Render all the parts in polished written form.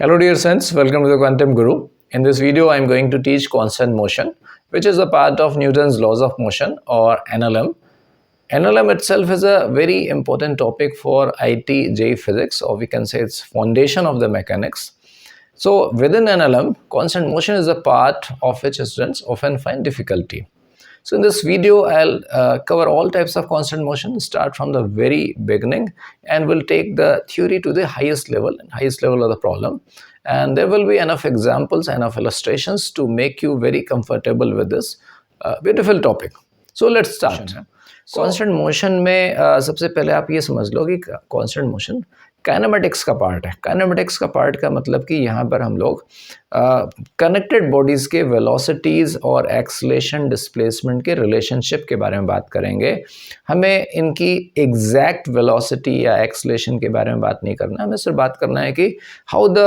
Hello dear friends, welcome to the Quantum Guru. In this video I am going to teach constant motion, which is a part of Newton's laws of motion or NLM. NLM itself is a very important topic for IT JEE physics, or we can say it's foundation of the mechanics. So within NLM, constant motion is a part of which students often find difficulty. So in this video, I'll cover all types of constant motion, start from the very beginning, and we'll take the theory to the highest level of the problem. And there will be enough examples, enough illustrations to make you very comfortable with this beautiful topic. So let's start. Constant motion में सबसे पहले आप ये समझ लो कि constant motion kinematics का part है। Kinematics का पार्ट का मतलब कि यहाँ पर हम लोग कनेक्टेड बॉडीज़ के वेलोसिटीज़ और एक्सेलेरेशन डिस्प्लेसमेंट के रिलेशनशिप के बारे में बात करेंगे। हमें इनकी एग्जैक्ट वेलोसिटी या एक्सेलेरेशन के बारे में बात नहीं करना, हमें सिर्फ बात करना है कि how the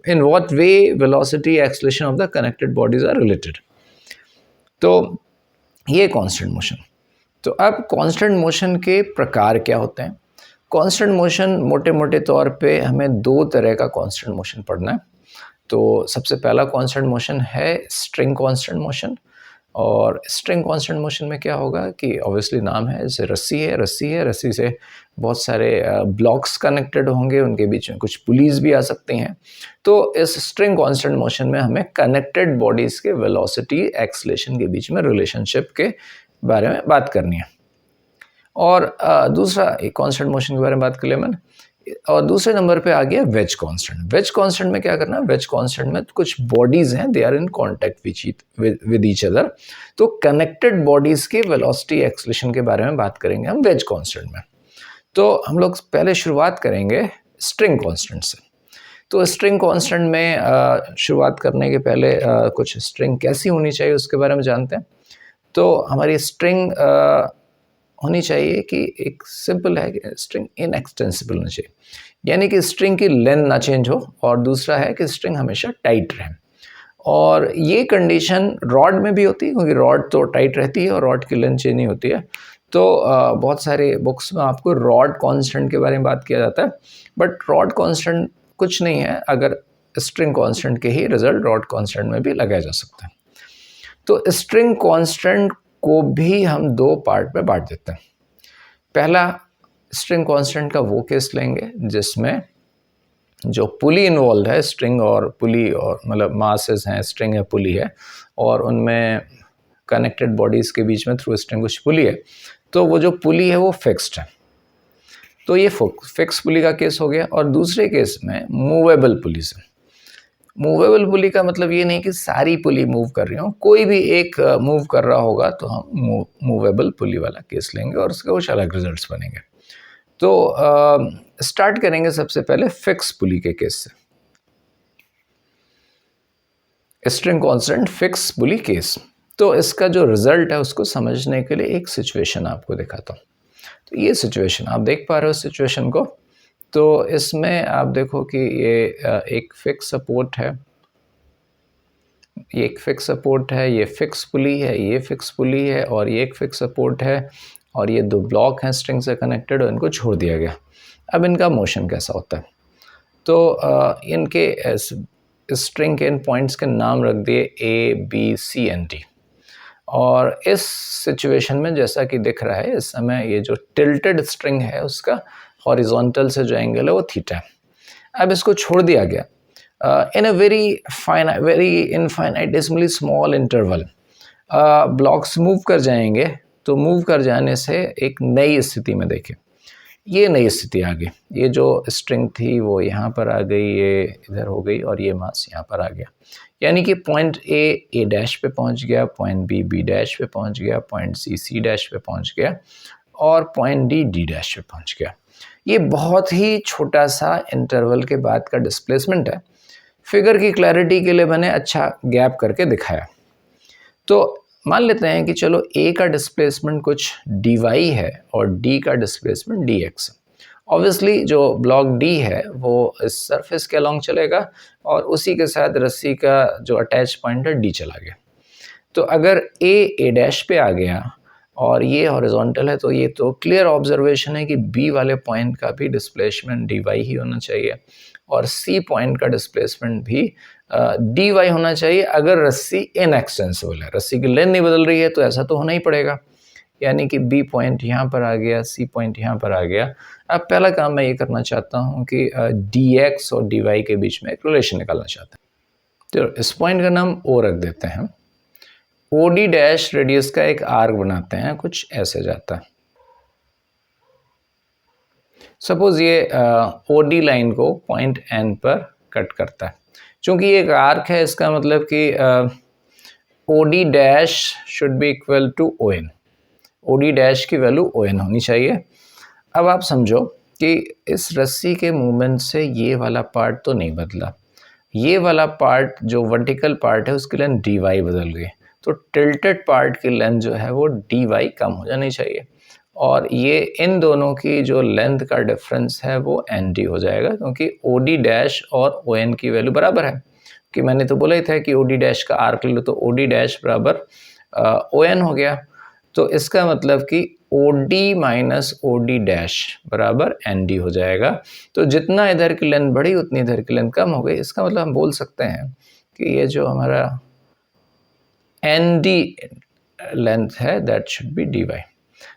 in what way velocity acceleration of the connected bodies are related. तो ये कांस्टेंट मोशन। तो अब कांस्टेंट मोशन के प्रकार क्या होते हैं? कांस्टेंट मोशन मोटे मोटे तौर पे हमें दो तरह का कांस्टेंट मोशन पढ़ना है। तो सबसे पहला कांस्टेंट मोशन है स्ट्रिंग कांस्टेंट मोशन। और स्ट्रिंग कांस्टेंट मोशन में क्या होगा कि ऑब्वियसली नाम है, जैसे रस्सी से बहुत सारे ब्लॉक्स कनेक्टेड होंगे, उनके बीच में कुछ पुलीज़ भी आ सकती हैं। तो इस स्ट्रिंग कांस्टेंट मोशन में हमें कनेक्टेड बॉडीज़ के वेलोसिटी एक्सेलेरेशन के बीच में रिलेशनशिप के बारे में बात करनी है। और दूसरा एक कांस्टेंट मोशन के बारे में बात कर लिया मैंने। और दूसरे नंबर पे आ गया वेज कांस्टेंट। वेज कांस्टेंट में क्या करना है? वेज कांस्टेंट में कुछ बॉडीज़ हैं, they are in contact with each other. तो कनेक्टेड बॉडीज़ के वेलोसिटी एक्सेलेरेशन के बारे में बात करेंगे हम वेज कांस्टेंट में। तो हम लोग पहले शुरुआत करेंगे स्ट्रिंग कांस्टेंट से। तो स्ट्रिंग कांस्टेंट में शुरुआत करने के पहले कुछ स्ट्रिंग कैसी होनी चाहिए उसके बारे में जानते हैं। तो हमारी स्ट्रिंग होनी चाहिए कि एक सिंपल है कि स्ट्रिंग इनएक्सटेंसिबल होनी चाहिए, यानी कि स्ट्रिंग की लेंथ ना चेंज हो, और दूसरा है कि स्ट्रिंग हमेशा टाइट रहे। और ये कंडीशन रॉड में भी होती है, क्योंकि रॉड तो टाइट रहती है और रॉड की लेंथ चेंज नहीं होती है। तो बहुत सारे बुक्स में आपको रॉड कांस्टेंट के बारे में बात किया जाता है, बट रॉड कांस्टेंट कुछ नहीं है, अगर स्ट्रिंग कांस्टेंट के ही रिजल्ट रॉड कांस्टेंट में भी लगाया जा सकता है। तो स्ट्रिंग कांस्टेंट को भी हम दो पार्ट में बांट देते हैं। पहला स्ट्रिंग कांस्टेंट का वो केस लेंगे जिसमें जो पुली इन्वॉल्व है, स्ट्रिंग और पुली, और मतलब मासेस हैं, स्ट्रिंग है, पुली है, और उनमें कनेक्टेड बॉडीज़ के बीच में थ्रू स्ट्रिंग कुछ पुली है। तो वो जो पुली है वो फिक्स्ड है, तो ये फिक्स पुली का केस हो गया। और दूसरे केस में मूवेबल पुली से। मूवेबल पुली का मतलब ये नहीं कि सारी पुली मूव कर रही हो, कोई भी एक मूव कर रहा होगा तो हम मूवेबल पुली वाला केस लेंगे और उसके कुछ अलग रिजल्ट्स बनेंगे। तो स्टार्ट करेंगे सबसे पहले फिक्स पुली के केस से। स्ट्रिंग कांस्टेंट फिक्स पुली केस। तो इसका जो रिजल्ट है उसको समझने के लिए एक सिचुएशन आपको दिखाता हूँ। तो ये सिचुएशन आप देख पा रहे हो सिचुएशन को। तो इसमें आप देखो कि ये एक फिक्स सपोर्ट है, ये एक फिक्स सपोर्ट है, ये फिक्स पुली है, ये फिक्स पुली है, और ये एक फिक्स सपोर्ट है, और ये दो ब्लॉक हैं स्ट्रिंग से कनेक्टेड, और इनको छोड़ दिया गया। अब इनका मोशन कैसा होता है? तो इनके स्ट्रिंग के इन पॉइंट्स के नाम रख दिए A, B, C and D। और इस सिचुएशन में जैसा कि दिख रहा है इस समय, ये जो टिल्टेड स्ट्रिंग है उसका हॉरिजॉन्टल से जो एंगल है वो थीटा है। अब इसको छोड़ दिया गया in a very infinitesimally small interval. Blocks move कर जाएंगे, तो मूव कर जाने से एक नई स्थिति में देखें, ये नई स्थिति आ गई। ये जो स्ट्रिंग थी वो यहाँ पर आ गई, ये इधर हो गई, और ये मास यहाँ पर आ गया। यानी कि पॉइंट A डैश पे पहुँच गया, पॉइंट B डैश पे पहुँच गया, पॉइंट C डैश पे पहुँच गया, और पॉइंट D डैश पे पहुँच गया। ये बहुत ही छोटा सा इंटरवल के बाद का डिस्प्लेसमेंट है। फिगर की क्लैरिटी के लिए मैंने अच्छा गैप करके दिखाया। तो मान लेते हैं कि चलो A का डिस्प्लेसमेंट कुछ dy है और D का डिस्प्लेसमेंट dx है। ऑब्वियसली जो ब्लॉक D है वो इस सरफेस के अलॉन्ग चलेगा, और उसी के साथ रस्सी का जो अटैच पॉइंट है D चला गया। तो अगर A डैश पे आ गया और ये हॉरिजॉन्टल है, तो ये तो क्लियर ऑब्जर्वेशन है कि बी वाले पॉइंट का भी डिस्प्लेसमेंट डी वाई ही होना चाहिए और सी पॉइंट का डिस्प्लेसमेंट भी डी वाई होना चाहिए अगर रस्सी इनएक्सटेंसिबल है। रस्सी की लेंथ नहीं बदल रही है तो ऐसा तो होना ही पड़ेगा, यानी कि बी पॉइंट यहाँ पर आ गया, सी पॉइंट यहाँ पर आ गया। अब पहला काम मैं ये करना चाहता हूँ कि डी एक्स और डी वाई के बीच में एक रिलेशन निकालना चाहता हूँ। तो इस पॉइंट का नाम ओ रख देते हैं। ओ डी डैश रेडियस का एक आर्क बनाते हैं, कुछ ऐसे जाता है। सपोज ये ओ डी लाइन को पॉइंट एन पर कट करता है। चूंकि ये एक आर्क है, इसका मतलब कि O D dash should be equal to O N. O D dash की वैल्यू ओ एन होनी चाहिए। अब आप समझो कि इस रस्सी के मूवमेंट से ये वाला पार्ट तो नहीं बदला, ये वाला पार्ट जो वर्टिकल पार्ट है उसकी लेंथ डी वाई बदल गई, तो टिल्टेड पार्ट की लेंथ जो है वो डी वाई कम हो जानी चाहिए और ये इन दोनों की जो लेंथ का डिफरेंस है वो एन डी हो जाएगा, क्योंकि ओ डी डैश और ओ एन की वैल्यू बराबर है। कि मैंने तो बोला ही था कि ओ डी डैश का आर्क ले लो तो ओ डी डैश बराबर ओ एन हो गया। तो इसका मतलब कि O D minus O D dash बराबर एन डी हो जाएगा। तो जितना इधर की लेंथ बढ़ी उतनी इधर की लेंथ कम हो गई। इसका मतलब हम बोल सकते हैं कि ये जो हमारा एन डी लेंथ है that should be D Y.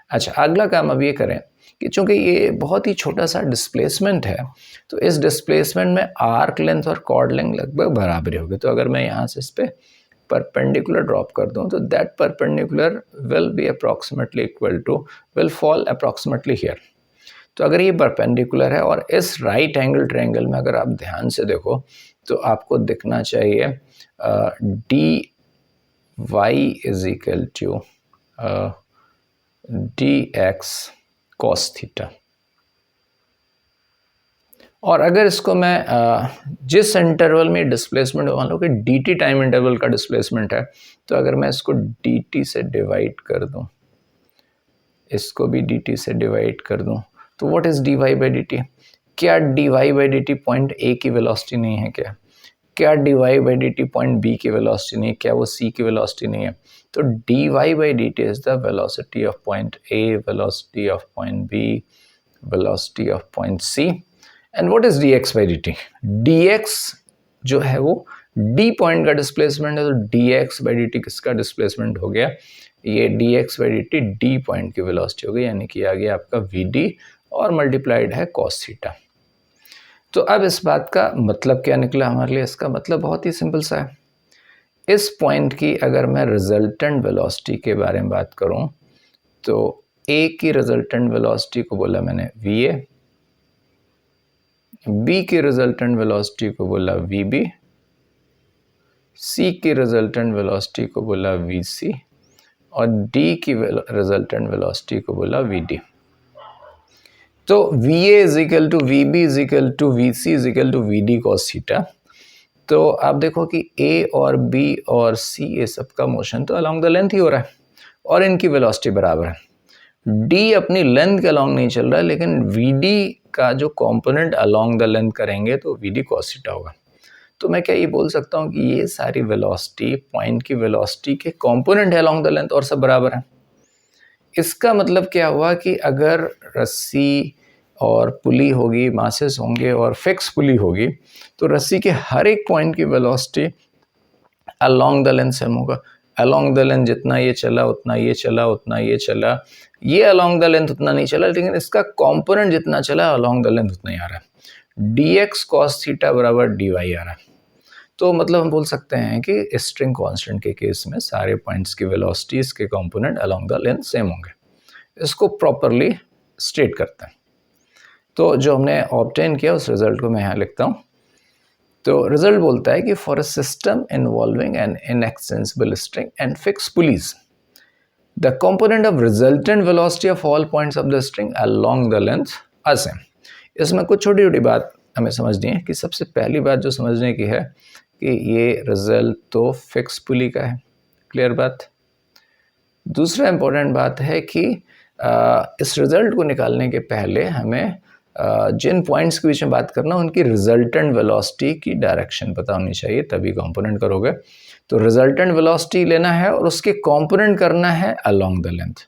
अच्छा, अगला काम अब ये करें कि चूंकि ये बहुत ही छोटा सा डिस्प्लेसमेंट है तो इस डिस्प्लेसमेंट में आर्क लेंथ और कॉर्ड लेंथ लगभग बराबर होगी। तो अगर मैं यहाँ से इस पर परपेंडिकुलर ड्रॉप कर दूं तो that perpendicular will be approximately equal to will fall approximately here. तो अगर ये परपेंडिकुलर है और इस राइट एंगल ट्रायंगल में अगर आप ध्यान से देखो तो आपको दिखना चाहिए D Y is equal to D X cos theta. और अगर इसको मैं जिस इंटरवल में डिस्प्लेसमेंट मान लो कि डी टी टाइम इंटरवल का डिस्प्लेसमेंट है, तो अगर मैं इसको डी टी से डिवाइड कर दूं, इसको भी डी टी से डिवाइड कर दूं, तो what is d Y by D t? क्या d Y by D t point A की वेलोसिटी नहीं है? क्या d Y by D t point B की वेलोसिटी नहीं है? क्या वो सी की वेलोसिटी नहीं है? तो D Y by D T is the velocity of point A, velocity of point B, velocity of point C. And what is D X by D T? D X जो है वो डी पॉइंट का displacement है, तो D X by D T किसका displacement हो गया? ये D X by D T D point की वेलोसिटी हो गई, यानी कि आ गया आपका वी डी और मल्टीप्लाइड है कॉस थीटा। तो अब इस बात का मतलब क्या निकला हमारे लिए? इसका मतलब बहुत ही सिंपल सा है। इस पॉइंट की अगर मैं रिजल्टेंट वेलोसिटी के बारे में बात करूं तो ए की रिजल्टेंट वेलोसिटी को बोला मैंने वी ए, बी की रिजल्टेंट वेलोसिटी को बोला वी बी, सी की रिजल्टेंट वेलोसिटी को बोला वी सी और डी की रिजल्टेंट वेलोसिटी को बोला वी डी। तो V A is equal to V B is equal to V C is equal to V D cos theta. तो आप देखो कि ए और बी और सी ये सब का मोशन तो अलोंग द लेंथ ही हो रहा है और इनकी वेलोसिटी बराबर है। डी अपनी लेंथ के अलोंग नहीं चल रहा है, लेकिन वी डी का जो कंपोनेंट अलोंग द लेंथ करेंगे तो वी डी कॉस थीटा होगा। तो मैं क्या ये बोल सकता हूँ कि ये सारी वेलोसिटी पॉइंट की वेलोसिटी के कंपोनेंट है अलोंग द लेंथ और सब बराबर है। इसका मतलब क्या हुआ कि अगर रस्सी और पुली होगी, मासेस होंगे और फिक्स पुली होगी, तो रस्सी के हर एक पॉइंट की velocity along the length same होगा। अलोंग द लेंथ जितना ये चला उतना ये चला, उतना ये चला, ये अलोंग द लेंथ उतना नहीं चला, लेकिन इसका कंपोनेंट जितना चला अलोंग द लेंथ उतना ही आ रहा है। डी एक्स कॉस थीटा बराबर डी वाई आ रहा है। तो मतलब हम बोल सकते हैं कि स्ट्रिंग कांस्टेंट के केस में सारे पॉइंट्स की वेलोसिटीज के component along the length same होंगे। इसको प्रॉपरली स्टेट करते हैं। तो जो हमने ऑब्टेन किया उस रिजल्ट को मैं यहाँ लिखता हूँ। तो रिजल्ट बोलता है कि for a system involving an inextensible string and fix pulleys, the component of resultant velocity of all points of the string along the length are same. इसमें कुछ छोटी छोटी बात हमें समझनी है कि सबसे पहली बात जो समझने की है कि ये रिजल्ट तो फिक्स पुली का है, क्लियर बात। दूसरा इंपॉर्टेंट बात है कि इस रिजल्ट को निकालने के पहले हमें जिन पॉइंट्स के बीच में बात करना उनकी रिजल्टेंट वेलोसिटी की डायरेक्शन पता होनी चाहिए, तभी कंपोनेंट करोगे। तो रिजल्टेंट वेलोसिटी लेना है और उसके कंपोनेंट करना है अलोंग द लेंथ।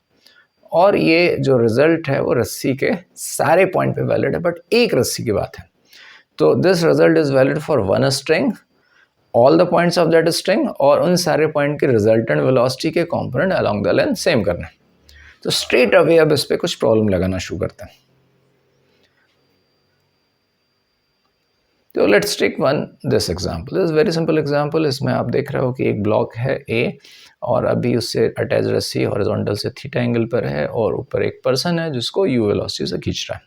और ये जो रिजल्ट है वो रस्सी के सारे पॉइंट पे वैलिड है, बट एक रस्सी की बात है। तो this result is valid for one string, all the points of that string, और उन सारे पॉइंट के रिजल्टेंट वेलोसिटी के component along the length same करना है। तो स्ट्रेट अवे अब इस पे कुछ प्रॉब्लम लगाना शुरू करते हैं। तो let's take this example. This very simple example. इसमें आप देख रहे हो कि एक ब्लॉक है ए, और अभी उससे अटैच रस्सी हॉरिजॉन्टल से थीटा एंगल पर है, और ऊपर एक पर्सन है जिसको यू वेलोसिटी से खींच रहा है।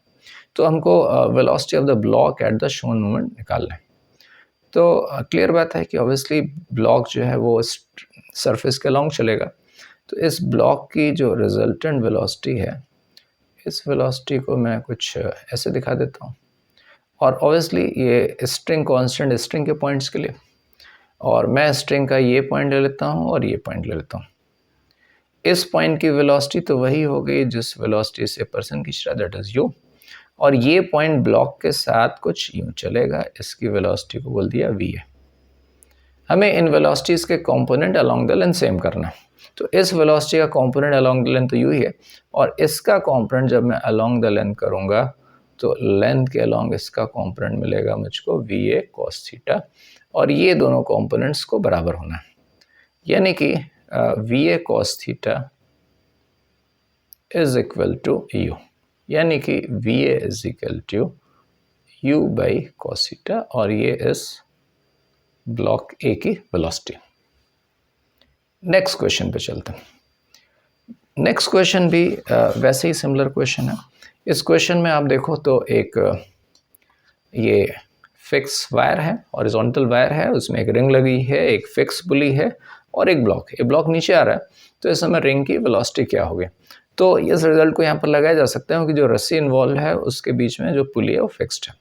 तो हमको velocity of the block at the shown moment निकालना है। तो क्लियर बात है कि ऑब्वियसली ब्लॉक जो है वो सरफेस के अलॉन्ग चलेगा। तो इस ब्लॉक की जो रिजल्टेंट वेलोसिटी है, इस वेलोसिटी को मैं कुछ ऐसे दिखा देता हूँ, और ऑब्वियसली ये स्ट्रिंग कांस्टेंट स्ट्रिंग के पॉइंट्स के लिए, और मैं स्ट्रिंग का ये पॉइंट ले लेता हूँ और ये पॉइंट ले लेता हूँ। इस पॉइंट की वेलोसिटी तो वही हो गई जिस वेलोसिटी से पर्सन खींच रहा है, दैट इज यू, और ये पॉइंट ब्लॉक के साथ कुछ यूँ चलेगा, इसकी वेलोसिटी को बोल दिया वी है। हमें इन वेलोसिटीज़ के component along the length same करना है। तो इस वेलोसिटी का कंपोनेंट अलोंग द लेंथ तो यू ही है, और इसका कंपोनेंट जब मैं अलोंग द लेंथ करूँगा तो लेंथ के अलोंग इसका कंपोनेंट मिलेगा मुझको वी ए कॉस थीटा, और ये दोनों कंपोनेंट्स को बराबर होना है, यानी कि V A cos theta is equal to U, यानी कि V A is equal to U by cos theta, और ये इस ब्लॉक ए की वेलोसिटी। नेक्स्ट क्वेश्चन पे चलते हैं। नेक्स्ट क्वेश्चन भी वैसे ही सिमिलर क्वेश्चन है। इस क्वेश्चन में आप देखो तो एक ये फिक्स वायर है, हॉरिजॉन्टल वायर है, उसमें एक रिंग लगी है, एक फिक्स पुली है और एक ब्लॉक है। ये ब्लॉक नीचे आ रहा है, तो इस समय रिंग की वेलोसिटी क्या होगी। तो इस रिजल्ट को यहाँ पर लगाया जा सकता है कि जो रस्सी इन्वॉल्व है उसके बीच में जो पुली है वो फिक्स्ड है।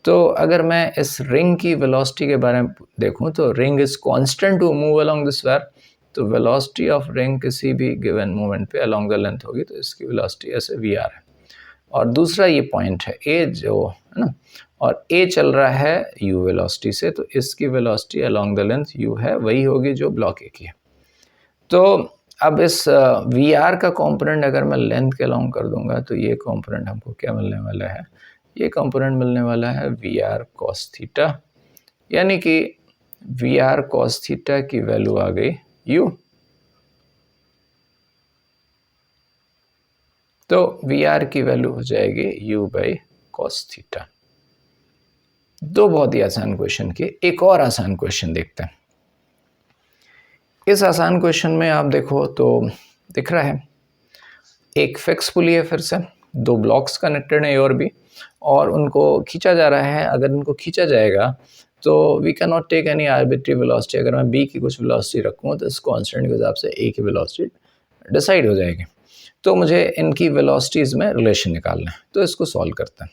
तो अगर मैं इस रिंग की वेलोसिटी के बारे में देखूं तो ring is constant to move along this wire, तो वेलोसिटी ऑफ रिंग किसी भी गिवन मोमेंट पे अलोंग द लेंथ होगी, तो इसकी वेलोसिटी ऐसे वी आर है। और दूसरा ये पॉइंट है ए जो है ना, और ए चल रहा है यू वेलोसिटी से, तो इसकी velocity along the length you है, वही होगी जो ब्लॉक ए की है। तो अब इस वी आर का कंपोनेंट अगर मैं लेंथ के अलोंग कर दूंगा तो ये कंपोनेंट हमको क्या मिलने वाला है, ये कंपोनेंट मिलने वाला है वी आर कॉस थीटा, यानी कि वी आर कॉस थीटा की वैल्यू आ गई यू। तो वी आर की वैल्यू हो जाएगी यू बाई कॉस थीटा। दो बहुत ही आसान क्वेश्चन के एक और आसान क्वेश्चन देखते हैं। इस आसान क्वेश्चन में आप देखो तो दिख रहा है एक फिक्स पुली है, फिर से दो ब्लॉक्स कनेक्टेड हैं ए और बी, और उनको खींचा जा रहा है। अगर उनको खींचा जाएगा तो we can not take any arbitrary velocity. अगर मैं बी की कुछ वेलोसिटी रखूँ तो इस कांस्टेंट के हिसाब से ए की वेलोसिटी डिसाइड हो जाएगी। तो मुझे इनकी वेलोसिटीज़ में रिलेशन निकालना है, तो इसको सॉल्व करते हैं।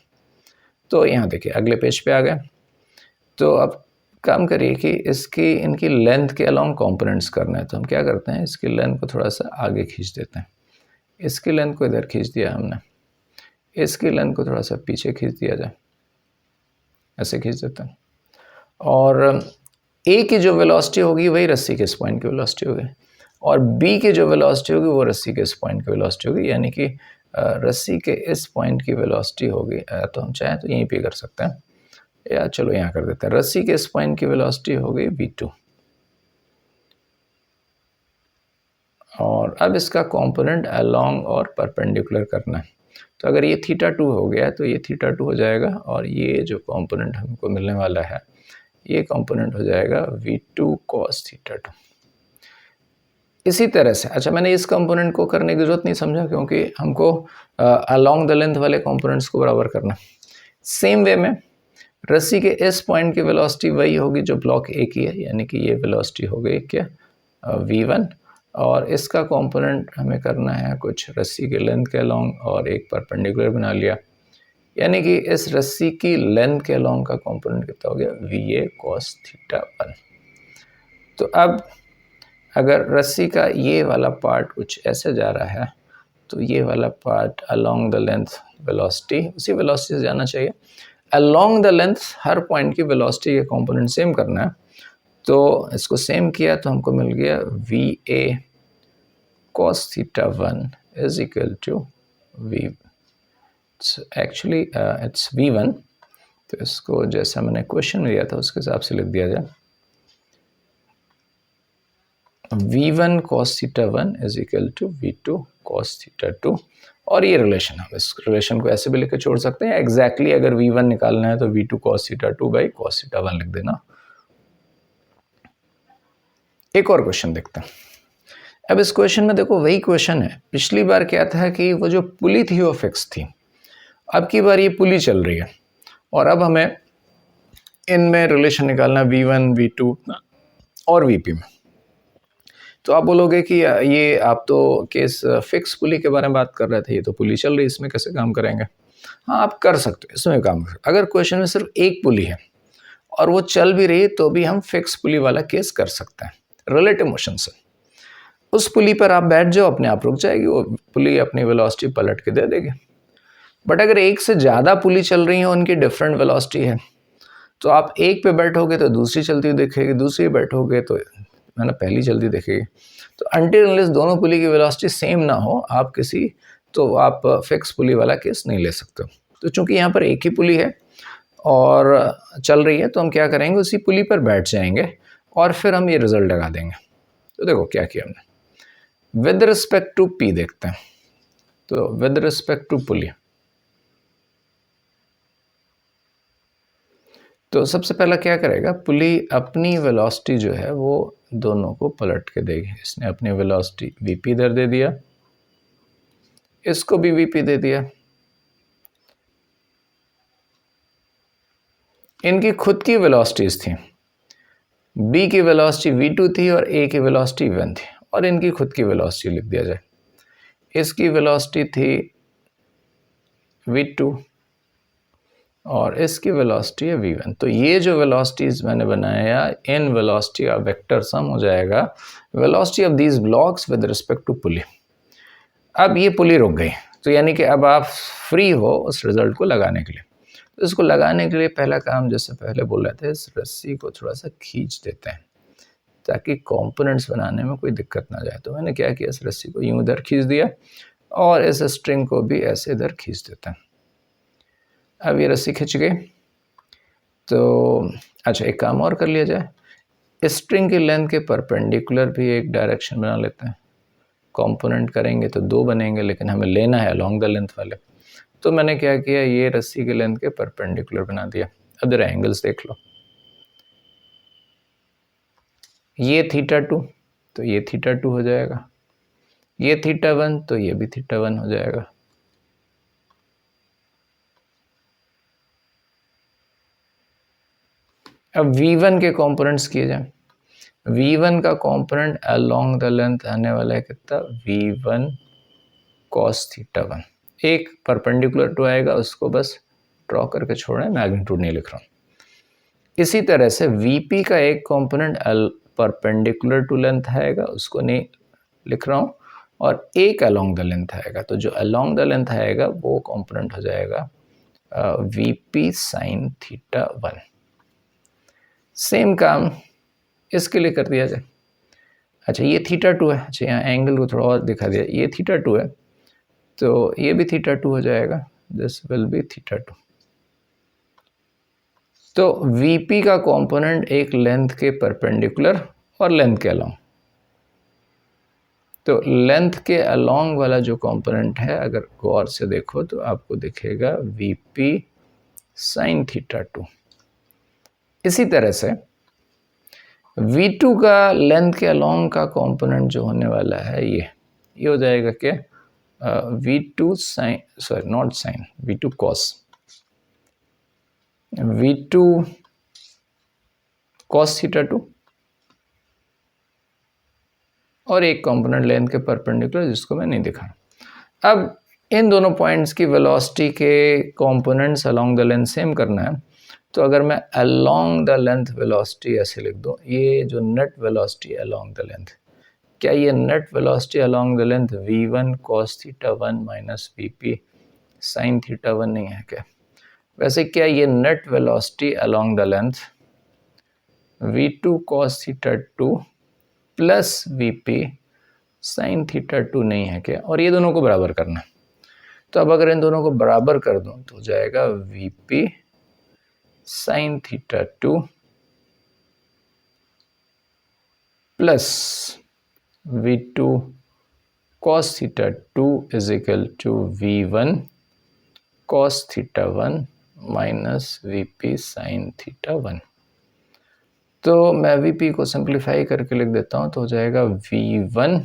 तो यहाँ देखिए अगले पेज पे आ गए। तो अब काम करिए कि इसकी इनकी लेंथ के अलोंग कंपोनेंट्स करना है, तो हम क्या करते हैं, इसकी लेंथ को थोड़ा सा आगे खींच देते हैं। इसकी लेंथ को इधर खींच दिया हमने, इसकी लेंथ को थोड़ा सा पीछे खींच दिया जाए, ऐसे खींच देते हैं। और ए की जो वेलोसिटी होगी वही रस्सी के इस पॉइंट की वेलोसिटी होगी, और बी की जो वेलोसिटी होगी वो रस्सी के इस पॉइंट की वेलोसिटी होगी, यानी कि रस्सी के इस पॉइंट की वेलोसिटी होगी, तो हम चाहें तो यहीं पे कर सकते हैं, या चलो यहाँ कर देते हैं। रस्सी के इस पॉइंट की वेलोसिटी होगी v2, और अब इसका कंपोनेंट अलोंग और परपेंडिकुलर करना है। तो अगर ये θ2 हो गया तो ये θ2 हो जाएगा, और ये जो कंपोनेंट हमको मिलने वाला है ये कंपोनेंट हो जाएगा v2 cos θ2। इसी तरह से अच्छा, मैंने इस कंपोनेंट को करने की जरूरत नहीं समझा क्योंकि हमको अलोंग द लेंथ वाले कंपोनेंट्स को बराबर करना। सेम वे में रस्सी के इस पॉइंट की वेलोसिटी वही होगी जो ब्लॉक ए की है, यानी कि ये वेलोसिटी हो गई क्या v1, और इसका कंपोनेंट हमें करना है कुछ रस्सी के लेंथ के अलोंग और एक परपेंडिकुलर बना लिया, यानी कि इस रस्सी की लेंथ के अलोंग का कंपोनेंट कितना हो गया va cos θ1। तो अब अगर रस्सी का ये वाला पार्ट कुछ ऐसे जा रहा है तो ये वाला part along the length velocity उसी वेलोसिटी से जाना चाहिए। Along the length her point की वेलोसिटी के कंपोनेंट सेम करना है, तो इसको सेम किया तो हमको मिल गया va cos θ1 is equal to v, actually it's v1। तो इसको जैसा मैंने क्वेश्चन में दिया था उसके हिसाब से लिख दिया जाए, v1 cos theta 1 is equal to v2 cos theta 2। और ये रिलेशन, हम इस रिलेशन को ऐसे भी लिख के छोड़ सकते हैं। एग्जैक्टली अगर v1 निकालना है तो v2 cos theta 2 by cos theta 1 लिख देना। एक और क्वेश्चन देखते हैं। अब इस क्वेश्चन में देखो वही क्वेश्चन है, पिछली बार क्या था कि वो जो पुली थी वो फिक्स थी, अब की बार ये पुली चल रही है और अब हमें इनमें रिलेशन निकालना v1, v2 और vp में। तो आप बोलोगे कि ये आप तो केस फिक्स पुली के बारे में बात कर रहे थे, ये तो पुली चल रही है, इसमें कैसे काम करेंगे? हाँ, आप कर सकते हो, इसमें काम कर सकते। अगर क्वेश्चन में सिर्फ एक पुली है और वो चल भी रही है तो भी हम फिक्स पुली वाला केस कर सकते हैं रिलेटिव मोशन से। उस पुली पर आप बैठ जाओ, अपने आप रुक जाएगी, वो पुली अपनी वेलोसिटी पलट के दे देगी। बट अगर एक से ज़्यादा पुली चल रही है, उनकी डिफरेंट वेलोसिटी है, तो आप एक पे बैठोगे तो दूसरी चलती हुई दिखेगी, दूसरी बैठोगे तो है ना पहली चलती दिखेगी। तो अनटिल अनलेस दोनों पुली की वेलोसिटी सेम ना हो, आप फिक्स पुली वाला केस नहीं ले सकते। तो चूंकि यहाँ पर एक ही पुली है और चल रही है, तो हम क्या करेंगे, उसी पुली पर बैठ जाएंगे और फिर हम ये रिजल्ट लगा देंगे। तो देखो क्या किया हमने, विद रिस्पेक्ट टू पी देखते हैं। तो विद रिस्पेक्ट टू पुली, तो सबसे पहला क्या करेगा, पुली अपनी वेलोसिटी जो है वो दोनों को पलट के देगी। इसने अपनी वेलोसिटी वीपी इधर दे दिया, इसको भी वीपी दे दिया। इनकी खुद की वेलोसिटीज थी, बी की वेलोसिटी v2 थी और ए की वेलोसिटी v1 थी, और इनकी खुद की वेलोसिटी लिख दिया जाए। इसकी वेलोसिटी थी v2 और इसकी वेलोसिटी है v1। तो ये जो वेलोसिटीज मैंने बनाया, इन वेलोसिटी का वेक्टर सम हो जाएगा velocity of these blocks with respect to pulley. अब ये पुली रुक गई, तो यानी कि अब आप फ्री हो उस रिजल्ट को लगाने के लिए। तो इसको लगाने के लिए पहला काम, जैसे पहले बोल रहे थे, इस रस्सी को थोड़ा सा खींच देते हैं ताकि कंपोनेंट्स बनाने में कोई दिक्कत ना जाए। तो मैंने क्या किया, इस रस्सी को यूं इधर खींच दिया और इस स्ट्रिंग को भी ऐसे इधर खींच देते हैं। अब ये रस्सी खिंच गई, तो अच्छा एक काम और कर लिया जाए, स्ट्रिंग की लेंथ के परपेंडिकुलर भी एक डायरेक्शन बना लेते हैं। कंपोनेंट करेंगे तो दो बनेंगे, लेकिन हमें लेना है अलोंग द लेंथ वाले। तो मैंने क्या किया, ये रस्सी की लेंथ के परपेंडिकुलर बना दिया। अब जरा एंगल्स देख लो, ये θ2 तो ये θ2 हो जाएगा, ये θ1 तो ये भी θ1 हो जाएगा। अब v1 के कंपोनेंट्स किए जाए। v1 का कंपोनेंट अलोंग द लेंथ आने वाला है कितना, v1 cos θ1। एक परपेंडिकुलर टू आएगा, उसको बस ड्रॉ करके छोड़ें, मैग्नीट्यूड नहीं लिख रहा हूँ। इसी तरह से vp का एक कंपोनेंट परपेंडिकुलर टू लेंथ आएगा, उसको नहीं लिख रहा हूँ, और एक अलोंग द लेंथ आएगा। तो जो अलोंग द लेंथ आएगा वो कंपोनेंट हो जाएगा vp sin θ1। सेम काम इसके लिए कर दिया जाए। अच्छा ये θ2 है, अच्छा यहाँ एंगल को थोड़ा और दिखा दिया, ये θ2 है तो ये भी θ2 हो जाएगा, दिस विल बी θ2। तो vp का कंपोनेंट एक लेंथ के परपेंडिकुलर और लेंथ के अलोंग। तो लेंथ के अलोंग वाला जो कंपोनेंट है, अगर गौर से देखो तो आपको दिखेगा vp sin θ2। इसी तरह से v2 का लेंथ के अलोंग का कंपोनेंट जो होने वाला है, ये हो जाएगा क्या, v2 sin, sorry not sine, v2 cos, v2 cos θ2, और एक कंपोनेंट लेंथ के परपेंडिकुलर जिसको मैं नहीं दिखा। अब इन दोनों पॉइंट्स की वेलोसिटी के components along the length same करना है। तो अगर मैं अलोंग द लेंथ वेलोसिटी ऐसे लिख दूं, ये जो net velocity along the length, क्या ये net velocity along the length v1 cos θ1 minus vp sin θ1 नहीं है क्या? वैसे क्या ये net velocity along the length v2 cos θ2 plus vp sine theta 2 नहीं है क्या, और ये दोनों को बराबर करना है। तो अब अगर इन दोनों को बराबर कर दूं तो हो जाएगा VP sign theta 2 plus V2 cos theta 2 is equal to V1 cos theta 1 minus VP sin theta 1। तो मैं VP को सिंप्लीफाई करके लिख देता हूँ, तो हो जाएगा V1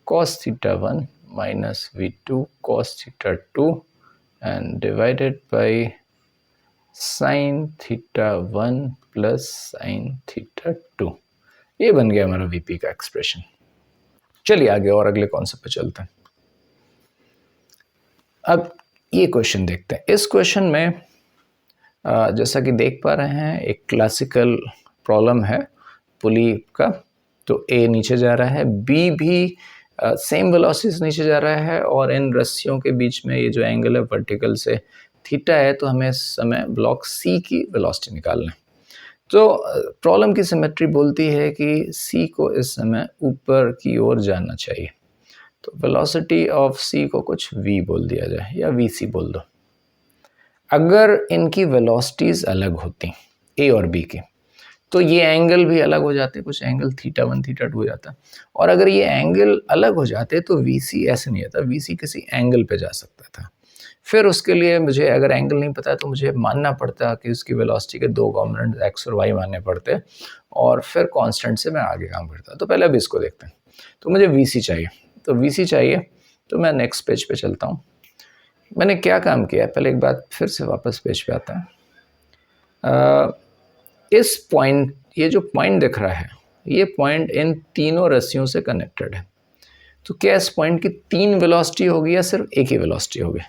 cos theta 1 minus V2 cos theta 2 and divided by sin theta 1 plus sin theta 2। ये बन गया हमारा VP का एक्सप्रेशन। चलिए आगे और अगले कॉन्सेप्ट पे चलते हैं। अब ये क्वेश्चन देखते हैं। इस क्वेश्चन में जैसा कि देख पा रहे हैं एक क्लासिकल प्रॉब्लम है पुली का। तो ए नीचे जा रहा है, बी भी सेम वेलोसिटी से नीचे जा रहा है, और इन रस्सियों के बीच में ये जो एंगल है वर्टिकल से थीटा है, तो हमें इस समय ब्लॉक सी की वेलोसिटी निकालना है। तो प्रॉब्लम की सिमेट्री बोलती है कि सी को इस समय ऊपर की ओर जाना चाहिए। तो वेलोसिटी ऑफ सी को कुछ v बोल दिया जाए या vc बोल दो। अगर इनकी वेलोसिटीज अलग होती a और b की, तो ये एंगल भी अलग हो जाते, कुछ एंगल थीटा 1 थीटा 2 हो जाता। और अगर ये एंगल अलग हो जाते तो vc ऐसे नहीं आता, vc किसी एंगल पे जा सकता था। फिर उसके लिए मुझे अगर एंगल नहीं पता तो मुझे मानना पड़ता कि उसकी वेलोसिटी के दो कॉम्पोनेंट x और y मानने पड़ते, और फिर कांस्टेंट से मैं आगे काम करता। तो पहले अब इसको देखते हैं। तो मुझे vc चाहिए, तो vc चाहिए तो मैं नेक्स्ट पेज पे चलता हूँ। मैंने क्या काम किया, पहले एक बात फिर से वापस पेज पे आता है। इस पॉइंट, ये जो पॉइंट दिख रहा है, ये पॉइंट इन तीनों रस्सियों से कनेक्टेड है। तो क्या इस पॉइंट की तीन वेलोसिटी होगी या सिर्फ एक ही वेलोसिटी होगी?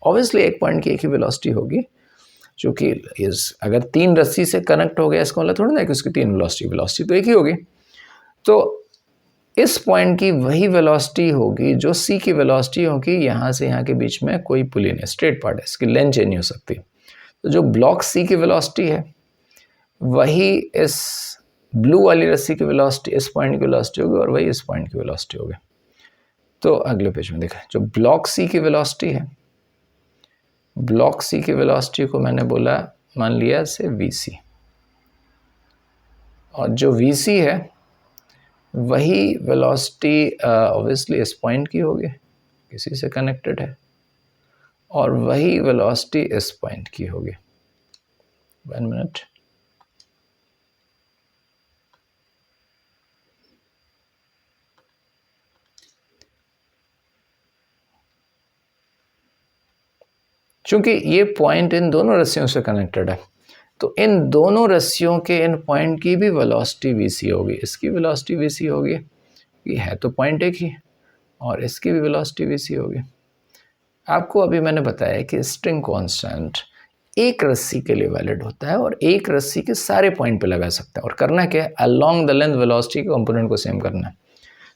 ऑब्वियसली एक पॉइंट की एक ही वेलोसिटी होगी, क्योंकि अगर तीन रस्सी से कनेक्ट हो गया इसका मतलब थोड़ा ना कि उसकी तीन वेलोसिटी तो एक ही होगी। तो इस पॉइंट की वही वेलोसिटी होगी जो सी की वेलोसिटी होगी। यहाँ से यहाँ के बीच में कोई पुली नहीं, स्ट्रेट पार्ट है, इसकी लेंथ चेंज नहीं हो सकती। तो जो ब्लॉक सी की वेलोसिटी है वही इस ब्लू वाली रस्सी की वेलोसिटी, इस पॉइंट की वेलोसिटी होगी, और वही इस पॉइंट की वेलोसिटी होगी। तो अगले पेज में देखा, जो ब्लॉक सी की वेलोसिटी है, ब्लॉक सी की वेलोसिटी को मैंने बोला, मान लिया से vc, और जो vc है वही वेलोसिटी ऑब्वियसली इस पॉइंट की होगी, किसी से कनेक्टेड है, और वही वेलोसिटी इस पॉइंट की होगी। 1 मिनट। चूंकि ये पॉइंट इन दोनों रस्सियों से कनेक्टेड है, तो इन दोनों रस्सियों के इन पॉइंट की भी वेलोसिटी vc होगी, इसकी वेलोसिटी vc होगी, ये है तो पॉइंट एक ही, और इसकी भी वेलोसिटी vc होगी। आपको अभी मैंने बताया कि स्ट्रिंग कांस्टेंट एक रस्सी के लिए वैलिड होता है, और एक रस्सी के सारे पॉइंट पे लगा सकता है। और करना क्या है, अलोंग द लेंथ वेलोसिटी के कंपोनेंट को सेम करना है।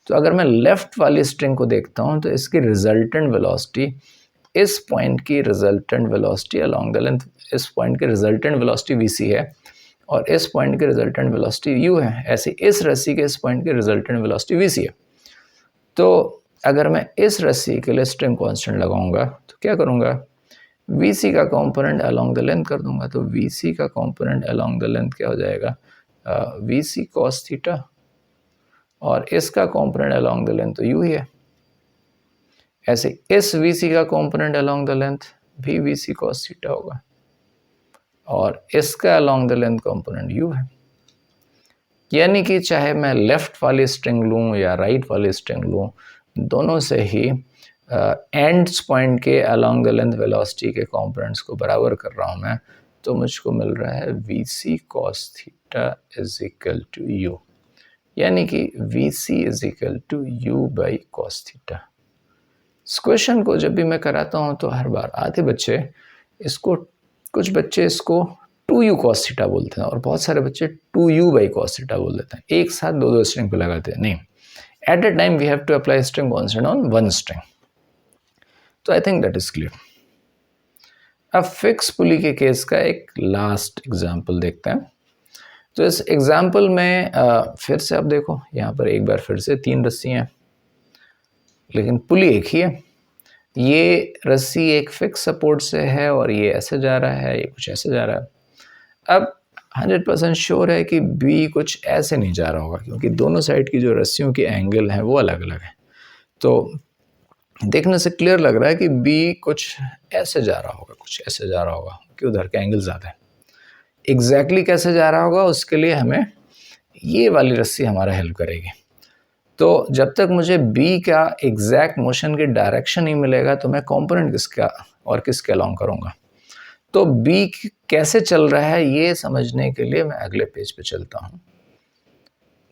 तो अगर मैं लेफ्ट वाली स्ट्रिंग को देखता हूँ, तो इसकी रिजल्टेंट वेलोसिटी इस पॉइंट की resultant velocity along the length, इस पॉइंट की रिजल्टेंट वेलोसिटी vc है, और इस पॉइंट की रिजल्टेंट वेलोसिटी u है। ऐसे इस रस्सी के इस पॉइंट की रिजल्टेंट वेलोसिटी vc है। तो अगर मैं इस रस्सी के लिए स्ट्रिंग कांस्टेंट लगाऊंगा तो क्या करूंगा, vc का कंपोनेंट अलोंग द लेंथ कर दूंगा। तो vc का कंपोनेंट अलोंग द लेंथ क्या हो जाएगा, vc cos थीटा, और इसका कंपोनेंट अलोंग द लेंथ तो u ही है। ऐसे इस vc का कंपोनेंट अलोंग द लेंथ भी vc cos थीटा होगा, और इसका along the length component u है। यानी कि चाहे मैं लेफ्ट वाली स्ट्रिंग लूँ या राइट वाली स्ट्रिंग लूँ, दोनों से ही एंड्स पॉइंट के अलोंग द लेंथ वेलोसिटी के कंपोनेंट्स को बराबर कर रहा हूँ मैं, तो मुझको मिल रहा है vc cos theta is equal to u, यानी कि vc is equal to u by cos theta. इस क्वेश्चन को जब भी मैं कराता हूँ तो हर बार आधे बच्चे इसको, कुछ बच्चे इसको 2u cos थीटा बोलते हैं, और बहुत सारे बच्चे 2u बाई cos थीटा बोल देते हैं। एक साथ दो दो स्ट्रिंग पे लगाते हैं, नहीं। At a time we have to apply string constant on one string. तो I think that is clear. अब फिक्स पुली के केस का एक लास्ट एग्जाम्पल देखते हैं। तो इस एग्जाम्पल में फिर से आप देखो, यहाँ पर एक बार फिर से तीन रस्सी हैं, लेकिन पुली एक ही है। ये रस्सी एक फिक्स सपोर्ट से है और ये ऐसे जा रहा है, ये कुछ ऐसे जा रहा है। अब 100% श्योर है कि बी कुछ ऐसे नहीं जा रहा होगा, क्योंकि दोनों साइड की जो रस्सियों की एंगल है वो अलग अलग है। तो देखने से क्लियर लग रहा है कि बी कुछ ऐसे जा रहा होगा, कुछ ऐसे जा रहा होगा, कि उधर का एंगल ज़्यादा है। एग्जैक्टली कैसे जा रहा होगा उसके लिए हमें ये वाली रस्सी हमारा हेल्प करेगी। तो जब तक मुझे बी का एग्जैक्ट मोशन की डायरेक्शन नहीं मिलेगा तो मैं कंपोनेंट किसका और किसके अलोंग करूँगा। तो बी कैसे चल रहा है ये समझने के लिए मैं अगले पेज पे चलता हूँ।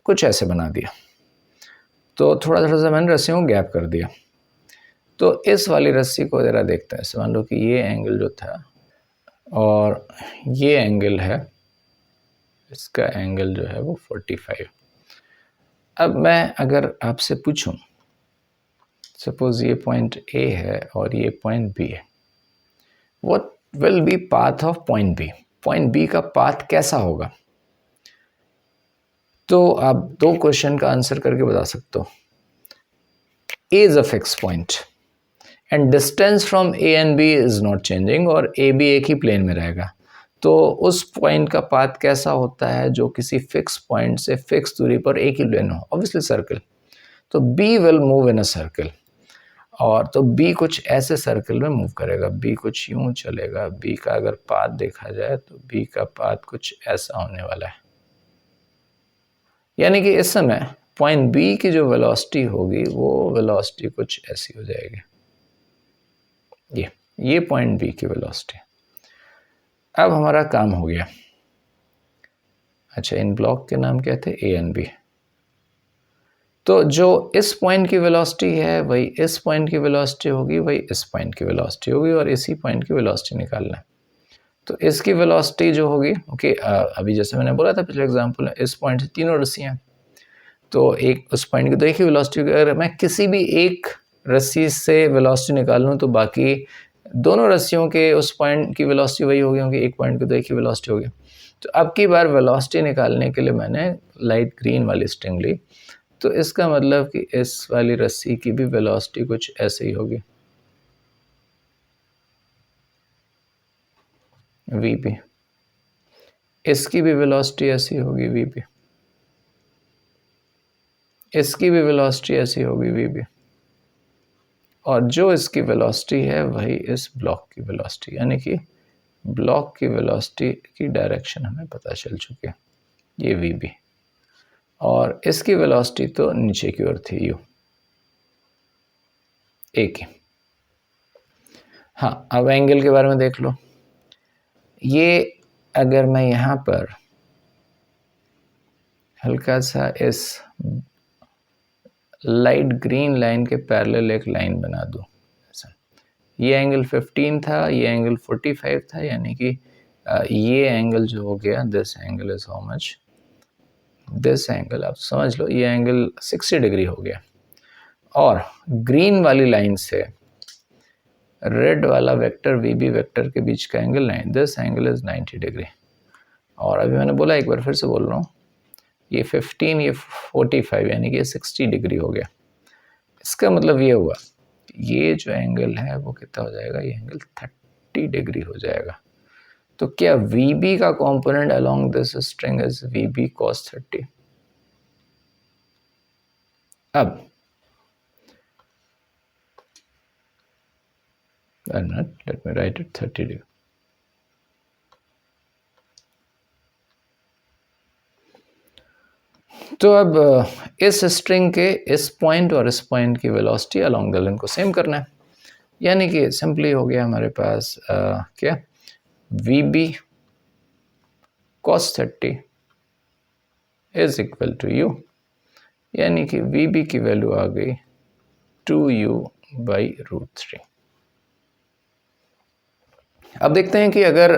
कुछ ऐसे बना दिया, तो थोड़ा थोड़ा सा मैंने रस्सियों को गैप कर दिया। तो इस वाली रस्सी को ज़रा देखते हैं। मान लो कि ये एंगल जो था और ये एंगल है, इसका एंगल जो है वो 45। अब मैं अगर आपसे पूछूं, सपोज ये पॉइंट ए है और ये पॉइंट बी है, what will be path of point B? Point B का पाथ कैसा होगा? तो आप दो क्वेश्चन का आंसर करके बता सकते हो। A is a fix point and distance from A and B is not changing, और ए बी एक ही प्लेन में रहेगा। तो उस पॉइंट का पाथ कैसा होता है जो किसी फिक्स पॉइंट से फिक्स दूरी पर एक ही प्लेन हो? Obviously circle. तो B will move in a circle, और तो बी कुछ ऐसे सर्कल में मूव करेगा। बी कुछ यूं चलेगा। बी का अगर पाथ देखा जाए तो बी का पाथ कुछ ऐसा होने वाला है। यानी कि इस समय पॉइंट बी की जो वेलोसिटी होगी वो वेलोसिटी कुछ ऐसी हो जाएगी। ये पॉइंट बी की वेलोसिटी। अब हमारा काम हो गया। अच्छा, इन ब्लॉक के नाम क्या थे? A and B. तो जो इस पॉइंट की वेलोसिटी है वही इस पॉइंट की वेलोसिटी होगी, वही इस पॉइंट की वेलोसिटी होगी, और इसी पॉइंट की वेलोसिटी निकालना है। तो इसकी वेलोसिटी जो होगी, ओके, अभी जैसे मैंने बोला था पिछले एग्जांपल में, इस पॉइंट से तीनों रस्सियाँ, तो एक उस पॉइंट की तो एक ही वेलोसिटी होगी। अगर मैं किसी भी एक रस्सी से वेलोसिटी निकाल लूँ तो बाकी दोनों रस्सियों के उस पॉइंट की वेलोसिटी वही होगी, क्योंकि एक पॉइंट की तो एक ही वेलोसिटी होगी। तो अब की बार वेलोसिटी निकालने के लिए मैंने लाइट ग्रीन वाली स्ट्रिंग ली। तो इसका मतलब कि इस वाली रस्सी की भी वेलोसिटी कुछ ऐसे ही होगी, वीपी। इसकी भी वेलोसिटी ऐसी होगी, वीपी। इसकी भी वेलोसिटी ऐसी होगी, वीपी। और जो इसकी वेलोसिटी है वही इस ब्लॉक की वेलोसिटी, यानी कि ब्लॉक की वेलोसिटी की डायरेक्शन हमें पता चल चुकी है, ये वीबी। और इसकी वेलोसिटी तो नीचे की ओर थी, यू, ए की। हाँ, अब एंगल के बारे में देख लो। ये अगर मैं यहाँ पर हल्का सा इस लाइट ग्रीन लाइन के पैरेलल एक लाइन बना दूँ, ये एंगल 15 था, ये एंगल 45 था, यानी कि ये एंगल जो हो गया, this angle is how much, this angle आप समझ लो, ये एंगल 60 डिग्री हो गया। और ग्रीन वाली लाइन से रेड वाला वेक्टर वीबी वेक्टर के बीच का angle 9, this angle is 90 degree. और अभी मैंने बोला, एक बार फिर से बोल रहा हूँ, ये 15, ये 45, यानी कि ये 60 डिग्री हो गया। इसका मतलब ये हुआ, ये जो एंगल है वो कितना हो जाएगा? ये एंगल 30 डिग्री हो जाएगा। तो क्या VB का component along this string is VB cos 30? अब let me write it 30 degree. तो अब इस स्ट्रिंग के इस पॉइंट और इस पॉइंट की वेलोसिटी अलोंग द लाइन को सेम करना है, यानी कि सिंपली हो गया हमारे पास क्या, VB cos 30 is equal to U, यानी कि VB की वैल्यू आ गई 2U/√3। अब देखते हैं कि अगर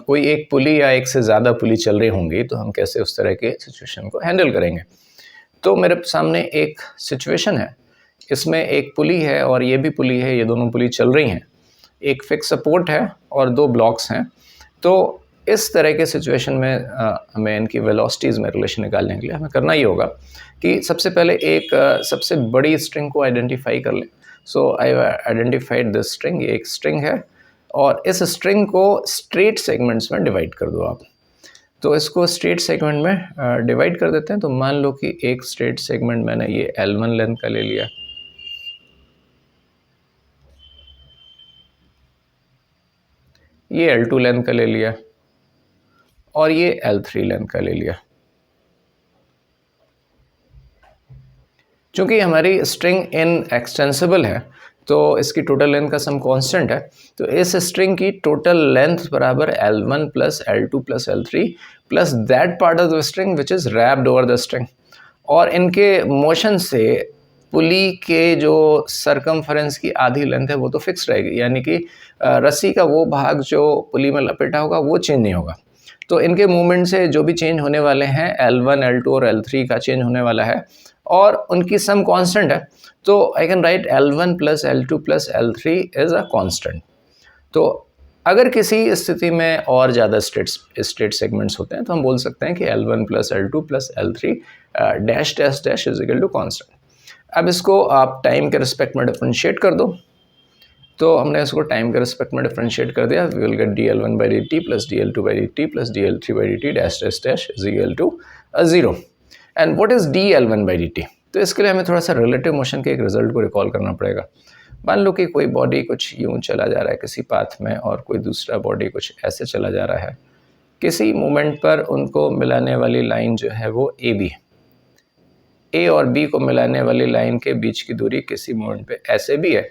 कोई एक पुली या एक से ज़्यादा पुली चल रही होंगी तो हम कैसे उस तरह के सिचुएशन को हैंडल करेंगे। तो मेरे सामने एक सिचुएशन है, इसमें एक पुली है और ये भी पुली है, ये दोनों पुली चल रही हैं। एक फिक्स सपोर्ट है और दो ब्लॉक्स हैं। तो इस तरह के सिचुएशन में हमें इनकी वेलोसिटीज़ में रिलेशन निकालने के लिए हमें करना ये होगा कि सबसे पहले एक सबसे बड़ी स्ट्रिंग को आइडेंटिफाई कर लें। सो आई आइडेंटिफाइड दिस स्ट्रिंग, ये एक स्ट्रिंग है और इस स्ट्रिंग को स्ट्रेट सेगमेंट्स में डिवाइड कर दो आप। तो इसको स्ट्रेट सेगमेंट में डिवाइड कर देते हैं। तो मान लो कि एक स्ट्रेट सेगमेंट मैंने ये L1 लेंथ का ले लिया, ये L2 लेंथ का ले लिया और ये L3 लेंथ का ले लिया। चूँकि हमारी स्ट्रिंग इन एक्सटेंसिबल है तो इसकी टोटल लेंथ का सम कांस्टेंट है, तो इस स्ट्रिंग की टोटल लेंथ बराबर L1 plus L2 plus L3 plus that part of the string which is wrapped over the string. और इनके मोशन से पुली के जो सरकमफरेंस की आधी लेंथ है वो तो फिक्स रहेगी, यानी कि रस्सी का वो भाग जो पुली में लपेटा होगा वो चेंज नहीं होगा। तो इनके मूवमेंट से जो भी चेंज होने वाले हैं L1, L2 और L3 का चेंज होने वाला है और उनकी सम कांस्टेंट है। तो आई can right L1 plus L2 plus L3 is a constant. तो अगर किसी स्थिति में और ज़्यादा स्ट्रेट सेगमेंट्स होते हैं तो हम बोल सकते हैं कि L1 plus L2 plus L3 dash dash dash is equal to constant. अब इसको आप टाइम के रिस्पेक्ट में डिफरेंशिएट कर दो। तो हमने इसको टाइम के रिस्पेक्ट में डिफरेंशिएट कर दिया। We will get dl1 by dt plus dl2 by dt plus dl3 by dt dash dash dash is equal to 0। And what is dl1 by dt? तो इसके लिए हमें थोड़ा सा रिलेटिव मोशन के एक रिजल्ट को रिकॉल करना पड़ेगा। मान लो कि कोई बॉडी कुछ यूं चला जा रहा है किसी पाथ में और कोई दूसरा बॉडी कुछ ऐसे चला जा रहा है। किसी मोमेंट पर उनको मिलाने वाली लाइन जो है वो AB है। A और B को मिलाने वाली लाइन के बीच की दूरी किसी मोमेंट पे ऐसे भी है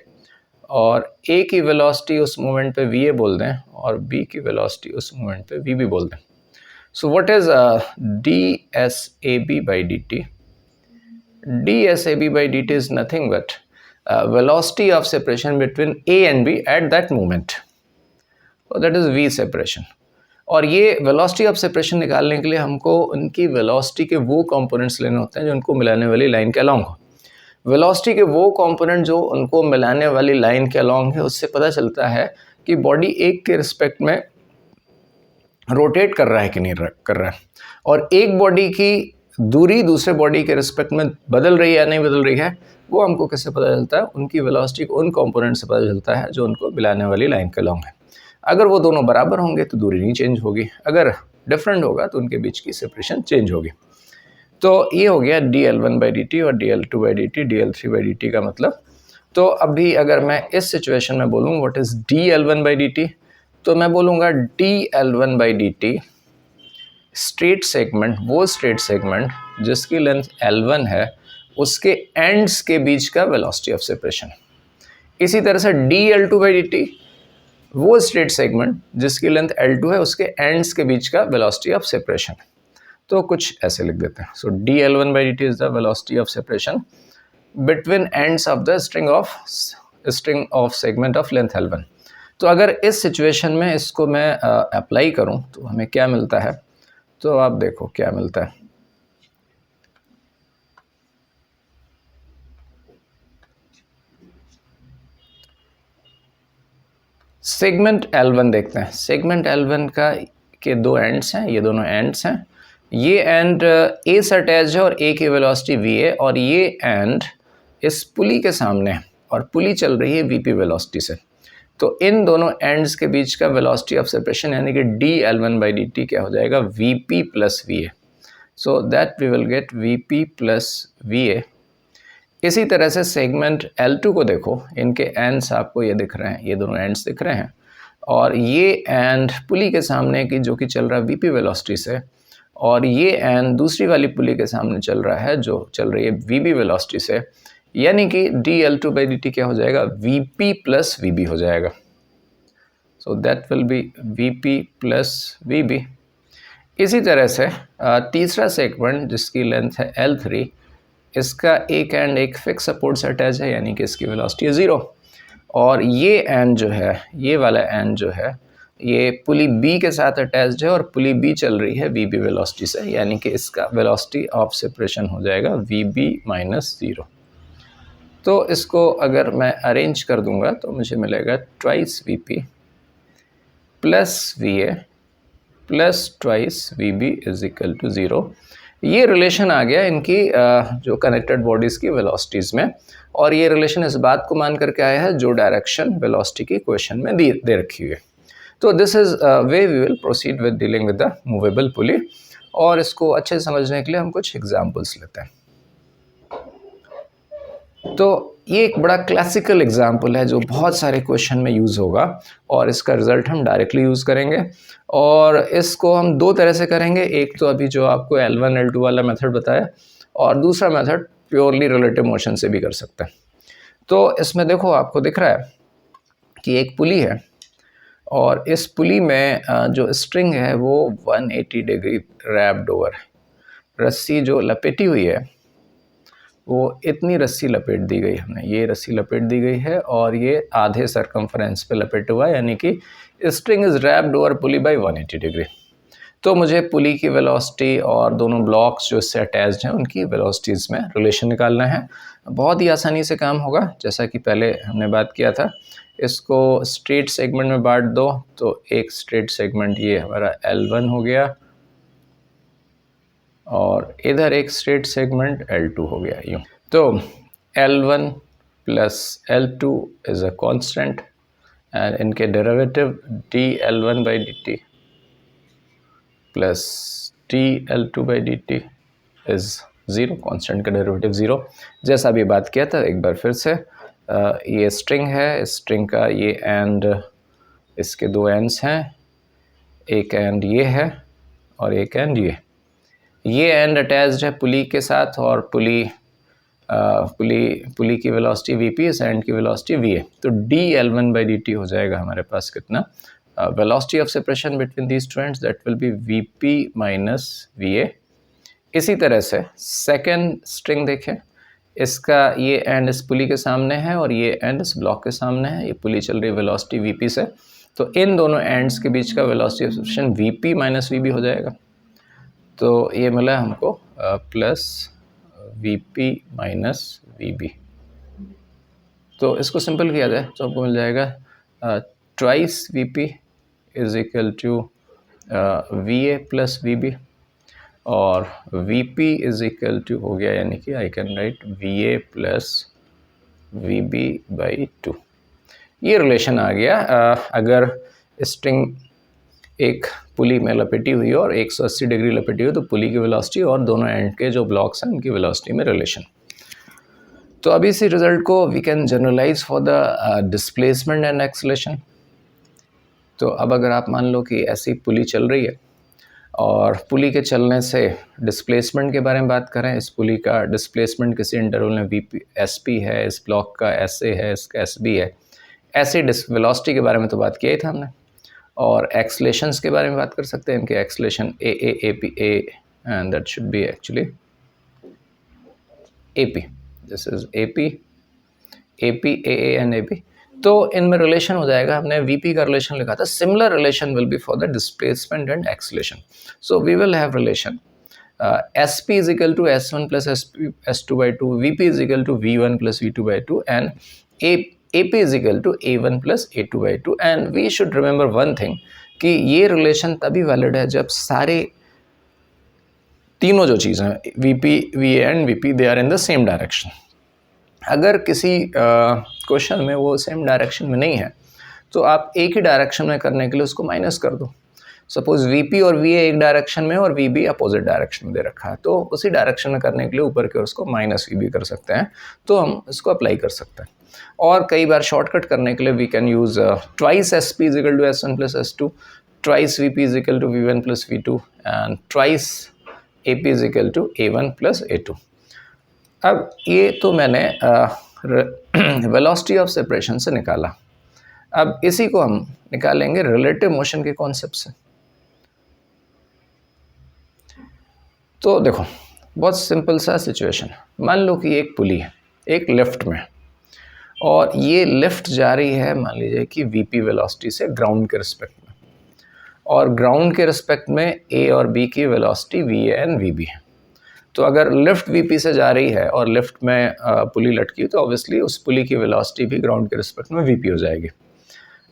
और A की वेलोसिटी उस मोमेंट पे VA बोल दें और B की वेलोसिटी उस मोमेंट पे VB बोल दें। So what is dSAB by dt? dSAB by dt is nothing but velocity of separation between A and B at that moment. So that is V separation. और ये velocity of separation निकालने के लिए हमको उनकी velocity के वो components लेने होते हैं जो उनको मिलाने वाली लाइन के अलोंग हो। वेलोसिटी के वो कंपोनेंट जो उनको मिलाने वाली लाइन के अलोंग है, उससे पता चलता है कि बॉडी एक के रिस्पेक्ट में रोटेट कर रहा है कि नहीं कर रहा है, और एक बॉडी की दूरी दूसरे बॉडी के रिस्पेक्ट में बदल रही है या नहीं बदल रही है, वो हमको किससे पता चलता है? उनकी वेलोसिटी को उन कंपोनेंट से पता चलता है जो उनको मिलाने वाली लाइन के अलोंग है। अगर वो दोनों बराबर होंगे तो दूरी नहीं चेंज होगी, अगर डिफरेंट होगा तो उनके बीच की सेपरेशन चेंज होगी। तो ये हो गया dl1 by dt और dl2 by dt, dl3 by dt का मतलब। तो अभी अगर मैं इस सिचुएशन में बोलूँ what is dl1 by dt, तो मैं बोलूँगा dl1 by dt straight segment, वो स्ट्रेट सेगमेंट जिसकी लेंथ L1 है उसके एंड्स के बीच का वेलोसिटी ऑफ सेपरेशन। इसी तरह से dl2 by dt वो स्ट्रेट सेगमेंट जिसकी लेंथ L2 है उसके एंड्स के बीच का वेलोसिटी ऑफ सेपरेशन। तो कुछ ऐसे लिख देते हैं। सो dl1 by dt is the velocity of separation between ends of the string of segment of length L1। तो अगर इस सिचुएशन में इसको मैं अप्लाई करूं तो हमें क्या मिलता है? तो आप देखो क्या मिलता है। सेगमेंट L1 देखते हैं। सेगमेंट L1 के दो एंड्स हैं, ये दोनों एंड्स हैं। ये एंड A से अटैच है और A की वेलोसिटी VA, और ये एंड इस पुली के सामने है और पुली चल रही है VP वेलोसिटी से। तो इन दोनों एंड्स के बीच का वेलोसिटी ऑफ सेपरेशन यानी कि dl1 by dt क्या हो जाएगा? VP plus VA। So that we will get VP plus VA। इसी तरह से सेगमेंट L2 को देखो, इनके एंड्स आपको ये दिख रहे हैं, ये दोनों एंड्स दिख रहे हैं, और ये एंड पुली के सामने की जो कि चल रहा है VP वेलोसिटी से, और ये एंड दूसरी वाली पुली के सामने चल रहा है जो चल रही है VB वेलोसिटी से, यानी कि dl2 by dt क्या हो जाएगा? VP प्लस VB हो जाएगा। So that will B VP plus VB। इसी तरह से तीसरा सेगमेंट जिसकी लेंथ है L3, इसका एक एंड एक फिक्स सपोर्ट से अटैच है यानी कि इसकी वेलोसिटी है 0, और ये एंड जो है, ये वाला एंड जो है, ये पुली B के साथ अटैच्ड है और पुली B चल रही है VB वेलोसिटी से, यानी कि इसका वेलोसिटी ऑफ सेपरेशन हो जाएगा VB माइनस 0। तो इसको अगर मैं अरेंज कर दूंगा तो मुझे मिलेगा twice VP plus VA plus twice V B is equal to 0। ये रिलेशन आ गया इनकी जो कनेक्टेड बॉडीज़ की वेलोसिटीज़ में, और ये रिलेशन इस बात को मान करके आया है जो डायरेक्शन वेलोसिटी की क्वेश्चन में दे रखी हुई है। तो this is way we will proceed with dealing with the movable pulley, और इसको अच्छे से समझने के लिए हम कुछ एग्जाम्पल्स लेते हैं। तो ये एक बड़ा क्लासिकल एग्जाम्पल है जो बहुत सारे क्वेश्चन में यूज़ होगा, और इसका रिजल्ट हम डायरेक्टली यूज़ करेंगे, और इसको हम दो तरह से करेंगे। एक तो अभी जो आपको L1 L2 वाला मेथड बताया, और दूसरा मेथड प्योरली रिलेटिव मोशन से भी कर सकते हैं। तो इसमें देखो, आपको दिख रहा है कि एक पुली है, और इस पुली में जो स्ट्रिंग है वो 180 डिग्री रैप्ड ओवर है। रस्सी जो लपेटी हुई है वो इतनी रस्सी लपेट दी गई, हमने ये रस्सी लपेट दी गई है, और ये आधे सरकमफ्रेंस पे लपेट हुआ है, यानी कि string is wrapped over pulley by 180 degree. तो मुझे पुली की वेलोसिटी और दोनों ब्लॉक्स जो इससे अटैच्ड हैं उनकी वेलोसिटीज़ में रिलेशन निकालना है। बहुत ही आसानी से काम होगा, जैसा कि पहले हमने बात किया था। इसको स्ट्रेट सेगमेंट में बांट दो, तो एक स्ट्रेट सेगमेंट ये हमारा L1 हो गया, और इधर एक स्ट्रेट सेगमेंट L2 हो गया यूँ। तो L1 plus L2 is a constant, and इनके derivative dL1 by dt plus dL2 by dt is 0। Constant का डेरिवेटिव 0, जैसा अभी बात किया था। एक बार फिर से ये स्ट्रिंग है, स्ट्रिंग का ये एंड, इसके दो एंड्स हैं, एक एंड ये है और एक एंड ये एंड अटैच्ड है पुली के साथ, और पुली की वेलोसिटी वीपी, इस एंड की वेलोसिटी वीए। तो dL1 बाई dt हो जाएगा हमारे पास कितना, velocity of separation between these two ends, that will B VP minus वीए। इसी तरह से सेकेंड स्ट्रिंग देखें, इसका ये एंड इस पुली के सामने है और ये एंड इस ब्लॉक के सामने है। ये पुली चल रही है वेलोसिटी वीपी से, तो इन दोनों एंड्स के बीच का velocity of separation VP minus VB हो जाएगा। तो ये मिला हमको प्लस वीपी माइनस वीबी। तो इसको सिंपल किया जाए तो आपको मिल जाएगा twice VP is equal to VA plus VB, और वीपी इज इक्वल टू हो गया, यानी कि I can write VA plus VB by 2। ये रिलेशन आ गया। अगर स्ट्रिंग एक पुली में लपेटी हुई है और 180 डिग्री लपेटी हुई, तो पुली की वेलोसिटी और दोनों एंड के जो ब्लॉक्स हैं उनकी वेलोसिटी में रिलेशन। तो अभी इसी रिजल्ट को we can generalize for the displacement and acceleration. तो अब अगर आप मान लो कि ऐसी पुली चल रही है, और पुली के चलने से डिस्प्लेसमेंट के बारे में बात करें, इस पुली का डिस्प्लेसमेंट किसी इंटरवल में वीपी एसपी है, इस ब्लॉक का एसए है, इसका एसबी है। ऐसी वेलोसिटी के बारे में तो बात किया ही था हमने, और एक्सलेशंस के बारे में बात कर सकते हैं। इनके acceleration A P A, and that should B actually A P, this is A P A and A P. तो इनमें रिलेशन हो जाएगा, हमने वीपी का रिलेशन लिखा था। Similar relation will be for the displacement and acceleration. So we will have relation S P is equal to S1 plus S2 by 2, VP is equal to V1 plus V2 by 2, and AP is equal to A1 plus A2 by 2, and we should remember one thing कि ये relation तभी valid है जब सारे तीनों जो चीज़ें हैं VP, VA and VP they are in the same direction. अगर किसी क्वेश्चन में वो सेम डायरेक्शन में नहीं है, तो आप एक ही डायरेक्शन में करने के लिए उसको माइनस कर दो। सपोज VP और VA एक डायरेक्शन में और VB अपोजिट डायरेक्शन में दे रखा है, तो उसी डायरेक्शन में करने के लिए ऊपर की ओर उसको माइनस VB कर सकते हैं। तो हम इसको अप्लाई कर सकते हैं। और कई बार शॉर्टकट करने के लिए we can use twice SP is equal to S1 plus S2, twice VP is equal to V1 plus V2, and twice AP is equal to A1 plus A2। अब ये तो मैंने वेलोसिटी ऑफ सेपरेशन से निकाला। अब इसी को हम निकालेंगे रिलेटिव मोशन के कॉन्सेप्ट से। तो देखो, बहुत सिंपल सा सिचुएशन। मान लो कि एक पुली है एक लिफ्ट में, और ये लिफ्ट जा रही है मान लीजिए कि वीपी वेलोसिटी से ग्राउंड के रिस्पेक्ट में, और ग्राउंड के रिस्पेक्ट में ए और बी की वेलोसिटी वीए एंड वीबी है। तो अगर लिफ्ट वीपी से जा रही है और लिफ्ट में पुली लटकी, तो ऑब्वियसली उस पुली की वेलोसिटी भी ग्राउंड के रिस्पेक्ट में वीपी हो जाएगी।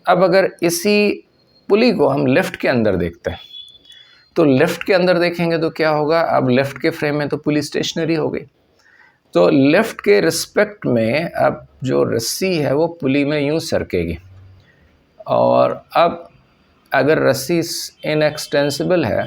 अब अगर इसी पुली को हम लिफ्ट के अंदर देखते हैं, तो लेफ़्ट के अंदर देखेंगे तो क्या होगा, अब लेफ़्ट के फ्रेम में तो पुली स्टेशनरी हो गई, तो लेफ़्ट के रिस्पेक्ट में अब जो रस्सी है वो पुली में यूँ सरकेगी, और अब अगर रस्सी इनएक्सटेंसिबल है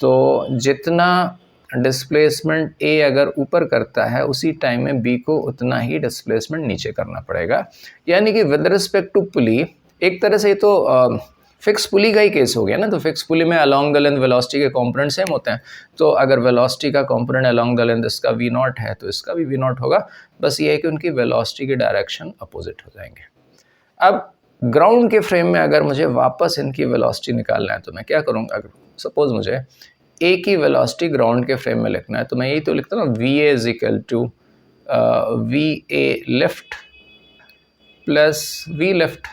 तो जितना डिस्प्लेसमेंट ए अगर ऊपर करता है उसी टाइम में बी को उतना ही डिस्प्लेसमेंट नीचे करना पड़ेगा। यानी कि विद रिस्पेक्ट टू पुली, एक तरह से ये तो फिक्स पुली का ही केस हो गया ना। तो फिक्स पुली में अलोंग द लेंथ वेलोसिटी के कंपोनेंट सेम होते हैं, तो अगर वेलोसिटी का कंपोनेंट अलोंग द लेंथ इसका v नॉट है तो इसका भी v नॉट होगा, बस ये है कि उनकी वेलोसिटी की डायरेक्शन अपोजिट हो जाएंगे। अब ग्राउंड के फ्रेम में अगर मुझे वापस इनकी वेलोसिटी निकालना है तो मैं क्या करूँगा, अगर सपोज मुझे ए की वेलोसिटी ग्राउंड के फ्रेम में लिखना है तो मैं यही तो लिखता हूँ ना, V A is equal to V A left plus V left,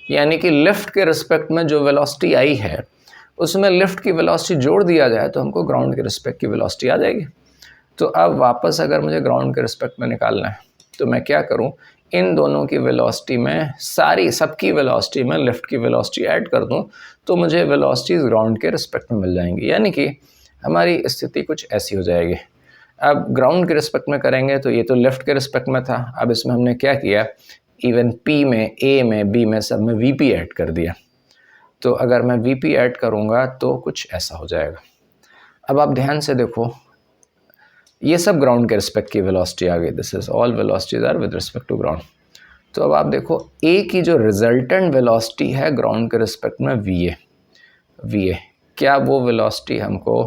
यानी कि लेफ्ट के रिस्पेक्ट में जो वेलोसिटी आई है उसमें लेफ्ट की वेलोसिटी जोड़ दिया जाए तो हमको ग्राउंड के रिस्पेक्ट की वेलोसिटी आ जाएगी। तो अब वापस अगर मुझे ग्राउंड के रिस्पेक्ट में निकालना है तो मैं क्या करूं, इन दोनों की वेलोसिटी में सबकी वेलोसिटी में लेफ़्ट की वेलोसिटी ऐड कर दूं तो मुझे वेलोसिटीज़ ग्राउंड के रिस्पेक्ट में मिल जाएंगी। यानी कि हमारी स्थिति कुछ ऐसी हो जाएगी। अब ग्राउंड के रिस्पेक्ट में करेंगे तो ये तो लेफ़्ट के रिस्पेक्ट में था, अब इसमें हमने क्या किया, इवन पी में, ए में, बी में, सब में वी पी ऐड कर दिया। तो अगर मैं वी पी ऐड करूँगा तो कुछ ऐसा हो जाएगा। अब आप ध्यान से देखो, ये सब ग्राउंड के रिस्पेक्ट की वेलोसिटी आ गई, this is all velocities are with respect to ground. तो अब आप देखो ए की जो रिजल्टेंट वेलोसिटी है ग्राउंड के रिस्पेक्ट में वी ए, क्या वो वेलोसिटी हमको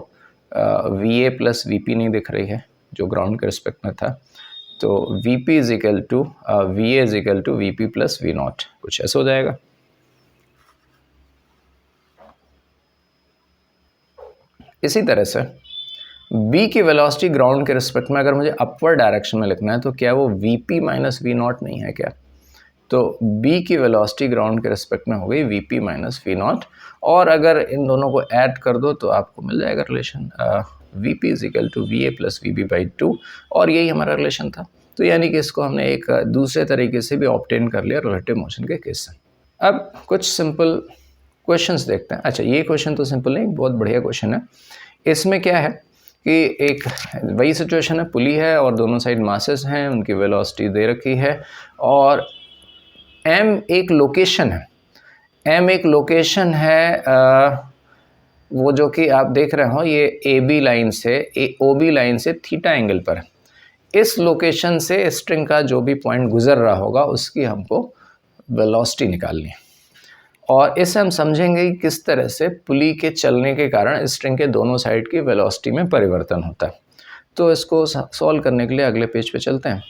V A plus V P नहीं दिख रही है जो ग्राउंड के रिस्पेक्ट में था? तो V P is equal to V A is equal to V P plus V naught, कुछ ऐसा हो जाएगा। इसी तरह से b की वेलोसिटी ग्राउंड के रिस्पेक्ट में अगर मुझे अपवर्ड डायरेक्शन में लिखना है तो क्या वो vp माइनस वी नॉट नहीं है क्या? तो b की वेलोसिटी ग्राउंड के रिस्पेक्ट में हो गई vp माइनस वी नॉट, और अगर इन दोनों को ऐड कर दो तो आपको मिल जाएगा relation vp is equal to va plus vb by 2, और यही हमारा रिलेशन था। तो यानी कि इसको हमने एक दूसरे तरीके से भी ऑब्टेन कर लिया रिलेटिव मोशन के केस से। अब कुछ सिंपल क्वेश्चंस देखते हैं। अच्छा, ये क्वेश्चन तो सिंपल नहीं, बहुत बढ़िया क्वेश्चन है। इसमें क्या है कि एक वही सिचुएशन है, पुली है और दोनों साइड मासेस हैं, उनकी वेलोसिटी दे रखी है, और m एक लोकेशन है, m एक लोकेशन है वो जो कि आप देख रहे हो ये AB लाइन से OB लाइन से थीटा एंगल पर है। इस लोकेशन से स्ट्रिंग का जो भी पॉइंट गुजर रहा होगा उसकी हमको वेलोसिटी निकालनी है, और इससे हम समझेंगे कि किस तरह से पुली के चलने के कारण स्ट्रिंग के दोनों साइड की वेलोसिटी में परिवर्तन होता है। तो इसको सॉल्व करने के लिए अगले पेज पे चलते हैं।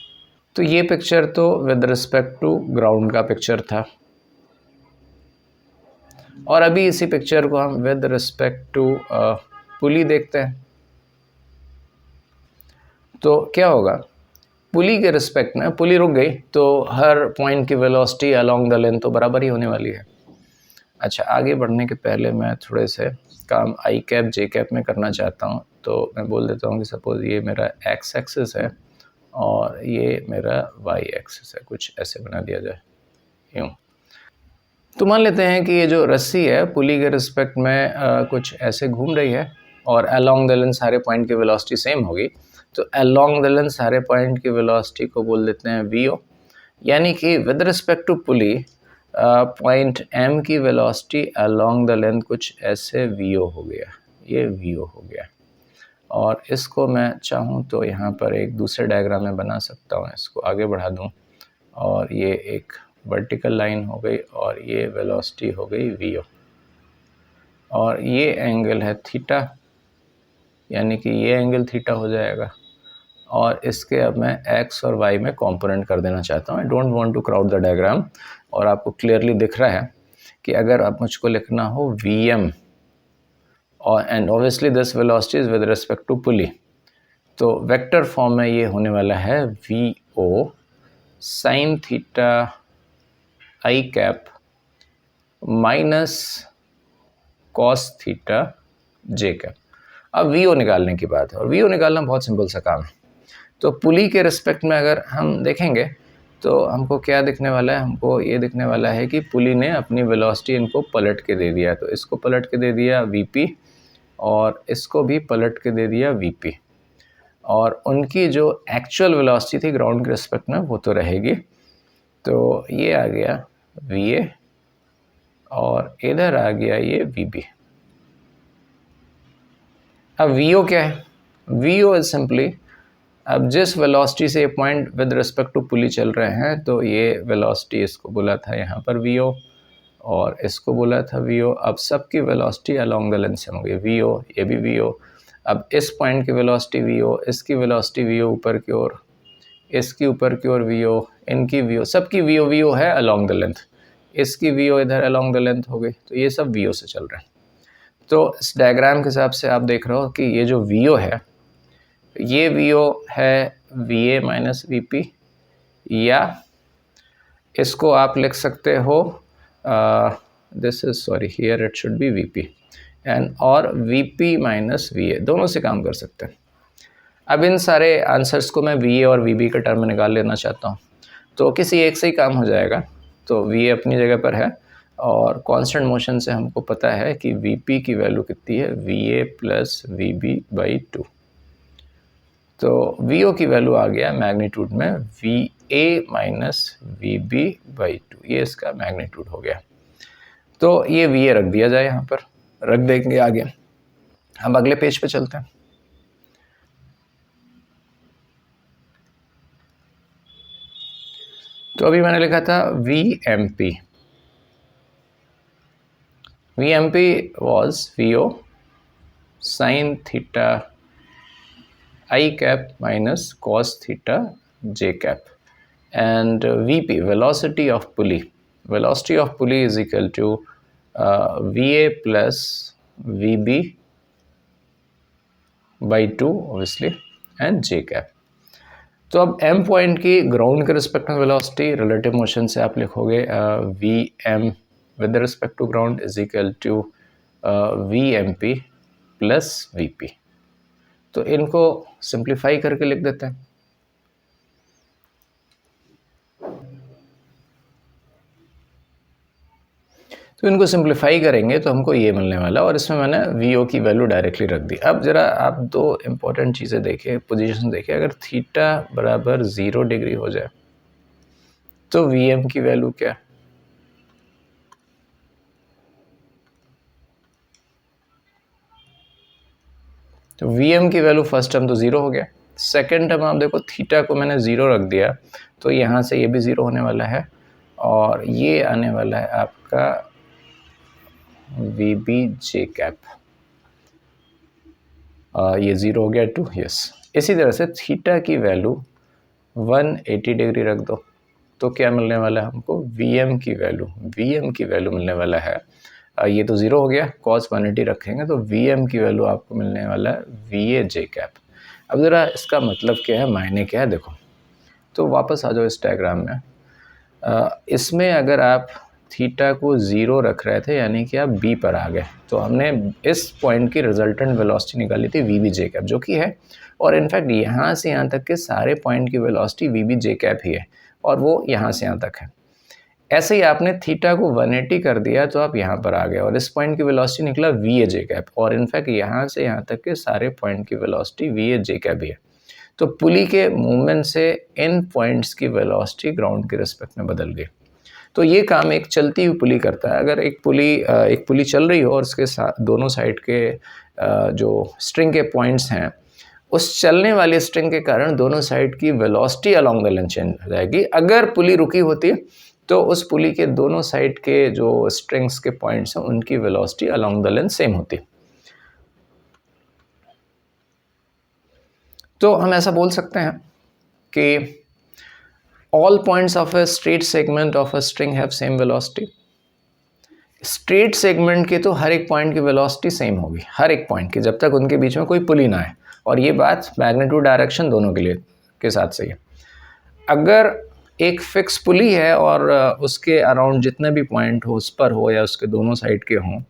तो ये पिक्चर तो विद रिस्पेक्ट टू ग्राउंड का पिक्चर था, और अभी इसी पिक्चर को हम विद रिस्पेक्ट टू पुली देखते हैं। तो क्या होगा, पुली के रिस्पेक्ट में पुली रुक गई तो हर पॉइंट की वेलोसिटी अलोंग द लेंथ तो बराबर ही होने वाली है। अच्छा, आगे बढ़ने के पहले मैं थोड़े से काम आई कैप जे कैप में करना चाहता हूँ। तो मैं बोल देता हूँ कि सपोज़ ये मेरा एक्स एक्सिस है और ये मेरा वाई एक्सिस है, कुछ ऐसे बना दिया जाए यूँ। तो मान लेते हैं कि ये जो रस्सी है पुली के रिस्पेक्ट में कुछ ऐसे घूम रही है, और अलोंग द लेंथ सारे पॉइंट की वेलोसिटी सेम होगी। तो अलोंग द लेंथ सारे पॉइंट की वेलोसिटी को बोल देते हैं वी ओ, यानी कि with respect to pulley point M की वेलोसिटी अलोंग द लेंथ कुछ ऐसे VO हो गया, ये VO हो गया। और इसको मैं चाहूँ तो यहाँ पर एक दूसरे डायग्राम में बना सकता हूँ, इसको आगे बढ़ा दूँ और ये एक वर्टिकल लाइन हो गई और ये वेलोसिटी हो गई VO, और ये एंगल है थीटा, यानी कि ये एंगल थीटा हो जाएगा। और इसके अब मैं x और y में कंपोनेंट कर देना चाहता हूँ। I don't want to crowd the diagram, और आपको क्लियरली दिख रहा है कि अगर आप मुझको लिखना हो Vm और and obviously this velocity is with respect to pulley, तो वेक्टर फॉर्म में ये होने वाला है VO sine theta I cap minus cos theta J cap. अब VO निकालने की बात है, और VO निकालना बहुत सिंपल सा काम है। तो पुली के रिस्पेक्ट में अगर हम देखेंगे तो हमको क्या दिखने वाला है, हमको ये दिखने वाला है कि पुली ने अपनी वेलोसिटी इनको पलट के दे दिया। तो इसको पलट के दे दिया VP, और इसको भी पलट के दे दिया वीपी, और उनकी जो एक्चुअल वेलोसिटी थी ग्राउंड के रिस्पेक्ट में वो तो रहेगी। तो ये आ गया वीए और इधर आ गया ये वीबी। अब वीओ क्या है? वीओ इज सिंपली, अब जिस वेलोसिटी से ये point with respect to pulley चल रहे हैं, तो ये वेलोसिटी इसको बोला था यहाँ पर वीओ और इसको बोला था वीओ। अब सबकी velocity along the length same हो गई, वीओ, ये भी वीओ। अब इस पॉइंट की वेलोसिटी वीओ, इसकी वेलोसिटी वीओ ऊपर की ओर, इसकी ऊपर की ओर वीओ, इनकी वीओ, सबकी वीओ वीओ है अलोंग द लेंथ। इसकी वीओ इधर अलोंग द लेंथ हो गई, तो ये सब वीओ से चल रहे हैं। तो इस डायग्राम के हिसाब से आप देख रहे हो कि ये जो वीओ है, ये वीओ है वीए माइनस वीपी, या इसको आप लिख सकते हो this is, sorry, here it should be VP and, और वीपी माइनस वीए, दोनों से काम कर सकते हैं। अब इन सारे आंसर्स को मैं वीए और वीबी का टर्म में निकाल लेना चाहता हूँ, तो किसी एक से ही काम हो जाएगा। तो वीए अपनी जगह पर है और कांस्टेंट मोशन से हमको पता है कि वीपी की वैल्यू कितनी है, वीए प्लस वीबी बाई 2। तो वीओ की वैल्यू आ गया मैग्नीट्यूड में V A minus V B by 2, ये इसका मैग्नीट्यूड हो गया। तो ये वी ए रख दिया जाए, यहाँ पर रख देंगे आगे। हम अगले पेज पे चलते हैं। तो अभी मैंने लिखा था V M P. V M P was V O sine theta I cap minus cos theta j cap, and Vp, velocity of pulley. Velocity of pulley is equal to Va plus Vb by 2 obviously and j cap. तो अब m point की ground के respect में velocity relative motion से आप लिखोगे Vm with respect to ground is equal to Vmp plus Vp। तो इनको सिंप्लीफाई करके लिख देते हैं। तो इनको सिंप्लीफाई करेंगे तो हमको ये मिलने वाला, और इसमें मैंने वीओ की वैल्यू डायरेक्टली रख दी। अब जरा आप दो इम्पोर्टेंट चीज़ें देखें, पोजीशन देखें। अगर थीटा बराबर 0 डिग्री हो जाए तो वीएम की वैल्यू क्या? तो Vm की वैल्यू फर्स्ट टर्म तो 0 हो गया। सेकेंड टर्म आप देखो, थीटा को मैंने 0 रख दिया, तो यहाँ से ये भी 0 होने वाला है, और ये आने वाला है आपका Vb j कैप, ये 0 हो गया 2, यस। इसी तरह से थीटा की वैल्यू 180 डिग्री रख दो, तो क्या मिलने वाला है हमको? Vm की वैल्यू मिलने वाला है, ये तो 0 हो गया, cos 180 रखेंगे तो Vm की वैल्यू आपको मिलने वाला है Va j कैप। अब ज़रा इसका मतलब क्या है, मायने क्या है, देखो। तो वापस आ जाओ इस डायग्राम में। इसमें अगर आप थीटा को 0 रख रहे थे, यानी कि आप B पर आ गए, तो हमने इस पॉइंट की रिजल्टेंट वेलोसिटी निकाली थी Vb j कैप, जो कि है, और इनफैक्ट यहाँ से यहाँ तक के सारे पॉइंट की वेलोसिटी Vb j कैप ही है, और वो यहाँ से यहाँ तक है। ऐसे ही आपने थीटा को 180 कर दिया तो आप यहाँ पर आ गए, और इस पॉइंट की वेलोसिटी निकला Va j कैप, और इनफैक्ट यहाँ से यहाँ तक के सारे पॉइंट की वेलोसिटी Va j कैप ही है। तो पुली के मूवमेंट से इन पॉइंट्स की वेलोसिटी ग्राउंड के रिस्पेक्ट में बदल गई। तो ये काम एक चलती हुई पुली करता है। अगर एक पुली चल रही हो और उसके दोनों साइड के जो स्ट्रिंग के पॉइंट्स हैं, उस चलने वाली स्ट्रिंग के कारण दोनों साइड की velocity along the length change हो जाएगी। अगर पुली रुकी होती तो उस पुली के दोनों साइड के जो स्ट्रिंग्स के पॉइंट्स हैं उनकी velocity along the length same होती। तो हम ऐसा बोल सकते हैं कि all points of a straight segment of a string have same velocity। Straight segment के तो हर एक पॉइंट की वेलोसिटी सेम होगी, हर एक पॉइंट की, जब तक उनके बीच में कोई पुली ना आए, और ये बात मैग्नीट्यूड डायरेक्शन दोनों के लिए के साथ सही है। अगर एक फिक्स पुली है और उसके अराउंड जितने भी पॉइंट हो, उस पर हो या उसके दोनों साइड के हों,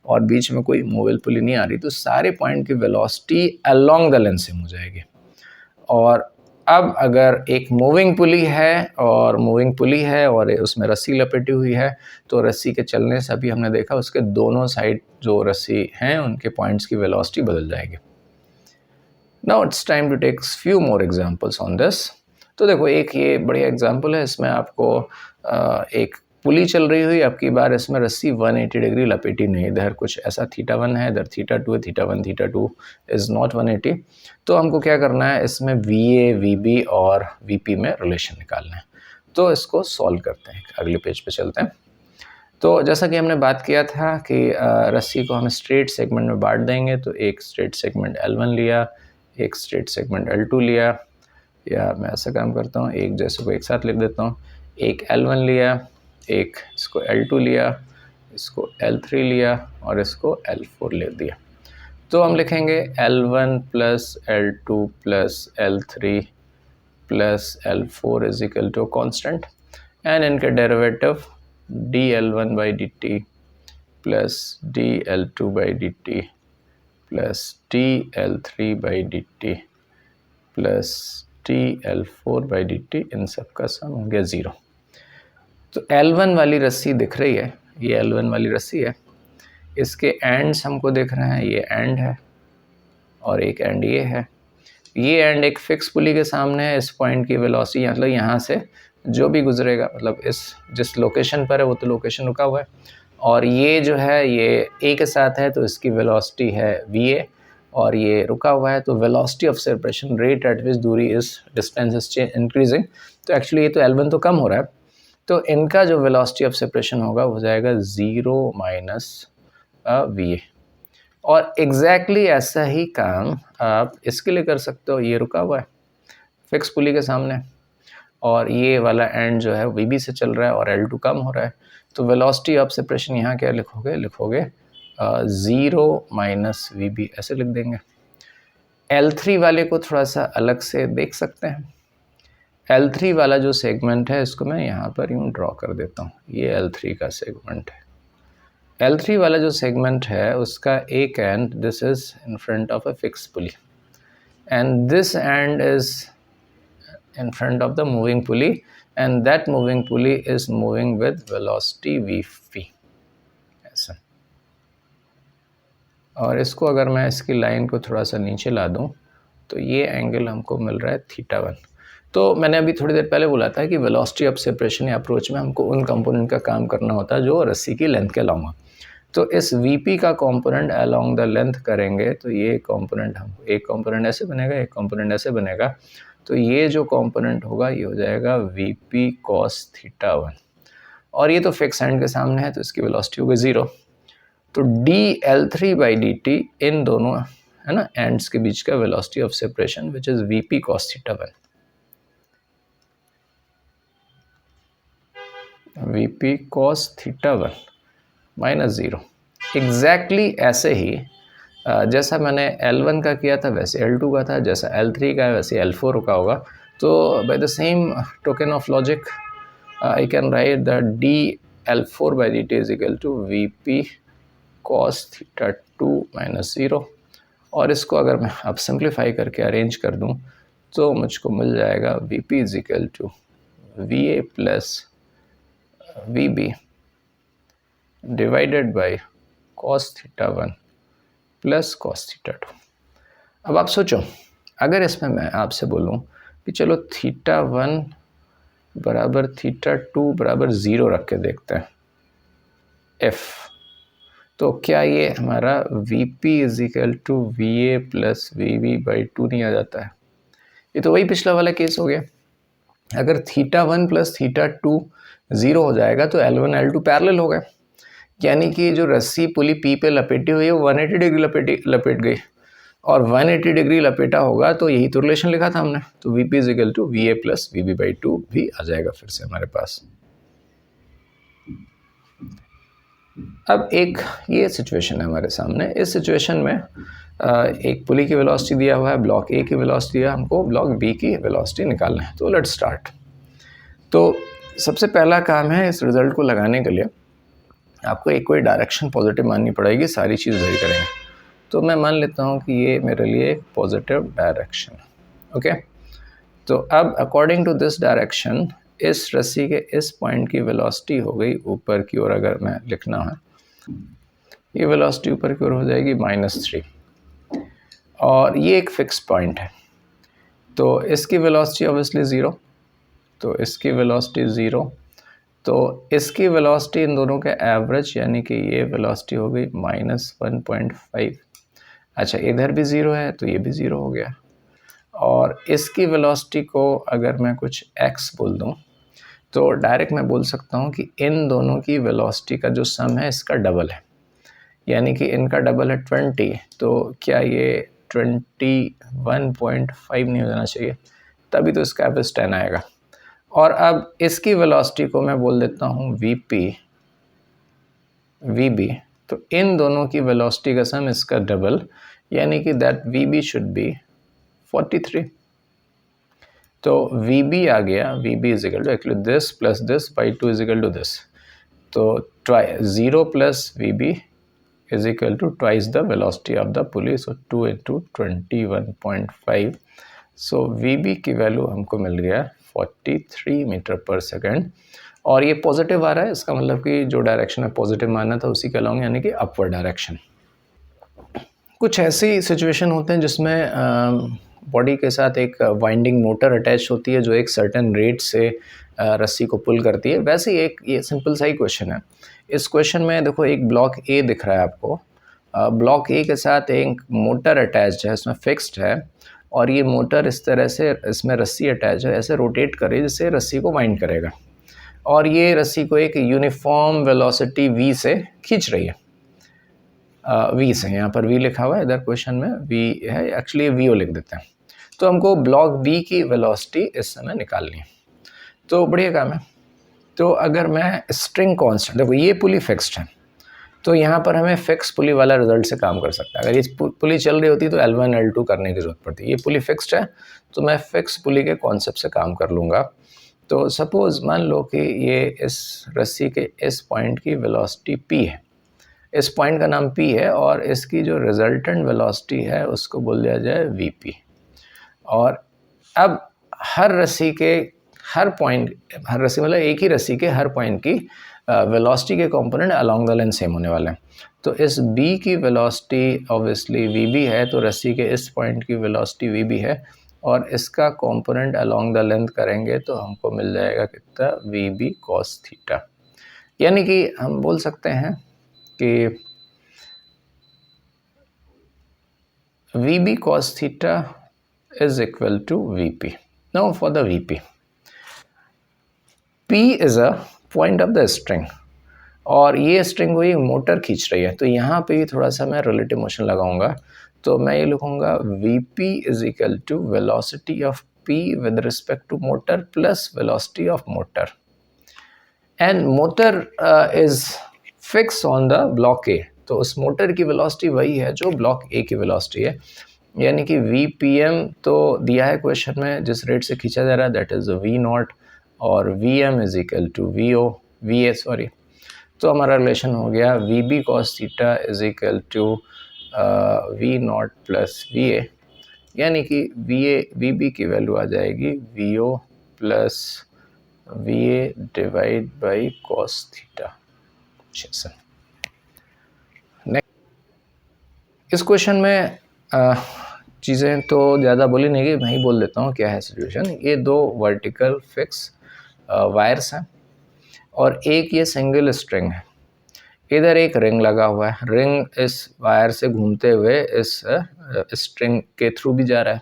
और बीच में कोई मूवेबल पुली नहीं आ रही, तो सारे पॉइंट की velocity along the length same हो जाएगी। और अब अगर एक मूविंग पुली है और उसमें रस्सी लपेटी हुई है, तो रस्सी के चलने से अभी हमने देखा उसके दोनों साइड जो रस्सी हैं उनके पॉइंट्स की वेलोसिटी बदल जाएगी। Now it's time to take few more examples on this. तो देखो एक ये बढ़िया एग्जांपल है, इसमें आपको एक पुली चल रही हुई, अब की बार इसमें रस्सी 180 डिग्री लपेटी नहीं, इधर कुछ ऐसा θ1 है, इधर θ2 है, θ1 θ2 इज़ नॉट 180। तो हमको क्या करना है, इसमें VA, VB और VP में रिलेशन निकालना है। तो इसको सॉल्व करते हैं, अगले पेज पे चलते हैं। तो जैसा कि हमने बात किया था कि रस्सी को हम स्ट्रेट सेगमेंट में बांट देंगे, तो एक स्ट्रेट सेगमेंट L1 लिया, एक स्ट्रेट सेगमेंट L2 लिया, या मैं ऐसा काम करता हूँ, एक जैसे को एक साथ लिख देता हूँ, एक L1 लिया, एक इसको L2 लिया, इसको L3 लिया और इसको L4 ले दिया। तो हम लिखेंगे L1 plus L2 plus L3 plus L4 is equal to constant, and इनके derivative dL1 by dt plus dL2 by dt plus dL3 by dt plus dL4 by dt, इन सब का सम हो गया 0। तो L1 वाली रस्सी दिख रही है, ये L1 वाली रस्सी है, इसके एंड्स हमको दिख रहे हैं, ये एंड है और एक एंड ये है। ये एंड एक फिक्स पुली के सामने है, इस पॉइंट की वेलोसिटी मतलब यहाँ से जो भी गुजरेगा, मतलब इस जिस लोकेशन पर है वो तो लोकेशन रुका हुआ है, और ये जो है ये A के साथ है तो इसकी वेलोसिटी है VA, और ये रुका हुआ है तो velocity of separation, rate at विच दूरी इस डिस्टेंस इज इंक्रीजिंग। तो एक्चुअली ये तो L1 तो कम हो रहा है, तो इनका जो वेलोसिटी ऑफ सेपरेशन होगा वो जाएगा 0 माइनस VA। और एग्जैक्टली ऐसा ही काम आप इसके लिए कर सकते हो, ये रुका हुआ है फिक्स पुली के सामने और ये वाला एंड जो है VB से चल रहा है और L2 कम हो रहा है, तो वेलोसिटी ऑफ सेपरेशन यहाँ क्या लिखोगे 0 माइनस VB ऐसे लिख देंगे। L3 वाले को थोड़ा सा अलग से देख सकते हैं। L3 वाला जो सेगमेंट है इसको मैं यहाँ पर यूँ ड्रॉ कर देता हूँ, ये L3 का सेगमेंट है। L3 वाला जो सेगमेंट है उसका एक and this is in front of a fix pulley and this and is in front of the moving pulley and that moving pulley is moving with velocity VP ऐसा। और इसको अगर मैं इसकी लाइन को थोड़ा सा नीचे ला दूं तो ये एंगल हमको मिल रहा है θ1। तो मैंने अभी थोड़ी देर पहले बोला था कि वेलोसिटी ऑफ सेपरेशन या अप्रोच में हमको उन कंपोनेंट का काम करना होता है जो रस्सी की लेंथ के अलावा। तो इस VP का कंपोनेंट अलोंग द लेंथ करेंगे तो ये कंपोनेंट हमको एक कंपोनेंट ऐसे बनेगा, एक कंपोनेंट ऐसे बनेगा, तो ये जो कंपोनेंट होगा ये हो जाएगा VP cos θ1 और ये तो फिक्स एंड के सामने है तो इसकी वेलोसिटी होगी 0। तो dL3 बाई dt इन दोनों है ना एंड्स के बीच का velocity of separation which is VP cos θ1, VP cos θ1 minus 0। Exactly ऐसे ही जैसा मैंने L1 का किया था वैसे L2 का था, जैसा L3 का है वैसे L4 का होगा। तो by the same token of logic I can write that dL4 by dt is equal to VP cos θ2 minus 0, और इसको अगर मैं अब सिंप्लीफाई करके अरेंज कर दूं तो मुझको मिल जाएगा VP is equal to VA plus VB divided by cos θ1 plus cos θ2। अब आप सोचो अगर इसमें मैं आपसे बोलूं कि चलो θ1 बराबर θ2 बराबर 0 रख के देखते हैं F, तो क्या ये हमारा VP is equal to VA plus VB by 2 नहीं आ जाता है? ये तो वही पिछला वाला केस हो गया। अगर θ1 प्लस θ2 0 हो जाएगा तो L1 L2 पैरेलल हो गए, यानी कि जो रस्सी पुली P पे लपेटी हुई है वो 180 डिग्री लपेट गई, और 180 डिग्री लपेटा होगा तो यही तो रिलेशन लिखा था हमने, तो VP is equal to VA plus VB by 2 भी आ जाएगा फिर से हमारे पास। अब एक ये सिचुएशन है हमारे सामने, इस सिचुएशन में एक पुली की वेलोसिटी दिया हुआ है, ब्लॉक A की वेलोसिटी दिया, हमको ब्लॉक B की वेलोसिटी निकालना है। तो लेट्स स्टार्ट। तो सबसे पहला काम है इस रिजल्ट को लगाने के लिए आपको एक कोई डायरेक्शन पॉजिटिव माननी पड़ेगी, सारी चीज़ वही करेंगे। तो मैं मान लेता हूँ कि ये मेरे लिए एक पॉजिटिव डायरेक्शन है, ओके। तो अब अकॉर्डिंग टू दिस डायरेक्शन इस रस्सी के इस पॉइंट की वेलोसिटी हो गई ऊपर की ओर, अगर मैं लिखना है ये वेलोसिटी ऊपर की ओर हो जाएगी -3, और ये एक फिक्स पॉइंट है तो इसकी वेलोसिटी ऑब्वियसली ज़ीरो, तो इसकी वेलोसिटी ज़ीरो, तो इसकी वेलोसिटी इन दोनों के एवरेज यानी कि ये वेलोसिटी हो गई -1.5। अच्छा इधर भी ज़ीरो है तो ये भी ज़ीरो हो गया, और इसकी वेलोसिटी को अगर मैं कुछ x बोल दूं तो डायरेक्ट मैं बोल सकता हूं कि इन दोनों की वेलोसिटी का जो सम है इसका डबल है, यानी कि इनका डबल है 20, तो क्या ये 21.5 नहीं हो जाना चाहिए, तभी तो इसका एवरेज 10 आएगा। और अब इसकी वेलोसिटी को मैं बोल देता हूँ vb, तो इन दोनों की वेलोसिटी का सम इसका डबल, यानी कि दैट vb शुड बी 43। तो vb आ गया, vb is equal to actually this plus this by 2 is equal to this, तो 0 plus vb is equal to twice the velocity of the pulley, so 2 into 21.5, so vb की value हमको मिल गया 43 metre पर second, और ये positive आ रहा है, इसका मतलब कि जो डायरेक्शन है पॉजिटिव मानना था उसी के अलॉन्ग, यानी कि अपवर्ड डायरेक्शन। कुछ ऐसी सिचुएशन होते हैं जिसमें बॉडी के साथ एक वाइंडिंग मोटर अटैच होती है जो एक सर्टेन रेट से रस्सी को पुल करती है। वैसे एक ये सिंपल सा ही क्वेश्चन है। इस क्वेश्चन में देखो एक ब्लॉक ए दिख रहा है आपको, ब्लॉक ए के साथ एक मोटर अटैच है, इसमें फिक्स्ड है, और ये मोटर इस तरह से इसमें रस्सी अटैच है, ऐसे रोटेट करे जिससे रस्सी को वाइंड करेगा, और ये रस्सी को एक यूनिफॉर्म वेलोसिटी v से खींच रही है। v से, यहाँ पर v लिखा हुआ है, इधर क्वेश्चन में v है, एक्चुअली vo लिख देते हैं। तो हमको ब्लॉक b की वेलोसिटी इस समय निकालनी है, तो बढ़िया काम है। तो अगर मैं स्ट्रिंग कांस्टेंट, देखो ये पुली फिक्स्ड है, तो यहाँ पर हमें फिक्स पुली वाला रिजल्ट से काम कर सकता है। अगर ये पुली चल रही होती तो L1 L2 करने की जरूरत पड़ती है, ये पुली फिक्स्ड है तो मैं फिक्स पुली के कॉन्सेप्ट से काम कर लूँगा। तो सपोज मान लो कि ये इस रस्सी के इस पॉइंट की वेलोसिटी p है, इस पॉइंट का नाम p है, और इसकी जो रिजल्टेंट वेलोसिटी है उसको बोल दिया जाए vp। और अब हर रस्सी के हर पॉइंट, हर रस्सी मतलब एक ही रस्सी के हर पॉइंट की वेलोसिटी के component along the length same होने वाले हैं। तो इस b की वेलोसिटी ऑब्वियसली vb है, तो रस्सी के इस पॉइंट की वेलोसिटी vb है, और इसका कंपोनेंट अलोंग द लेंथ करेंगे तो हमको मिल जाएगा कितना, vb cos थीटा। यानी कि हम बोल सकते हैं कि vb cos theta is equal to vp. Now for the vp, p is a point of the string, और ये स्ट्रिंग को ये मोटर खींच रही है, तो यहाँ पे भी थोड़ा सा मैं रिलेटिव मोशन लगाऊंगा, तो मैं ये लिखूंगा vp is equal to velocity of p with respect to motor plus velocity of motor, and motor is fixed on the block A, तो उस मोटर की वेलोसिटी वही है जो ब्लॉक ए की वेलोसिटी है, यानी कि vpm तो दिया है क्वेश्चन में जिस रेट से खींचा जा रहा है, दैट इज v0, और vm is equal to va sorry, तो हमारा रिलेशन हो गया vb cos theta is equal to v0 plus va, यानी कि vb की वैल्यू आ जाएगी vo plus va divide by cos theta. इस क्वेश्चन में चीज़ें तो ज़्यादा बोली नहीं गई, मैं ही बोल देता हूँ क्या है सिचुएशन। ये दो वर्टिकल फिक्स वायर्स हैं और एक ये सिंगल स्ट्रिंग है, इधर एक रिंग लगा हुआ है, रिंग इस वायर से घूमते हुए इस स्ट्रिंग के थ्रू भी जा रहा है,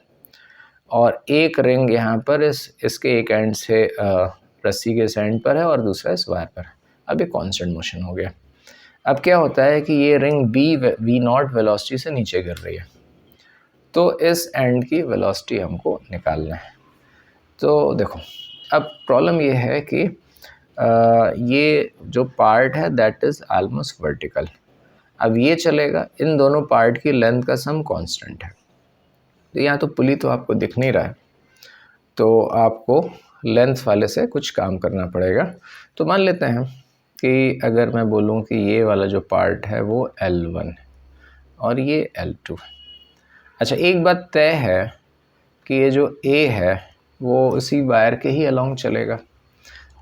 और एक रिंग यहाँ पर इसके एक एंड से रस्सी के इस एंड पर है और दूसरा इस वायर पर है। अब ये कांस्टेंट मोशन हो गया। अब क्या होता है कि ये रिंग v0 वेलोसिटी से नीचे गिर रही है, तो इस एंड की वेलोसिटी हमको निकालना है। तो देखो अब प्रॉब्लम ये है कि ये जो पार्ट है दैट इज़ ऑलमोस्ट वर्टिकल। अब ये चलेगा, इन दोनों पार्ट की लेंथ का सम कांस्टेंट है, तो यहाँ तो पुली तो आपको दिख नहीं रहा है, तो आपको लेंथ वाले से कुछ काम करना पड़ेगा। तो मान लेते हैं कि अगर मैं बोलूँ कि ये वाला जो पार्ट है वो L1 है और ये L2 है। अच्छा एक बात तय है कि ये जो A है वो उसी वायर के ही अलोंग चलेगा।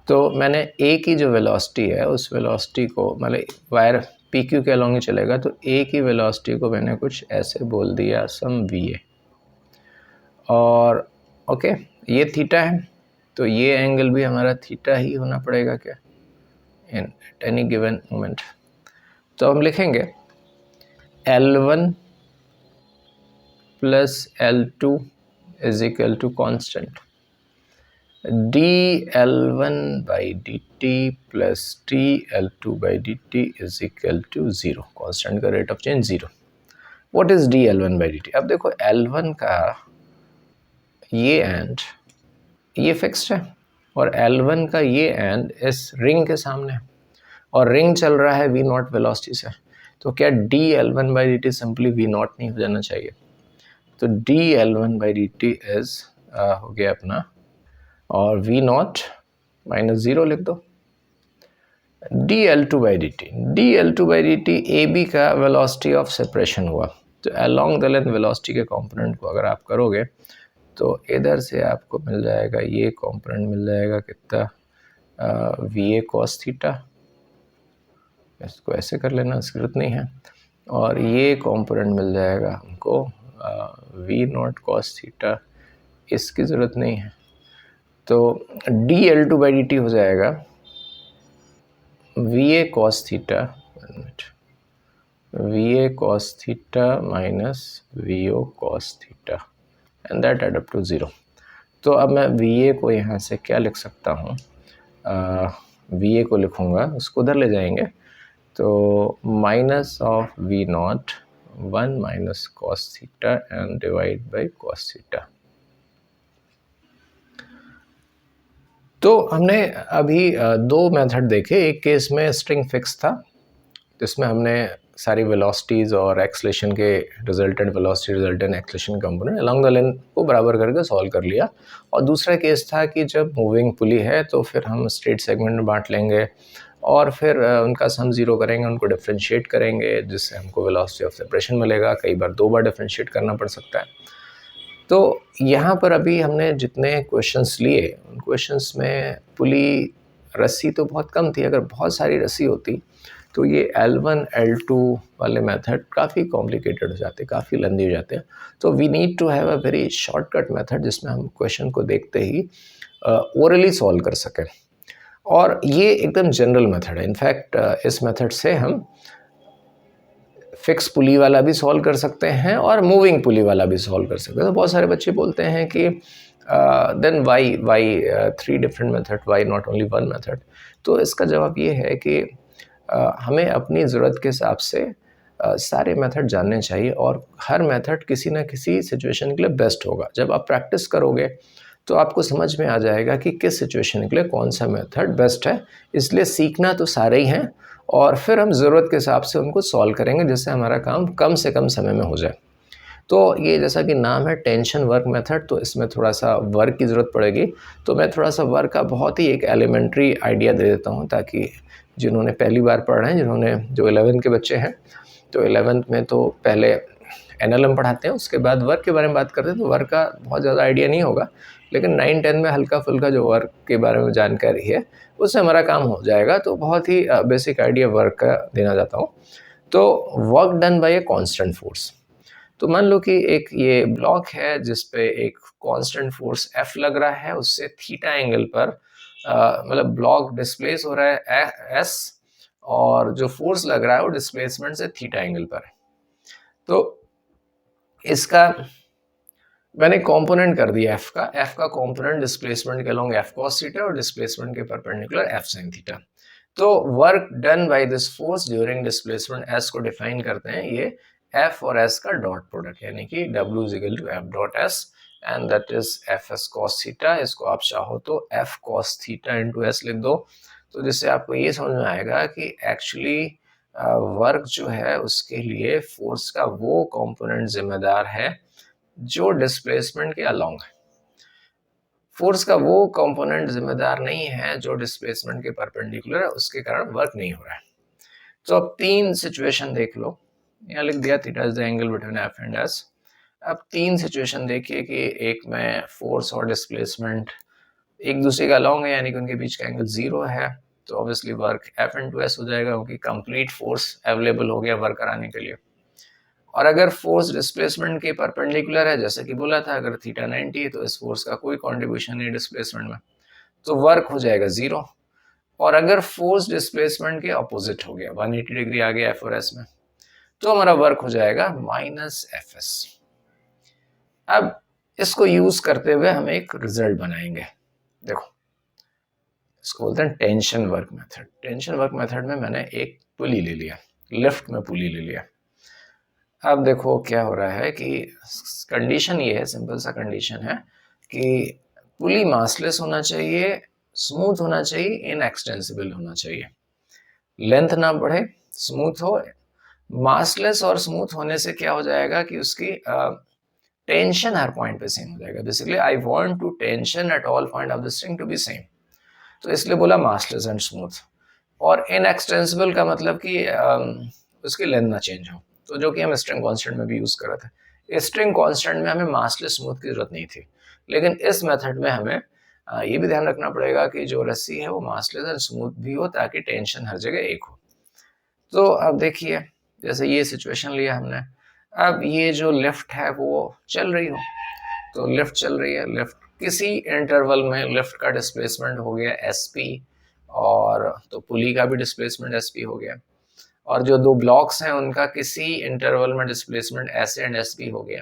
तो मैंने ए की जो वेलोसिटी है उस वेलोसिटी को, मतलब वायर पी क्यू के अलोंग ही चलेगा, तो ए की वेलोसिटी को मैंने कुछ ऐसे बोल दिया, सम वी ए। और ओके, ये थीटा है, तो ये एंगल भी हमारा थीटा ही होना पड़ेगा क्या, in at any given moment. तो हम लिखेंगे L1 plus L2 is equal to constant dL1 by dt plus dL2 by dt is equal to 0। Constant का rate of change 0। What is dL1 by dt? अब देखो L1 का ये and ये fixed है और L1 का ये एंड इस रिंग के सामने है और रिंग चल रहा है v नॉट वेलोसिटी से। तो क्या dL1 by dt simply v not नहीं हो जाना चाहिए? तो dL1 बाई dt इज हो गया अपना, और v नॉट माइनस 0 लिख दो, dL2 by dt। dL2 by dt B B का वेलोसिटी ऑफ सेपरेशन हुआ। तो अलोंग द लेंथ वेलोसिटी के कंपोनेंट को अगर आप करोगे तो इधर से आपको मिल जाएगा, ये कंपोनेंट मिल जाएगा कितना, वी ए कॉस थीटा, इसको ऐसे कर लेना, इसकी जरूरत नहीं है। और ये कंपोनेंट मिल जाएगा हमको वी नॉट कॉस थीटा, इसकी ज़रूरत नहीं है। तो dL2 बाई dt हो जाएगा V A cos theta, V A cos theta minus V O cos theta and that add up to 0। तो अब मैं वी ए को यहाँ से क्या लिख सकता हूँ, वी ए को लिखूँगा, उसको उधर ले जाएंगे, तो minus of V naught 1 minus cos theta and divide by cos theta. तो हमने अभी दो मेथड देखे। एक केस में स्ट्रिंग फिक्स था जिसमें हमने सारी वेलोसिटीज़ और एक्सलेशन के resultant velocity resultant acceleration component along the length को बराबर करके सॉल्व कर लिया। और दूसरा केस था कि जब मूविंग पुली है तो फिर हम स्ट्रेट सेगमेंट में बांट लेंगे और फिर उनका सम ज़ीरो करेंगे, उनको डिफ्रेंशिएट करेंगे जिससे हमको वेलोसिटी ऑफ सेपरेशन मिलेगा। कई बार 2 बार डिफ्रेंशिएट करना पड़ सकता है। तो यहाँ पर अभी हमने जितने क्वेश्चंस लिए उन क्वेश्चंस में पुली रस्सी तो बहुत कम थी। अगर बहुत सारी रस्सी होती तो ये L1 L2 वाले मेथड काफ़ी कॉम्प्लिकेटेड हो जाते, काफ़ी लंबी हो जाते हैं। तो we need to have a very shortcut method जिसमें हम क्वेश्चन को देखते ही ओरली सॉल्व कर सकें। और ये एकदम जनरल मेथड है। इनफैक्ट इस मेथड से हम फिक्स पुली वाला भी सॉल्व कर सकते हैं और मूविंग पुली वाला भी सॉल्व कर सकते हैं। तो बहुत सारे बच्चे बोलते हैं कि then why 3 different method, why not only 1 method. तो इसका जवाब ये है कि हमें अपनी ज़रूरत के हिसाब से सारे मेथड जानने चाहिए और हर मेथड किसी न किसी सिचुएशन के लिए बेस्ट होगा। जब आप प्रैक्टिस करोगे तो आपको समझ में आ जाएगा कि किस सिचुएशन के लिए कौन सा मेथड बेस्ट है। इसलिए सीखना तो सारे ही हैं और फिर हम ज़रूरत के हिसाब से उनको सॉल्व करेंगे जिससे हमारा काम कम से कम समय में हो जाए। तो ये जैसा कि नाम है टेंशन वर्क मेथड, तो इसमें थोड़ा सा वर्क की ज़रूरत पड़ेगी। तो मैं थोड़ा सा वर्क का बहुत ही एक एलिमेंट्री आइडिया दे देता हूँ ताकि जिन्होंने पहली बार पढ़ रहे हैं, जिन्होंने जो 11th के बच्चे हैं, तो 11th में तो पहले NLM पढ़ाते हैं, उसके बाद वर्क के बारे में बात करते हैं। तो वर्क का बहुत ज़्यादा आइडिया नहीं होगा, लेकिन 9-10 में हल्का फुल्का जो वर्क के बारे में जानकारी है उससे हमारा काम हो जाएगा। तो बहुत ही बेसिक आइडिया वर्क का देना चाहता हूँ। तो work done bye a constant force. तो मान लो कि एक ये ब्लॉक है जिस पे एक कांस्टेंट फोर्स F लग रहा है, उससे थीटा एंगल पर मतलब ब्लॉक डिस्प्लेस हो रहा है S और जो फोर्स लग रहा है वो डिस्प्लेसमेंट से थीटा एंगल पर है। तो इसका मैंने कंपोनेंट कर दिया F का कंपोनेंट डिस्प्लेसमेंट के अलोंग F cos थीटा और डिस्प्लेसमेंट के परपेंडिकुलर F sin थीटा। तो work done by this force during displacement S को डिफाइन करते हैं ये F और S का डॉट प्रोडक्ट, यानी कि W is equal to F dot S and that is Fs cos theta. इसको आप चाहो तो F cos theta into S लिख दो, तो जिससे आपको ये समझ में आएगा कि एक्चुअली वर्क जो है उसके लिए फोर्स का वो कंपोनेंट जिम्मेदार है जो डिस्प्लेसमेंट के अलोंग है। फोर्स का वो कंपोनेंट जिम्मेदार नहीं है जो डिस्प्लेसमेंट के परपेंडिकुलर है, उसके कारण वर्क नहीं हो रहा है। तो अब 3 सिचुएशन देख लो। यहाँ लिख दिया theta is the angle between F and S। अब तीन सिचुएशन देखिए कि एक में फोर्स और डिस्प्लेसमेंट एक दूसरे का अलॉन्ग है, यानी कि उनके बीच का एंगल 0 है, तो ऑब्वियसली वर्क F/2S हो जाएगा क्योंकि कंप्लीट फोर्स अवेलेबल हो गया वर्क कराने के लिए। और अगर फोर्स डिस्प्लेसमेंट के परपेंडिकुलर है, जैसे कि बोला था, अगर थीटा 90 है तो इस फोर्स का कोई कॉन्ट्रीब्यूशन नहीं डिस्प्लेसमेंट में, तो वर्क हो जाएगा 0। और अगर फोर्स डिस्प्लेसमेंट के अपोजिट हो गया, 180 डिग्री आ गया F और S में, तो हमारा वर्क हो जाएगा -Fs। अब इसको यूज करते हुए हम एक रिजल्ट बनाएंगे। देखो, इसको बोलते हैं tension work method. Tension work method में मैंने एक पुली ले लिया, लिफ्ट में पुली ले लिया। अब देखो क्या हो रहा है कि कंडीशन ये है, सिंपल सा कंडीशन है कि पुली मासलेस होना चाहिए, स्मूथ होना चाहिए, इनएक्सटेंसिबल होना चाहिए, लेंथ ना बढ़े, स्मूथ हो। मासलेस और स्मूथ होने से क्या हो जाएगा कि उसकी टेंशन हर पॉइंट पे सेम हो जाएगा। Basically I want to tension at all point of the string to be same, तो इसलिए बोला मासलेस एंड स्मूथ। और इनएक्सटेंसिबल का मतलब कि उसकी लेंथ ना चेंज हो, तो जो कि हम स्ट्रिंग कांस्टेंट में भी यूज कर रहे थे। स्ट्रिंग कांस्टेंट में हमें मासलेस स्मूथ की जरूरत नहीं थी, लेकिन इस मेथड में हमें ये भी ध्यान रखना पड़ेगा कि जो रस्सी है वो मासलेस एंड स्मूथ भी हो, ताकि टेंशन हर जगह एक हो। तो अब देखिए, जैसे ये सिचुएशन लिया हमने, अब ये जो लिफ्ट है वो चल रही हो, तो लिफ्ट चल रही है, लिफ्ट किसी इंटरवल में लिफ्ट का डिस्प्लेसमेंट हो गया SP, और तो पुली का भी डिस्प्लेसमेंट SP हो गया, और जो दो ब्लॉक्स हैं उनका किसी इंटरवल में डिस्प्लेसमेंट S एंड SP हो गया।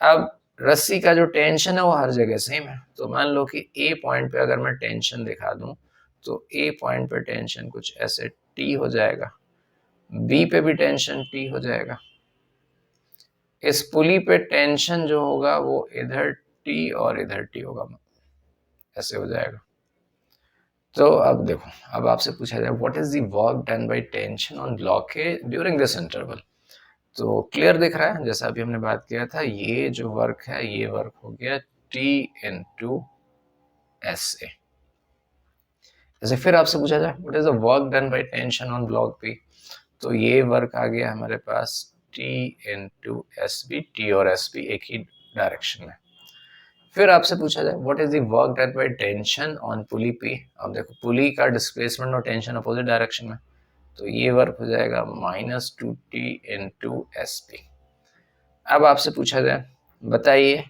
अब रस्सी का जो टेंशन है वो हर जगह सेम है, तो मान लो कि A पॉइंट पे अगर मैं टेंशन दिखा दूं, तो A पॉइंट पे टेंशन कुछ ऐसे T हो जाएगा, B पे भी टेंशन T हो जाएगा, इस पुली पे टेंशन जो होगा वो इधर T और इधर T होगा, ऐसे हो जाएगा। तो अब देखो, अब आपसे पूछा जाए what is the work done by tension on block A during this interval, तो क्लियर दिख रहा है, जैसा अभी हमने बात किया था, ये जो वर्क है ये वर्क हो गया T into SA। जैसे फिर आपसे पूछा जाए what is the work done by tension on block B, तो ये वर्क आ गया हमारे पास T into SB, T और SB एक ही डायरेक्शन में। फिर आपसे पूछा जाए what is the work done by tension on pulley P, अब देखो पुली का डिस्प्लेसमेंट और टेंशन अपोजिट डायरेक्शन में, तो ये वर्क हो जाएगा -2T into SP। अब आपसे पूछा जाए बताइए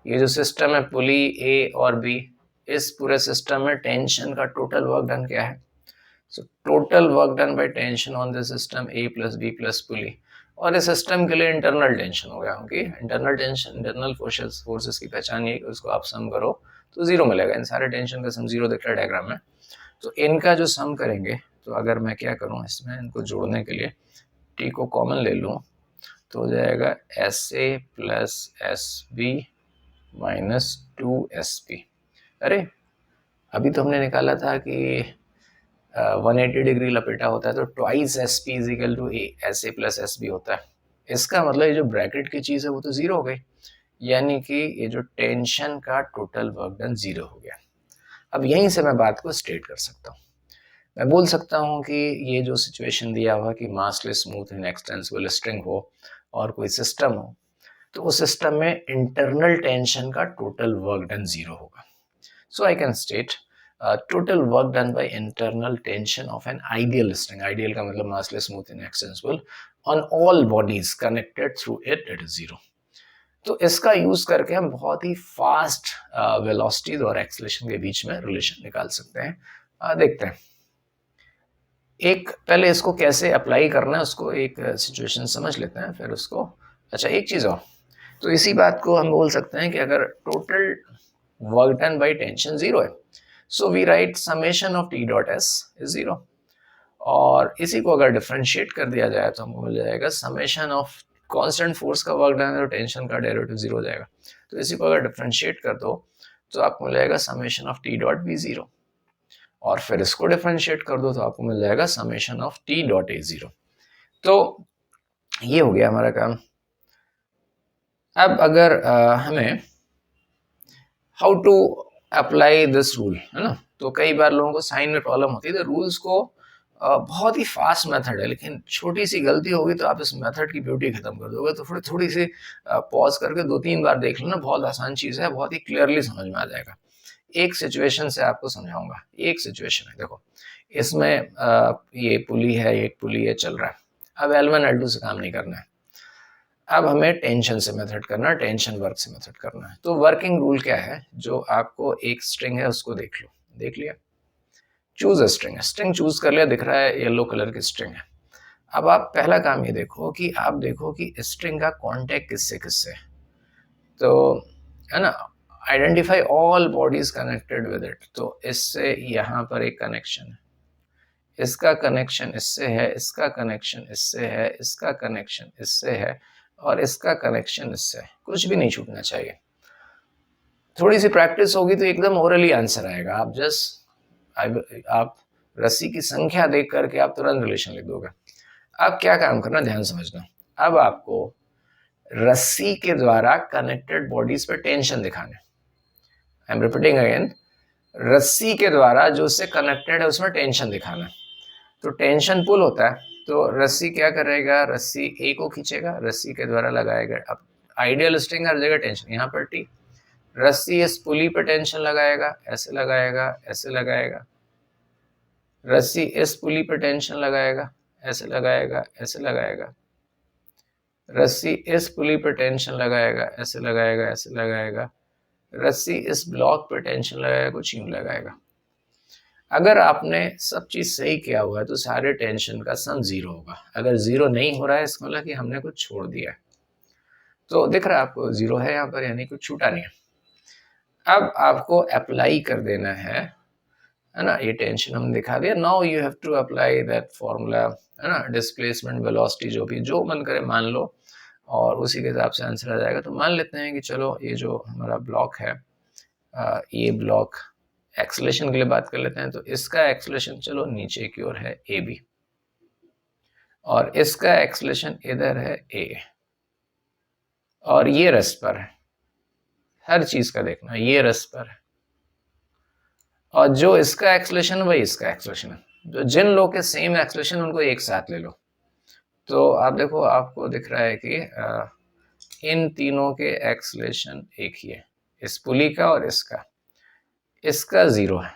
ये जो सिस्टम है पुली A और B, इस पूरे सिस्टम में टेंशन का टोटल वर्क डन क्या है, so total work done by tension on this system A plus B plus पुली, और इस सिस्टम के लिए इंटरनल टेंशन हो गया, क्योंकि इंटरनल टेंशन, इंटरनल फोर्सेस की पहचान ये, उसको आप सम करो तो 0 मिलेगा। इन सारे टेंशन का सम 0 दिख रहा है डायग्राम में, तो इनका जो सम करेंगे, तो अगर मैं क्या करूं इसमें, इनको जोड़ने के लिए T को कॉमन ले लूं, तो हो जाएगा SA plus SB minus 2SP। अरे अभी तो हमने निकाला था कि 180 डिग्री लपेटा होता है तो twice SP is equal to SA plus SB होता है। इसका मतलब ये जो ब्रैकेट की चीज़ है वो तो 0 हो गई, यानी कि ये जो टेंशन का टोटल वर्क डन 0 हो गया। अब यहीं से मैं बात को स्ट्रेट कर सकता हूँ, मैं बोल सकता हूँ कि ये जो सिचुएशन दिया हुआ कि मासलेस स्मूथ इनएक्सटेंसिबल स्ट्रिंग हो और कोई सिस्टम हो, तो उस सिस्टम में इंटरनल टेंशन का टोटल वर्क डन 0 होगा। So I can state total work done by internal tension of an ideal string, ideal का मतलब massless, smooth, inextensible, on all bodies connected through it, it is 0। तो इसका use करके हम बहुत ही fast velocities और acceleration के बीच में रिलेशन निकाल सकते हैं। देखते हैं एक, पहले इसको कैसे अप्लाई करना है उसको एक सिचुएशन समझ लेते हैं, फिर उसको, अच्छा एक चीज और, तो इसी बात को हम बोल सकते हैं कि अगर total work done by tension 0 है, so we write summation of T dot S is 0, और इसी को अगर डिफरेंशिएट कर दिया जाए तो हमको मिल जाएगा समेशन ऑफ कांस्टेंट फोर्स का वर्क डन है तो टेंशन का डेरिवेटिव 0 हो जाएगा, तो इसी को अगर डिफरेंशिएट कर दो तो आपको मिल जाएगा summation of T dot B 0, और फिर इसको डिफरेंशिएट कर दो तो आपको मिल जाएगा summation of T dot A 0। तो ये हो गया हमारा काम। अब अगर हमें how to apply this rule, है ना, तो कई बार लोगों को साइन में प्रॉब्लम होती है, तो रूल्स को बहुत ही फास्ट मेथड है, लेकिन छोटी सी गलती होगी तो आप इस मेथड की ब्यूटी खत्म कर दोगे। तो फिर थोड़ी सी पॉज करके 2-3 बार देख लो ना, बहुत आसान चीज़ है, बहुत ही क्लियरली समझ में आ जाएगा। एक सिचुएशन से आपको समझाऊंगा। एक सिचुएशन है, देखो इसमें ये पुली है, एक पुली है, चल रहा है। अब L1 L2 से काम नहीं करना है, अब हमें टेंशन से मेथड करना है, टेंशन वर्क से मेथड करना है। तो वर्किंग रूल क्या है, जो आपको एक स्ट्रिंग है उसको देख लो, देख लिया, choose a string, string choose कर लिया, दिख रहा है येलो कलर की स्ट्रिंग है। अब आप पहला काम ये देखो कि आप देखो कि स्ट्रिंग का कांटेक्ट किससे किससे है। तो है ना, identify all bodies connected with it. तो इससे यहाँ पर एक कनेक्शन है, इसका कनेक्शन इससे है, इसका कनेक्शन इससे है, इसका कनेक्शन इससे है, और इसका कनेक्शन इससे है। कुछ भी नहीं छूटना चाहिए। थोड़ी सी प्रैक्टिस होगी तो एकदम ओरली आंसर आएगा। आप जस्ट आप रस्सी की संख्या देख करके आप तुरंत रिलेशन लिख दोगे। अब क्या काम करना, ध्यान समझना। अब आपको रस्सी के द्वारा कनेक्टेड बॉडीज पे टेंशन दिखाना है। आई एम रिपीटिंग अगेन, रस्सी के द्वारा जो उससे कनेक्टेड है उसमें टेंशन दिखाना है। तो टेंशन पुल होता है, तो रस्सी क्या करेगा, रस्सी ए को खींचेगा, रस्सी के द्वारा लगाएगा। अब आइडियल स्ट्रिंग हर जगह टेंशन, यहाँ पर टी, रस्सी इस पुली पे टेंशन लगाएगा, ऐसे लगाएगा, ऐसे लगाएगा, रस्सी इस पुली पे टेंशन लगाएगा, ऐसे लगाएगा, ऐसे लगाएगा, रस्सी इस पुली पे टेंशन लगाएगा, ऐसे लगाएगा, ऐसे लगाएगा, रस्सी इस ब्लॉक पे टेंशन लगाएगा, कुछ यूं लगाएगा। अगर आपने सब चीज सही किया हुआ है तो सारे टेंशन का सम 0 होगा। अगर 0 नहीं हो रहा है, इसका मतलब कि हमने कुछ छोड़ दिया है। तो दिख रहा है आपको 0 है यहाँ पर, यानी कुछ छूटा नहीं है। अब आपको अप्लाई कर देना है ना, ये टेंशन हमने दिखा दिया। Now you have to apply that formula, है ना, डिस्प्लेसमेंट, वेलोसिटी, जो भी जो मन करे मान लो, और उसी के हिसाब से आंसर आ जाएगा। तो मान लेते हैं कि चलो ये जो हमारा ब्लॉक है, ये ब्लॉक एक्सेलेरेशन के लिए बात कर लेते हैं। तो इसका एक्सेलेरेशन चलो नीचे की ओर है ए बी, और इसका एक्सेलेरेशन इधर है ए, और ये रेस्ट पर है। हर चीज का देखना, ये रेस्ट पर है, और जो इसका एक्सेलेरेशन है वही इसका एक्सेलेरेशन है। जो जिन लोग के सेम एक्सेलेरेशन उनको एक साथ ले लो। तो आप देखो, आपको दिख रहा है कि इन तीनों के एक्सेलेरेशन एक ही है, इस पुली का और इसका। इसका 0 है,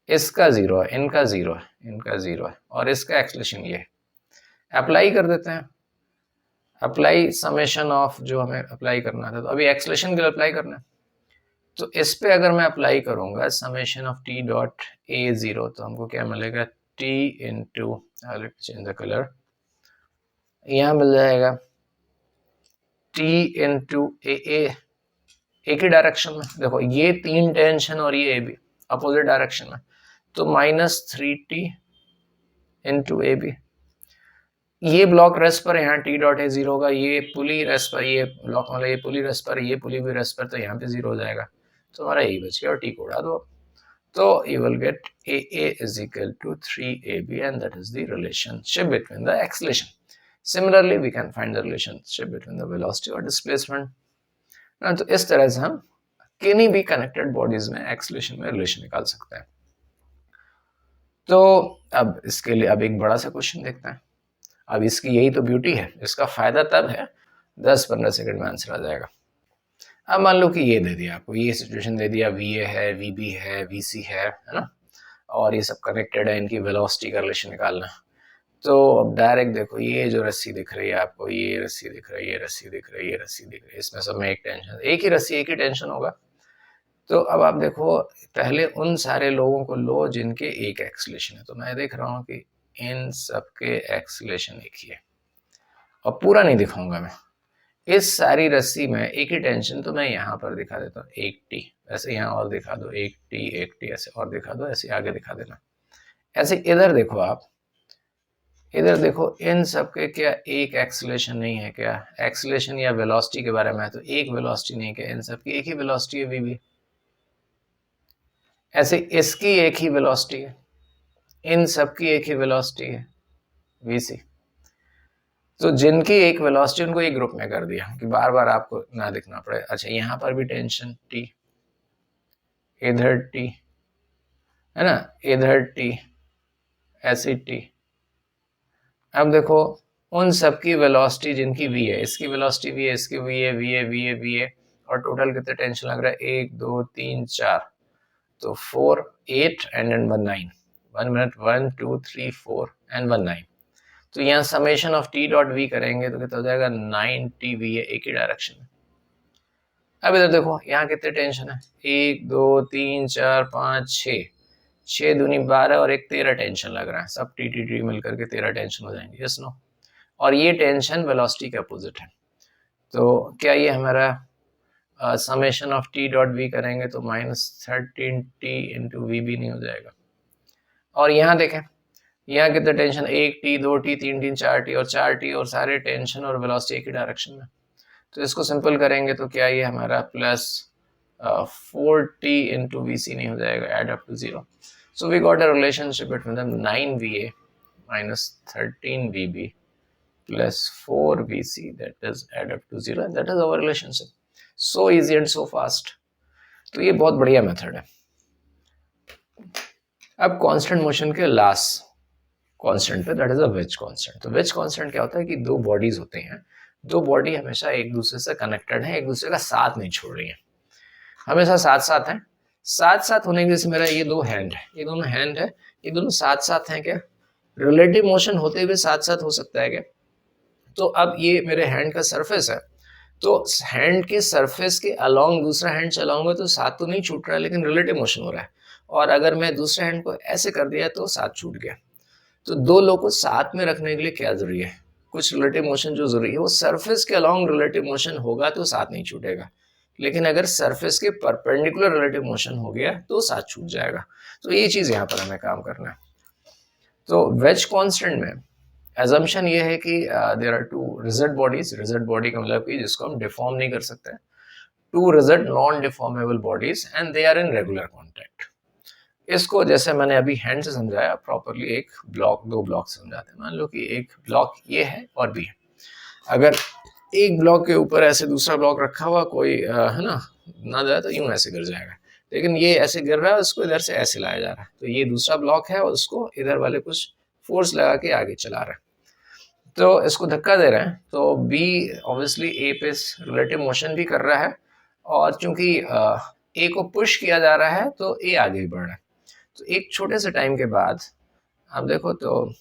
इसका 0 है, इनका 0 है, इनका 0 है, और इसका एक्सेलेरेशन ये है। अप्लाई कर देते हैं, अप्लाई समेशन ऑफ, जो हमें अप्लाई करना था। तो अभी एक्सेलेरेशन के लिए अप्लाई करना है। तो इस पे अगर मैं अप्लाई करूंगा summation of T dot A 0, तो हमको क्या मिलेगा, T into, change the colour, यहाँ मिल जाएगा टी इंटू ए, एक ही डायरेक्शन में। देखो ये 3 टेंशन और ये ए बी अपोजिट डायरेक्शन में, तो -3t इंटू ए बी। ये ब्लॉक रेस्ट पर, यहाँ टी डॉट ए 0 होगा, ये पुली रेस्ट पर, ये ब्लॉक मतलब ये पुली रेस्ट पर, ये पुली भी रेस्ट पर, तो यहाँ पे 0 हो जाएगा। तो हमारा यही बच गया, और टी को उड़ा दो। तो you will get AA is equal to 3AB, and that is the relationship between the acceleration. Similarly, we can find the relationship between the velocity or displacement. तो इस तरह से हम किन्हीं भी कनेक्टेड बॉडीज में एक्सेलरेशन में रिलेशन निकाल सकते हैं। तो अब इसके लिए अब एक बड़ा सा क्वेश्चन देखते हैं। अब इसकी यही तो ब्यूटी है, इसका फायदा तब है 10-15 सेकंड में आंसर आ जाएगा। अब मान लो कि ये दे दिया आपको, ये सिचुएशन दे दिया, VA है, VB है, VC है ना, और ये सब कनेक्टेड है, इनकी वेलोसिटी का रिलेशन निकालना। तो अब डायरेक्ट देखो, ये जो रस्सी दिख रही है आपको, ये रस्सी दिख रही है, ये रस्सी दिख रही है, ये रस्सी दिख रही है, इसमें सब में एक टेंशन, एक ही रस्सी, एक ही टेंशन होगा। तो अब आप देखो, पहले उन सारे लोगों को लो जिनके एक एक्सेलेरेशन है। तो मैं देख रहा हूँ कि इन सबके एक्सेलेरेशन एक ही है, और पूरा नहीं दिखाऊंगा मैं। इस सारी रस्सी में एक ही टेंशन, तो मैं यहाँ पर दिखा देता हूँ 1t, ऐसे यहाँ और दिखा दो 1t, ऐसे और दिखा दो, ऐसे आगे दिखा देना। ऐसे इधर देखो, आप इधर देखो, इन सब के क्या एक एक्सेलेरेशन नहीं है क्या? एक्सेलेरेशन या वेलोसिटी के बारे में है तो एक वेलोसिटी नहीं है क्या? इन सब की एक ही वेलोसिटी है वीबी। ऐसे इसकी एक ही वेलोसिटी है, इन सब की एक ही वेलोसिटी है वीसी। तो जिनकी एक वेलोसिटी, उनको एक ग्रुप में कर दिया कि बार बार आपको ना दिखना पड़े। अच्छा, यहाँ पर भी टेंशन टी, इधर टी, है ना, इधर टी, ऐसी टी। अब देखो उन सब की वेलोसिटी जिनकी v है, इसकी वेलोसिटी v है, इसकी v है, v है, v है, v है, और टोटल कितने टेंशन लग रहा है, 1 2 3 4, तो 4 8 एंड 1 9, 1 मिनट, 1 2 3 4 एंड 1 9। तो यहाँ summation of T dot V करेंगे तो कितना हो जाएगा, 9 टी वी है एक ही डायरेक्शन में। अब इधर देखो यहाँ कितने टेंशन है, 1 2 3 4 5 6, 6 दूनी 12 और एक 13 टेंशन लग रहा है, सब टी टी टी मिलकर के 13 टेंशन हो जाएंगे, यस नो। और ये टेंशन वेलोसिटी के अपोजिट है, तो क्या ये हमारा summation of T dot V करेंगे तो -13 टी इंटू वी भी नहीं हो जाएगा। और यहाँ देखें, यहाँ कितने tension, 1 T 2 T 3 T 4 T और 4 टी, और सारे टेंशन और वेलोसिटी एक ही डायरेक्शन में। तो इसको सिंपल करेंगे तो क्या ये हमारा plus 4 T into V C नहीं हो जाएगा, add up to 0। So we got a relationship between them, 9 V A minus 13 V B plus 4 VC, that is add up to 0, and that is our relationship. So easy and so fast. तो ये बहुत बढ़िया method है। अब constant motion के last constant पे, that is a wedge constant. तो wedge constant क्या होता है कि दो बॉडीज होते हैं, दो बॉडी हमेशा एक दूसरे से कनेक्टेड है, एक दूसरे का साथ नहीं छोड़ रही है, हमेशा साथ साथ है। साथ साथ होने की, जैसे मेरा ये दो हैंड है, ये दोनों हैंड है, ये दोनों साथ साथ हैं, क्या रिलेटिव मोशन होते हुए साथ साथ हो सकता है क्या? तो अब ये मेरे हैंड का सरफेस है, तो हैंड के सरफेस के अलोंग दूसरा हैंड चलाऊंगा तो साथ तो नहीं छूट रहा है, लेकिन रिलेटिव मोशन हो रहा है। और अगर मैं दूसरे हैंड को ऐसे कर दिया तो साथ छूट गया। तो दो लोग को साथ में रखने के लिए क्या जरूरी है, कुछ रिलेटिव मोशन जो जरूरी है, वो सरफेस के अलोंग रिलेटिव मोशन होगा तो साथ नहीं छूटेगा, लेकिन अगर सरफेस के परपेंडिकुलर रिलेटिव मोशन हो गया तो साथ छूट जाएगा। तो ये चीज यहाँ पर हमें काम करना है। तो वेज कांस्टेंट में एजम्पशन ये है कि there are two rigid bodies, rigid body का मतलब कि जिसको हम डिफॉर्म नहीं कर सकते, two rigid non deformable bodies and they are in regular contact. इसको जैसे मैंने अभी हैंड से समझाया, प्रॉपरली एक ब्लॉक, दो ब्लॉक समझाते हैं। मान लो कि एक ब्लॉक ये है और भी है, अगर एक ब्लॉक के ऊपर ऐसे दूसरा ब्लॉक रखा हुआ कोई है ना जाए तो यूं ऐसे गिर जाएगा, लेकिन ये ऐसे गिर रहा है, उसको इधर से ऐसे लाया जा रहा है, तो ये दूसरा ब्लॉक है और उसको इधर वाले कुछ फोर्स लगा के आगे चला रहा है, तो इसको धक्का दे रहे हैं। तो बी ऑब्वियसली ए पे रिलेटिव मोशन भी कर रहा है, और चूंकि ए को पुश किया जा रहा है तो ए आगे भी बढ़ रहा है। तो एक छोटे से टाइम के बाद आप देखो तो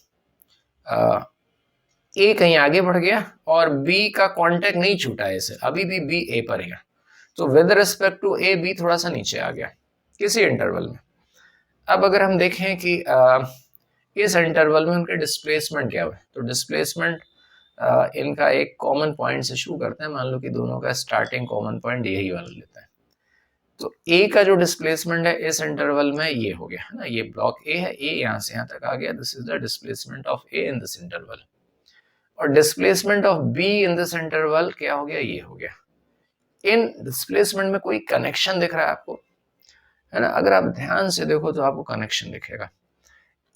ए कहीं आगे बढ़ गया और बी का कांटेक्ट नहीं छूटा है इसे, अभी भी बी ए पर है, तो with respect to A B थोड़ा सा नीचे आ गया किसी इंटरवल में। अब अगर हम देखें कि इस इंटरवल में उनके डिस्प्लेसमेंट क्या हुआ, तो डिस्प्लेसमेंट इनका एक कॉमन पॉइंट से शुरू करते हैं। मान लो कि दोनों का स्टार्टिंग कॉमन पॉइंट यही वाला लेता है, तो ए का जो डिस्प्लेसमेंट है इस इंटरवल में ये हो गया है ना, ये ब्लॉक ए है, ए यहाँ से यहाँ तक आ गया, this is the displacement of A in this interval. और displacement of B in this interval क्या हो गया, ये हो गया। इन डिस्प्लेसमेंट में कोई कनेक्शन दिख रहा है आपको, है ना? अगर आप ध्यान से देखो तो आपको कनेक्शन दिखेगा।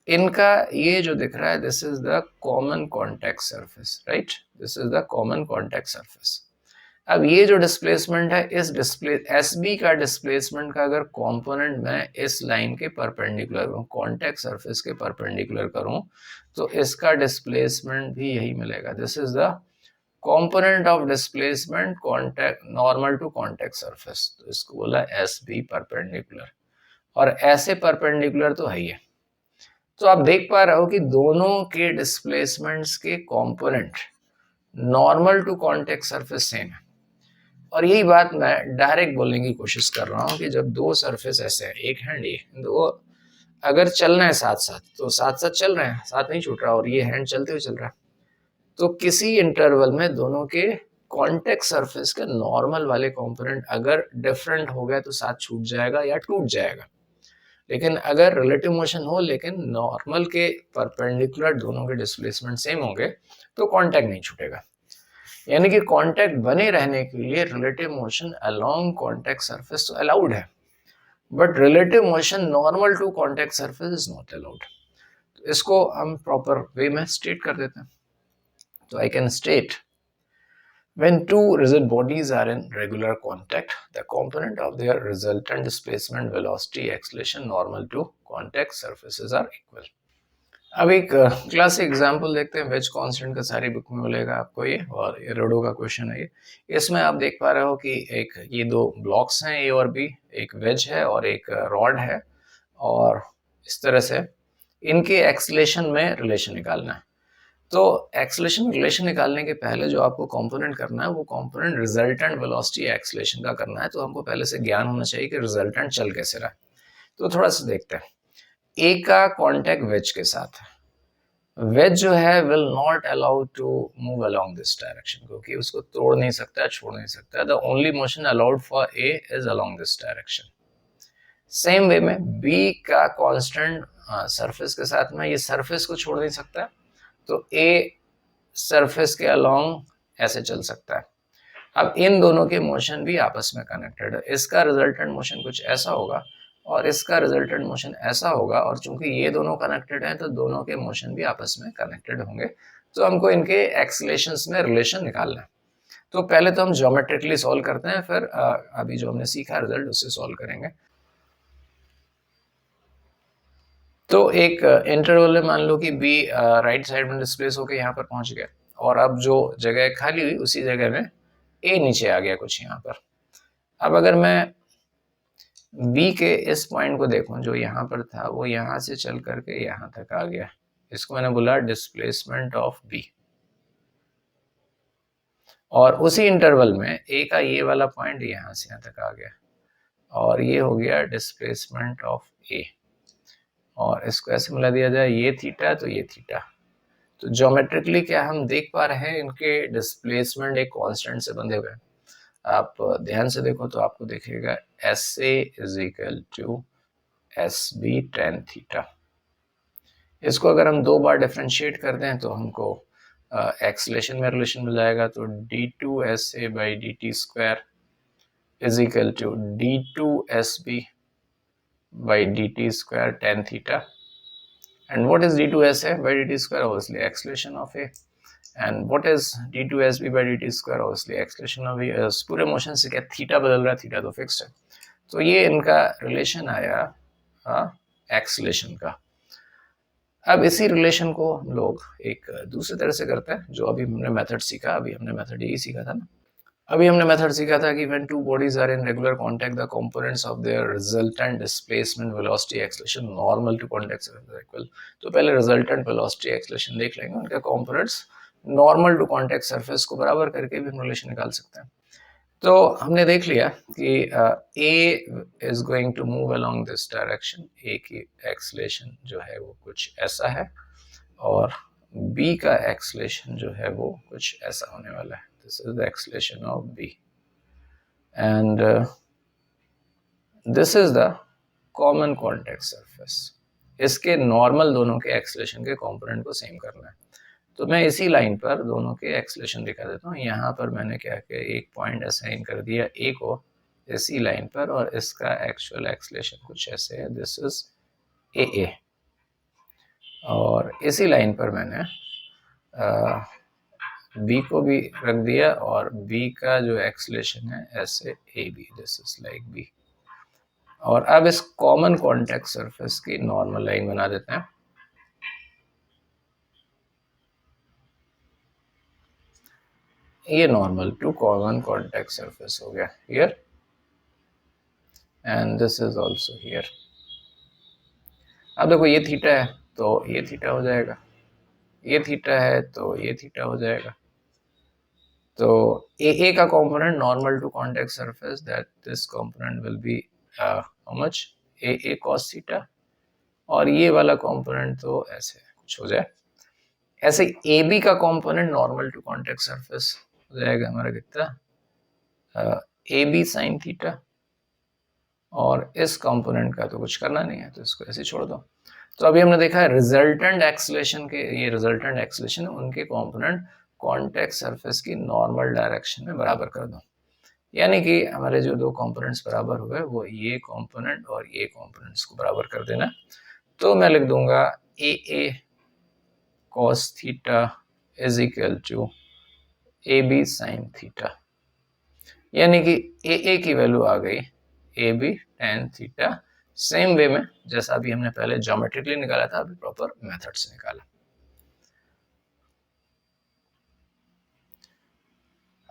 इनका ये जो दिख रहा है, this is the common contact surface, right, this is the common contact surface. अब ये जो डिस्प्लेसमेंट है, इस एस बी का डिस्प्लेसमेंट का अगर कंपोनेंट मैं इस लाइन के परपेंडिकुलर करूं, कॉन्टेक्ट सरफेस के परपेंडिकुलर करूं, तो इसका डिस्प्लेसमेंट भी यही मिलेगा। This is the component of displacement contact normal to contact surface, तो इसको बोला एस बी परपेंडिकुलर, और ऐसे परपेंडिकुलर तो है ही है। तो आप देख पा रहे हो कि दोनों के डिस्प्लेसमेंट्स के component normal to contact surface same है। और यही बात मैं डायरेक्ट बोलने की कोशिश कर रहा हूँ कि जब दो सरफेस ऐसे हैं, एक हैंड ये, दो अगर चलना है साथ साथ तो साथ साथ चल रहे हैं, साथ नहीं छूट रहा, और ये हैंड चलते हुए चल रहा है, तो किसी इंटरवल में दोनों के कॉन्टेक्ट सरफेस के नॉर्मल वाले कंपोनेंट अगर डिफरेंट हो गए तो साथ छूट जाएगा या टूट जाएगा। लेकिन अगर रिलेटिव मोशन हो लेकिन नॉर्मल के परपेंडिकुलर दोनों के डिस्प्लेसमेंट सेम होंगे तो कांटेक्ट नहीं छूटेगा। यानी कि कांटेक्ट बने रहने के लिए relative motion along contact surface तो अलाउड है, but relative motion normal to contact surface is not allowed. तो इसको हम प्रॉपर वे में स्टेट कर देते हैं। तो आई can state, when two rigid bodies are in regular contact, the component of their resultant displacement, velocity, acceleration normal to contact surfaces are equal. अब एक क्लास एग्जांपल देखते हैं। वेज कांस्टेंट का सारी बुक में मिलेगा आपको ये, और ये रोडो का क्वेश्चन है ये। इसमें आप देख पा रहे हो कि एक ये दो ब्लॉक्स हैं ए और बी, एक वेज है और एक रॉड है, और इस तरह से इनके एक्सलेशन में रिलेशन निकालना है। तो एक्सलेशन रिलेशन निकालने के पहले जो आपको कंपोनेंट करना है वो कंपोनेंट रिजल्टेंट वेलोसिटी एक्सलेशन का करना है। तो हमको पहले से ज्ञान होना चाहिए कि रिजल्टेंट चल कैसे रहा है। तो थोड़ा सा देखते हैं। ए का कॉन्टेक्ट वेज के साथ है। वेज जो है will not allow to move along this direction, क्योंकि उसको तोड़ नहीं सकता, छोड़ नहीं सकता। The only motion allowed for A is along this direction. Same way में बी का कांस्टेंट सरफेस के साथ में, ये सरफेस को छोड़ नहीं सकता, तो ए सरफेस के अलोंग ऐसे चल सकता है। अब इन दोनों के मोशन भी आपस में कनेक्टेड है। इसका रिजल्टेंट मोशन कुछ ऐसा होगा और इसका रिजल्टेंट मोशन ऐसा होगा, और चूंकि ये दोनों कनेक्टेड हैं तो दोनों के मोशन भी आपस में कनेक्टेड होंगे। तो हमको इनके एक्सलेशंस में रिलेशन निकालना है। तो पहले तो हम ज्योमेट्रिकली सॉल्व करते हैं, फिर अभी जो हमने सीखा रिजल्ट उससे सॉल्व करेंगे। तो एक इंटरवल है, मान लो कि बी राइट साइड में डिस्प्लेस होकर यहाँ पर पहुंच गया, और अब जो जगह खाली हुई उसी जगह में ए नीचे आ गया कुछ यहाँ पर। अब अगर मैं बी के इस पॉइंट को देखूं जो यहाँ पर था, वो यहाँ से चल करके यहाँ तक आ गया, इसको मैंने बोला डिस्प्लेसमेंट ऑफ बी। और उसी इंटरवल में ए का ये वाला पॉइंट यहाँ से यहाँ तक आ गया, और ये हो गया डिस्प्लेसमेंट ऑफ ए। और इसको ऐसे मिला दिया जाए, ये थीटा तो ये थीटा। तो ज्योमेट्रिकली क्या हम देख पा रहे हैं, इनके डिस्प्लेसमेंट एक कांस्टेंट से बंधे हुए हैं। आप ध्यान से देखो तो आपको दिखेगा S A is equal to S B tan theta. इसको अगर हम दो बार डिफ्रेंशिएट कर दें तो हमको एक्सलेशन में रिलेशन मिल जाएगा। तो D two S A by D T square is equal to D two S B by D T square tan theta. And what is d2sa by dt square? Obviously acceleration of a. And what is d2sb by dt square? Obviously acceleration of a. पूरे motion से क्या theta बदल रहा है, theta तो fixed है। तो ये इनका रिलेशन आया एक्सलेशन का। अब इसी रिलेशन को हम लोग एक दूसरी तरह से करते हैं, जो अभी हमने मेथड सीखा। अभी हमने मेथड यही सीखा था ना, अभी हमने मेथड सीखा था कि when two bodies are in regular contact, the components of their resultant displacement, velocity, acceleration, normal to contact surface are equal। तो पहले resultant velocity, acceleration देख लेंगे, उनके components normal to contact surface को बराबर करके भी हम रिलेशन निकाल सकते हैं। तो हमने देख लिया कि A is going to move along this direction, A की acceleration जो है वो कुछ ऐसा है, और B का acceleration जो है वो कुछ ऐसा होने वाला है। This is the acceleration of B, and this is the common contact surface। इसके नॉर्मल दोनों के एक्सलेशन के कंपोनेंट को सेम करना है। तो मैं इसी लाइन पर दोनों के एक्सलेशन दिखा देता हूँ। यहाँ पर मैंने क्या किया, एक पॉइंट असाइन कर दिया ए को इसी लाइन पर, और इसका एक्चुअल एक्सलेशन कुछ ऐसे है, दिस इज ए। और इसी लाइन पर मैंने बी को भी रख दिया, और बी का जो एक्सलेशन है ऐसे A B, this is like B. और अब इस कॉमन कॉन्टेक्ट सरफेस की नॉर्मल लाइन बना देते हैं। ये normal to common contact surface हो गया here, and this is also here. अब देखो ये थीटा है तो ये थीटा हो जाएगा, ये थीटा है तो ये थीटा हो जाएगा। तो ए का component normal to contact surface, that this component will be how much, A cos theta. और ये वाला कंपोनेंट तो ऐसे कुछ हो जाए। ऐसे ए बी का component normal to contact surface हो जाएगा हमारा कितना, ए बी साइन थीटा। और इस कंपोनेंट का तो कुछ करना नहीं है, तो इसको ऐसे छोड़ दो। तो अभी हमने देखा है रिजल्टेंट एक्सलेशन के, ये रिजल्टेंट एक्सलेशन उनके कंपोनेंट कॉन्टेक्ट सरफेस की नॉर्मल डायरेक्शन में बराबर कर दो। यानी कि हमारे जो दो कंपोनेंट्स बराबर हुए वो ये कंपोनेंट और ये कंपोनेंट्स को बराबर कर देना। तो मैं लिख दूंगा A cos theta is equal to A B sine theta. यानी कि ए की वैल्यू आ गई A B tan theta, same way में जैसा अभी हमने पहले ज्योमेट्रिकली निकाला था, अभी प्रॉपर मेथड से निकाला।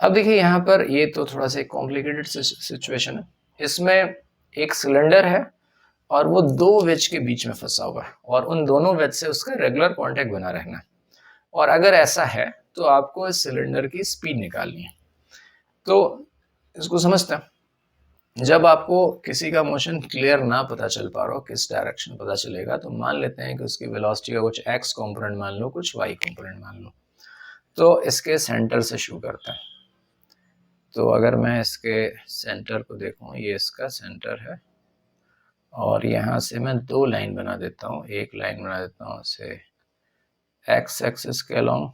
अब देखिए यहाँ पर ये तो थोड़ा सा कॉम्प्लिकेटेड सिचुएशन है। इसमें एक सिलेंडर है और वो दो वेज के बीच में फंसा हुआ है और उन दोनों वेज से उसका रेगुलर कांटेक्ट बना रहना है। और अगर ऐसा है तो आपको इस सिलेंडर की स्पीड निकालनी है। तो इसको समझते हैं। जब आपको किसी का मोशन क्लियर ना पता चल पा रहा हो, किस डायरेक्शन पता चलेगा, तो मान लेते हैं कि उसकी वेलोसिटी का कुछ x कंपोनेंट मान लो, कुछ y कंपोनेंट मान लो। तो इसके सेंटर से शुरू करते हैं। तो अगर मैं इसके सेंटर को देखूं, ये इसका सेंटर है और यहाँ से मैं दो लाइन बना देता हूँ। एक लाइन बना देता हूँ इसे x एक्सिस के अलोंग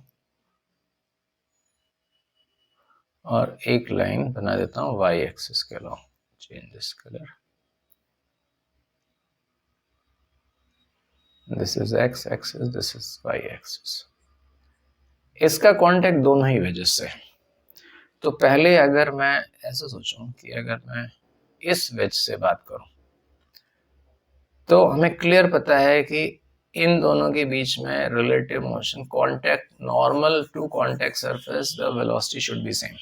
और एक लाइन बना देता हूँ y एक्सिस के along. Change this colour, this is x axis, this is y axis. इसका कांटेक्ट दोनों ही वजह से। तो पहले अगर मैं ऐसा सोचूं कि अगर मैं इस वेज से बात करूं, तो हमें क्लियर पता है कि इन दोनों के बीच में relative motion, contact normal to contact surface, the velocity should be same.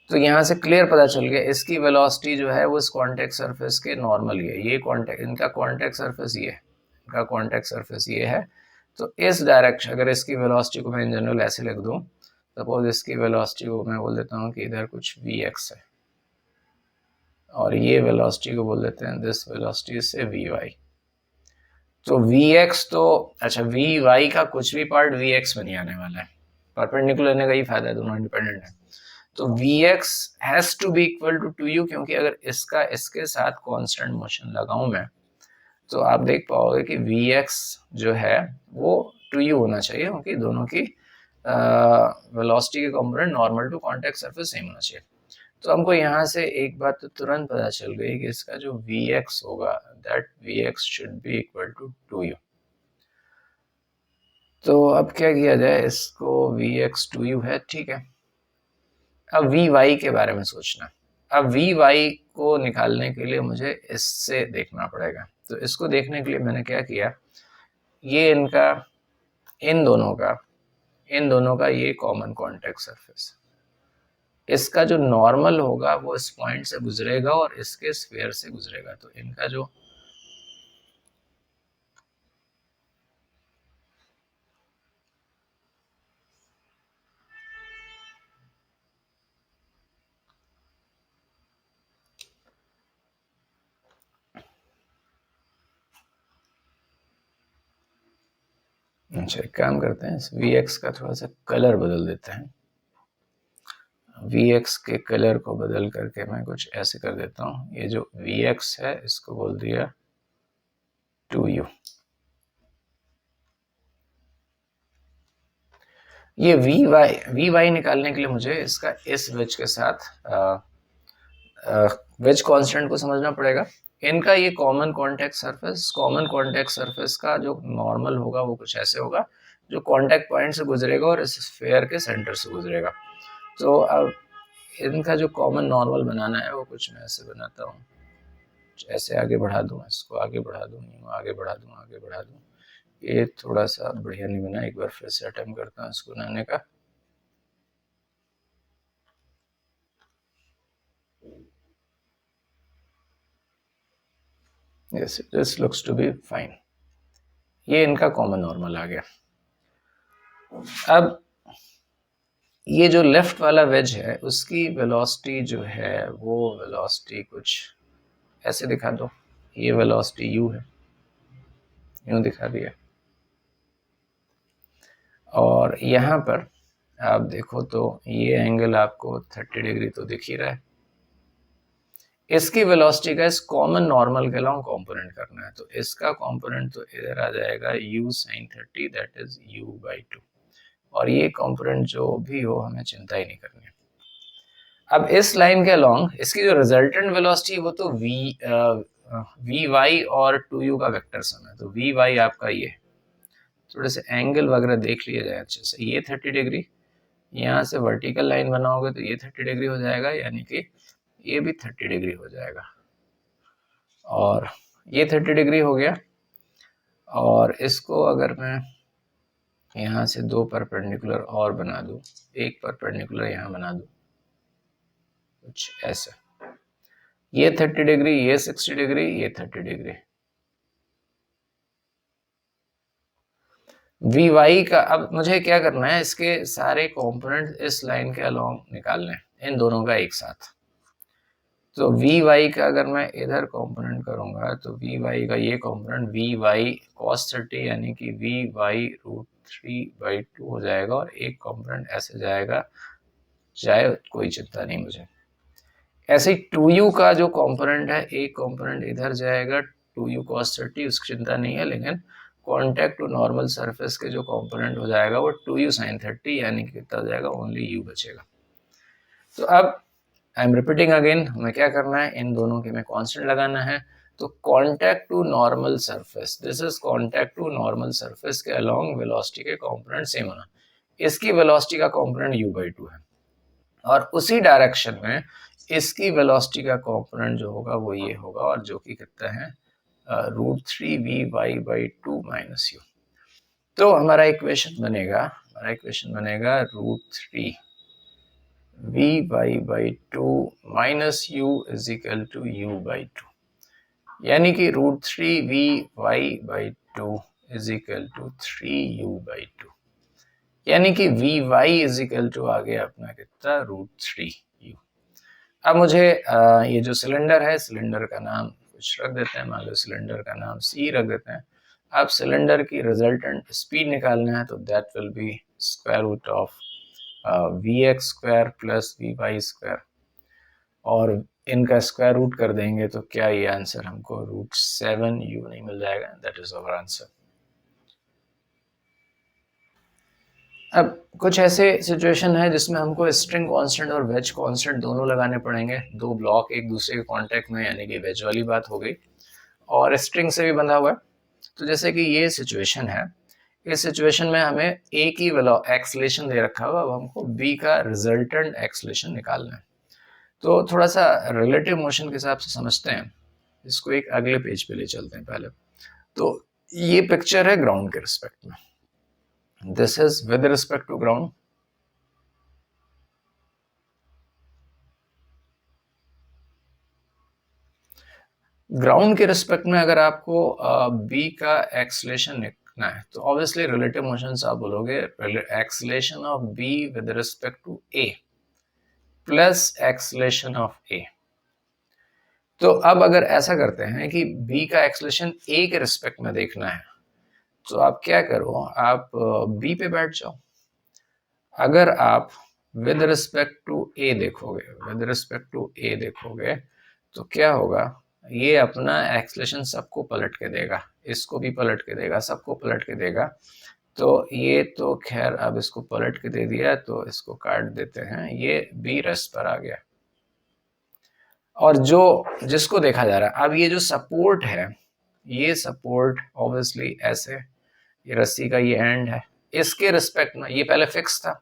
तो यहाँ से क्लियर पता चल गया इसकी वेलोसिटी जो है वो इस कांटेक्ट सरफेस के नॉर्मल ही है। ये कांटेक्ट, इनका कांटेक्ट सरफेस ये है, इनका कांटेक्ट सरफेस ये है। तो इस डायरेक्शन, अगर इसकी वेलोसिटी को मैं इन जनरल ऐसे लिख दूं, सपोज इसकी वेलोसिटी को मैं बोल देता हूँ कि इधर कुछ vx है और ये वेलोसिटी को बोल देते हैं, दिस वेलोसिटी से vy। तो vx तो अच्छा, vy का कुछ भी पार्ट vx में नहीं आने वाला है, परपेंडिकुलर लेने का ही फायदा है, दोनों इंडिपेंडेंट है। तो vx has to be equal to 2u, क्योंकि अगर इसका इसके साथ कांस्टेंट मोशन लगाऊं मैं, तो आप देख पाओगे कि vx जो है वो 2u होना चाहिए, क्योंकि दोनों की वेलोसिटी के component normal to contact surface same होना चाहिए। तो हमको यहाँ से एक बात तो तुरंत पता चल गई कि इसका जो vx होगा, that vx should be equal to 2u। तो अब क्या किया जाए, इसको vx 2u है, ठीक है। अब vy के बारे में सोचना। अब vy को निकालने के लिए मुझे इससे देखना पड़ेगा। तो इसको देखने के लिए मैंने क्या किया, ये इनका, इन दोनों का ये कॉमन कॉन्टेक्ट सरफेस, इसका जो नॉर्मल होगा वो इस पॉइंट से गुजरेगा और इसके स्फीयर से गुजरेगा। तो इनका जो अच्छा, एक काम करते हैं, इस vx का थोड़ा सा कलर बदल देते हैं। vx के कलर को बदल करके मैं कुछ ऐसे कर देता हूँ। ये जो vx है इसको बोल दिया 2u। ये vy निकालने के लिए मुझे इसका इस वेज के साथ वेज कांस्टेंट को समझना पड़ेगा। इनका ये कॉमन कॉन्टेक्ट सरफेस का जो नॉर्मल होगा वो कुछ ऐसे होगा, जो कांटेक्ट पॉइंट से गुजरेगा और इस स्फीयर के सेंटर से गुजरेगा। तो अब इनका जो कॉमन नॉर्मल बनाना है वो कुछ मैं ऐसे बनाता हूँ, ऐसे आगे बढ़ा दूँ, इसको आगे बढ़ा दूँ, आगे बढ़ा दूँ। ये थोड़ा सा बढ़िया नहीं बना, एक बार फिर से अटेम्प्ट करता हूँ इसको बनाने का। Yes, this looks to be fine। ये इनका कॉमन नॉर्मल आ गया। अब ये जो लेफ्ट वाला वेज है उसकी वेलोसिटी जो है वो वेलोसिटी कुछ ऐसे दिखा दो, ये वेलोसिटी u है, यूं दिखा दिया। और यहाँ पर आप देखो तो ये एंगल आपको 30 डिग्री तो दिख ही रहा है। इसकी वेलोसिटी का इस कॉमन नॉर्मल के अलावा कंपोनेंट करना है, तो इसका कंपोनेंट तो इधर आ जाएगा u sin 30, that is u/2। और ये कंपोनेंट जो भी हो हमें चिंता ही नहीं करनी। अब इस लाइन के अलोंग इसकी जो रिजल्टेंट वेलोसिटी वो तो vy और 2u का वेक्टर सम है। तो vy आपका ये, थोड़े से एंगल वगैरह देख लिया जाए अच्छे से, ये 30 डिग्री, यहाँ से वर्टिकल लाइन बनाओगे तो ये 30 डिग्री हो जाएगा, यानी कि ये भी 30 डिग्री हो जाएगा। और ये 30 डिग्री हो गया। और इसको अगर मैं यहाँ से 2 परपेंडिकुलर और बना दूँ, एक परपेंडिकुलर यहाँ बना दूँ कुछ ऐसा, ये 30 डिग्री, ये 60 डिग्री, ये 30 डिग्री। वी वाई का अब मुझे क्या करना है, इसके सारे कंपोनेंट इस लाइन के अलोंग निकालने हैं, इन दोनों का एक साथ। तो वी वाई का अगर मैं इधर कंपोनेंट करूंगा तो वी वाई का ये कंपोनेंट वी वाई cos 30 यानी कि वी वाई √3/2 हो जाएगा, और एक कंपोनेंट ऐसे जाएगा, चाहे कोई चिंता नहीं मुझे। ऐसे ही 2u का जो कंपोनेंट है, एक कंपोनेंट इधर जाएगा 2u cos 30, उसकी चिंता नहीं है, लेकिन कॉन्टैक्ट टू नॉर्मल सरफेस के जो कंपोनेंट हो जाएगा वो 2u sin 30 यानी कि कितना हो जाएगा, ओनली u बचेगा। तो अब आई एम रिपीटिंग अगेन, हमें क्या करना है, इन दोनों के में कांस्टेंट लगाना है। तो contact to normal surface, this is contact to normal surface के अलोंग वेलोसिटी के कंपोनेंट सेम होना। इसकी वेलोसिटी का कंपोनेंट u/2 है, और उसी डायरेक्शन में इसकी वेलोसिटी का कंपोनेंट जो होगा वो ये होगा, और जो कि कितना है, √3vy/2 - u। तो हमारा इक्वेशन बनेगा √3 vy/2 - u is equal to u/2, यानी कि √3 vy/2 is equal to 3u/2, यानी कि vy इज इक्वल टू आ गया अपना कितना, √3u। अब मुझे ये जो सिलेंडर है, सिलेंडर का नाम कुछ रख देते हैं, मान लो सिलेंडर का नाम c रख देते हैं। अब सिलेंडर की रिजल्टेंट स्पीड निकालना है, तो that will be square root of vx² plus vy², और इनका स्क्वायर रूट कर देंगे तो क्या ये आंसर हमको √7u नहीं मिल जाएगा, दैट इज आवर आंसर। अब कुछ ऐसे सिचुएशन है जिसमें हमको स्ट्रिंग कांस्टेंट और वेज कांस्टेंट दोनों लगाने पड़ेंगे, दो ब्लॉक एक दूसरे के कांटेक्ट में, यानी कि वेज वाली बात हो गई, और स्ट्रिंग से भी बंधा हुआ है। तो जैसे कि ये सिचुएशन है, इस सिचुएशन में हमें ए की एक्सेलेरेशन दे रखा हुआ, अब हमको बी का रिजल्टेंट एक्सेलेरेशन निकालना है। तो थोड़ा सा रिलेटिव मोशन के हिसाब से समझते हैं इसको, एक अगले पेज पे ले चलते हैं पहले। तो ये पिक्चर है ग्राउंड के रिस्पेक्ट में, this is with respect to ground. Ground के रिस्पेक्ट में अगर आपको बी का एक्सेलेरेशन लिखना है तो ऑब्वियसली रिलेटिव मोशन से आप बोलोगे acceleration of B with respect to A plus acceleration of A. तो अब अगर ऐसा करते हैं कि b का एक्सेलेरेशन a के रिस्पेक्ट में देखना है, तो आप क्या करो, आप b पे बैठ जाओ। अगर आप विद रिस्पेक्ट टू a देखोगे तो क्या होगा, ये अपना एक्सेलेरेशन सबको पलट के देगा, इसको भी पलट के देगा, सबको पलट के देगा। तो ये तो खैर अब इसको पलट के दे दिया, तो इसको काट देते हैं, ये b रेस्ट पर आ गया। और जो जिसको देखा जा रहा है, अब ये जो सपोर्ट है, ये सपोर्ट ऑब्वियसली ऐसे, ये रस्सी का ये एंड है, इसके रिस्पेक्ट में ये पहले फिक्स था।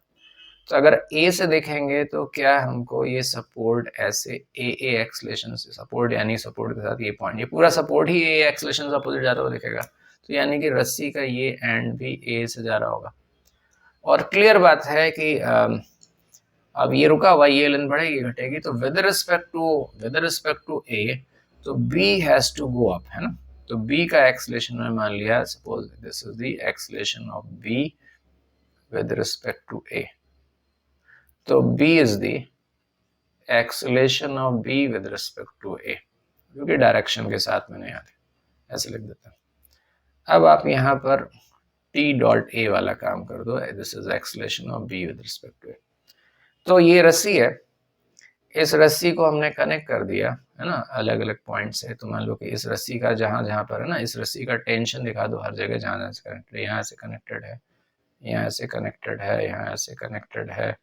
तो अगर ए से देखेंगे तो क्या हमको ये सपोर्ट ऐसे ए एक्सेलेरेशन से, सपोर्ट यानी सपोर्ट के साथ ये पॉइंट, ये पूरा सपोर्ट ही ए एक्सेलेरेशन से अपोजिट जाता हुआ दिखेगा। तो यानी कि रस्सी का ये एंड भी ए से जा रहा होगा। और क्लियर बात है कि अब ये रुका हुआ, ये लेंथ बढ़ेगी घटेगी, तो विद रिस्पेक्ट टू ए तो b has to go up, है ना। तो b का एक्सेलेरेशन में मान लिया, suppose this is the acceleration of b with respect to a, तो b is the acceleration of b with respect to a, जो कि डायरेक्शन के साथ में नहीं आती, ऐसे लिख देते हैं। अब आप यहाँ पर t.a वाला काम कर दो, this is acceleration of b with respect to a। तो ये रस्सी है, इस रस्सी को हमने कनेक्ट कर दिया, है ना, अलग अलग पॉइंट से। तो मान लो कि इस रस्सी का जहां जहां पर है ना, इस रस्सी का टेंशन दिखा दो हर जगह जहां जहां से कनेक्टेड, यहाँ से कनेक्टेड है, यहाँ से कनेक्टेड है, यहाँ से कनेक्टेड है